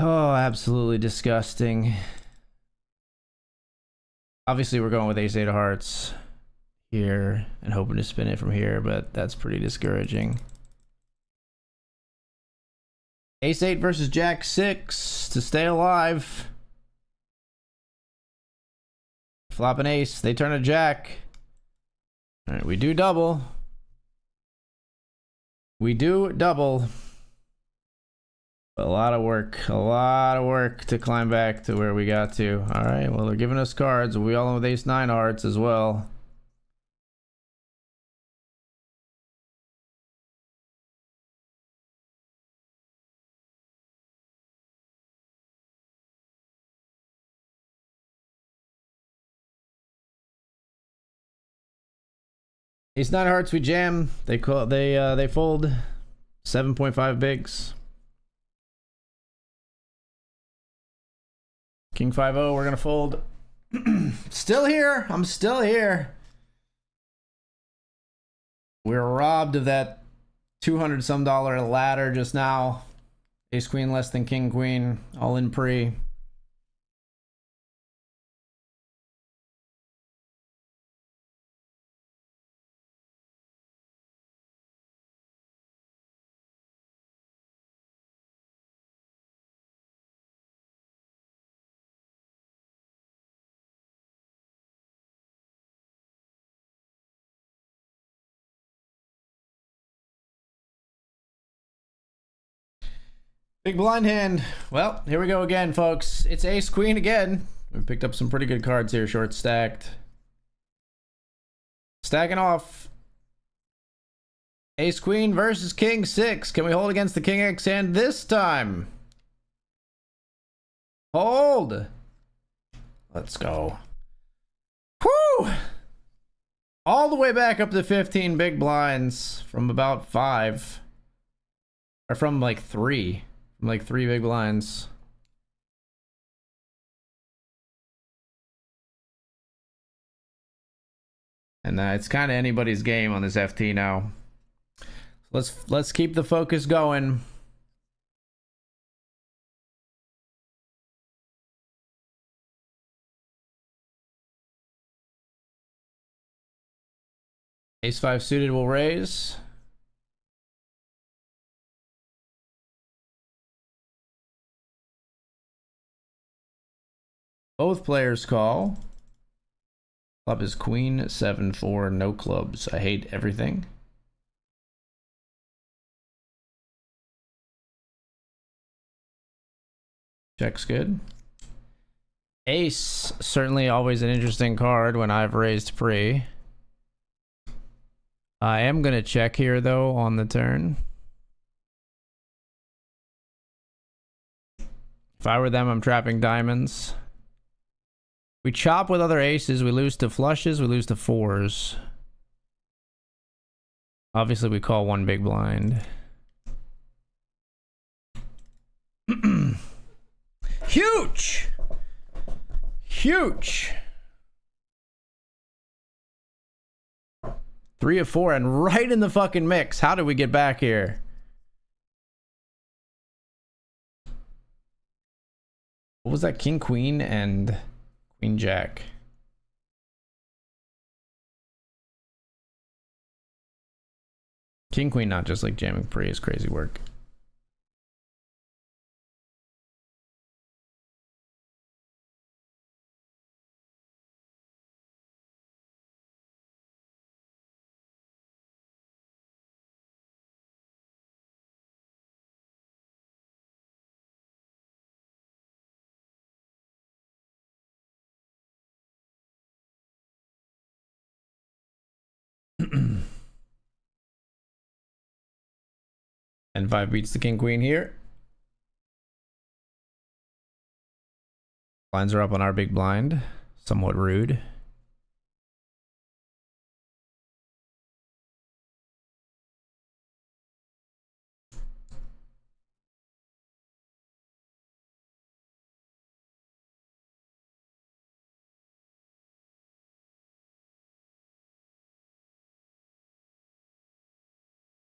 Oh, absolutely disgusting. Obviously, we're going with ace 8 of hearts here and hoping to spin it from here, but that's pretty discouraging. Ace 8 versus jack 6 to stay alive. Flop an ace, they turn a jack. All right, we do double. We do double. A lot of work to climb back to where we got to. All right, well, they're giving us cards. We all know with ace 9 hearts as well. Ace 9 hearts, we jam. They fold 7.5 bigs. King 5-0, we're gonna fold. Still here. I'm still here. We're robbed of that $200 some ladder just now. Ace queen less than king queen, all in pre. Big blind hand. Well, here we go again, folks. It's ace queen again. We picked up some pretty good cards here, short stacked. Stacking off. Ace queen versus king 6. Can we hold against the king X hand this time? Hold. Let's go. Whew! All the way back up to 15 big blinds from about 5. Or from like 3. From like 3 big blinds. And it's kind of anybody's game on this FT now. Let's keep the focus going. Ace 5 suited will raise. Both players call. Club is queen 7-4, no clubs. I hate everything. Check's good. Ace, certainly always an interesting card when I've raised pre. I am gonna check here though on the turn. If I were them, I'm trapping diamonds. We chop with other aces, we lose to flushes, we lose to 4s. Obviously we call one big blind. Huge! Huge! 3 of 4 and right in the fucking mix. How did we get back here? What was that? King queen and queen jack. King queen not just like jamming pre is crazy work. And 5 beats the king queen here. Blinds are up on our big blind. Somewhat rude.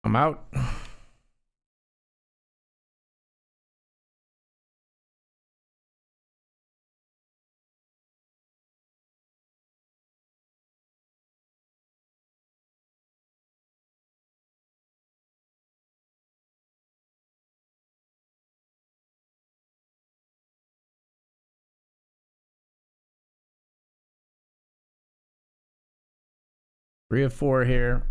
I'm out. Three of 4 here.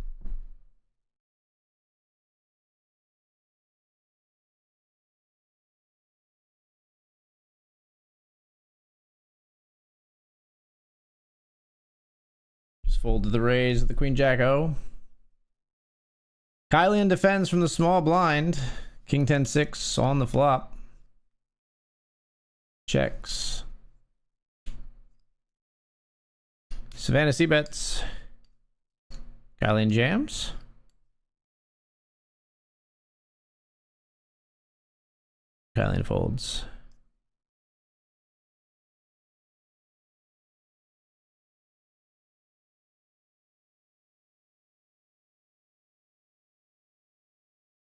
Just fold to the raise of the queen jack O. Kylian defends from the small blind. King 10-6 on the flop. Checks. Savannah c-bets. Kylian jams. Kylian folds.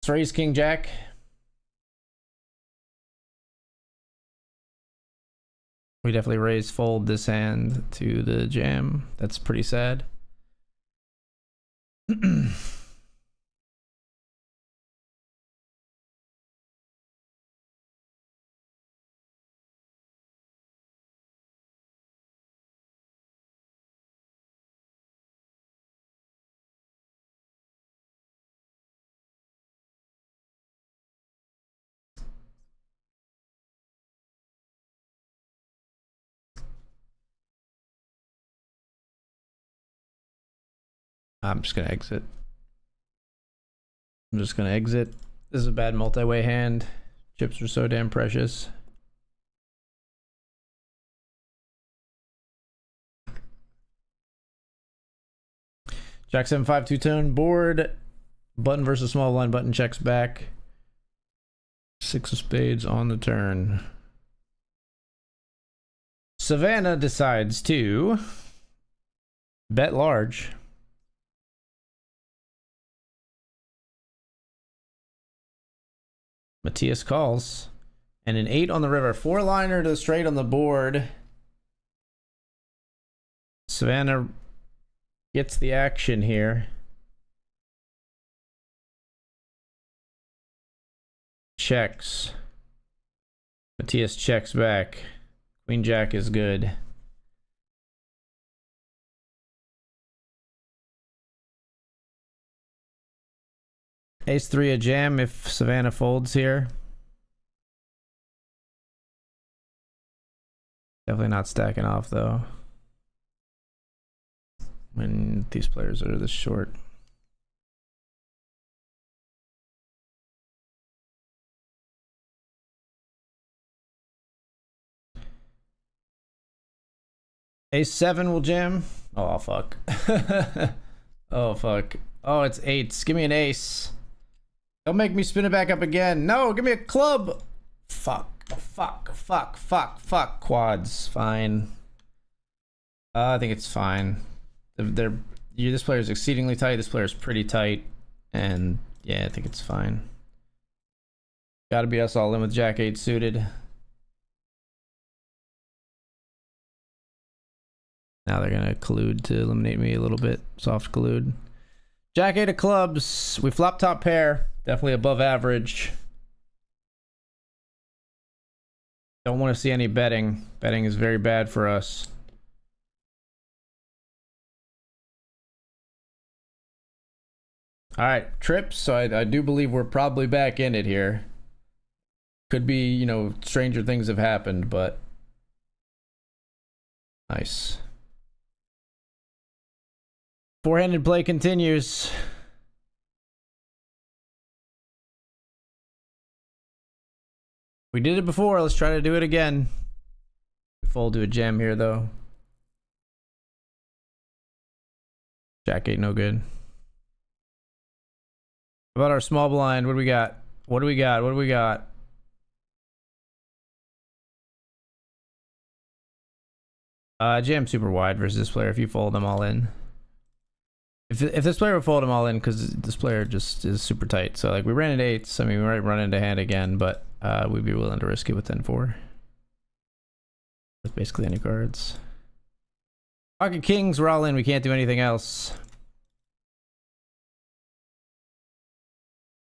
Let's raise king jack. We definitely raise fold this hand to the jam. That's pretty sad. I'm just gonna exit. This is a bad multi-way hand. Chips are so damn precious. Jack 7-5 two-tone board. Button versus small blind. Button checks back. 6 of spades on the turn. Savannah decides to bet large. Matthias calls. And an 8 on the river. 4-liner to straight on the board. Savannah gets the action here. Checks. Matthias checks back. Queen jack is good. Ace-3 a jam if Savannah folds here. Definitely not stacking off though, when these players are this short. Ace-7 will jam. Oh fuck. Oh fuck. Oh, it's 8s. Give me an ace. Don't make me spin it back up again. No, give me a club. Fuck. Quads. Fine. I think it's fine. This player is exceedingly tight. This player is pretty tight. And yeah, I think it's fine. Gotta be us all in with Jack 8 suited. Now they're gonna collude to eliminate me a little bit. Soft collude. Jack 8 of clubs. We flop top pair. Definitely above average. Don't want to see any betting. Betting is very bad for us. All right, trips. So I do believe we're probably back in it here. Could be, you know, stranger things have happened, but nice. Four-handed play continues. We did it before. Let's try to do it again. We fold to a jam here, though. Jack 8, no good. How about our small blind? What do we got? What do we got? What do we got? Jam super wide versus this player if you fold them all in. If this player would fold them all in, because this player just is super tight. So like we ran into 8s. I mean, we might run into hand again, but we'd be willing to risk it with 10-4. With basically any cards. Pocket kings, we're all in. We can't do anything else.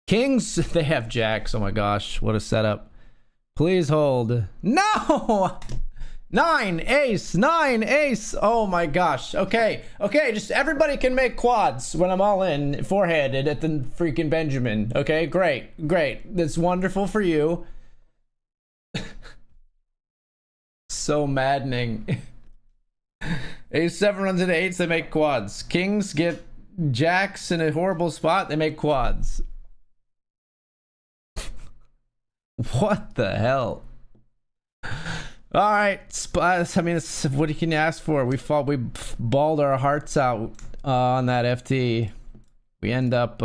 Kings, they have jacks. Oh my gosh, what a setup. Please hold. No! 9 ace, 9 ace. Oh my gosh. Okay, just everybody can make quads when I'm all in, four-handed at the freaking Benjamin. Okay, great. That's wonderful for you. So maddening. Ace 7 runs into 8s, they make quads. Kings get jacks in a horrible spot, they make quads. What the hell? All right, I mean, it's, what can you ask for? We balled our hearts out on that FT. We end up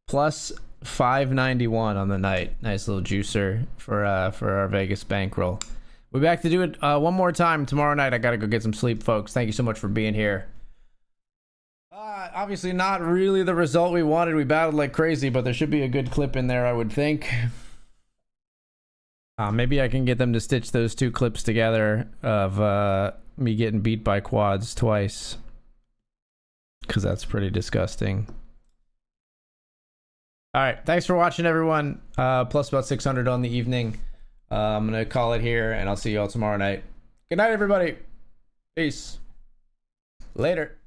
plus 591 on the night. Nice little juicer for our Vegas bankroll. We'll be back to do it one more time tomorrow night. I gotta go get some sleep, folks. Thank you so much for being here. Obviously not really the result we wanted. We battled like crazy, but there should be a good clip in there, I would think. Maybe I can get them to stitch those two clips together of me getting beat by quads twice. Because that's pretty disgusting. Alright, thanks for watching, everyone. Plus about 600 on the evening. I'm going to call it here, and I'll see you all tomorrow night. Good night, everybody. Peace. Later.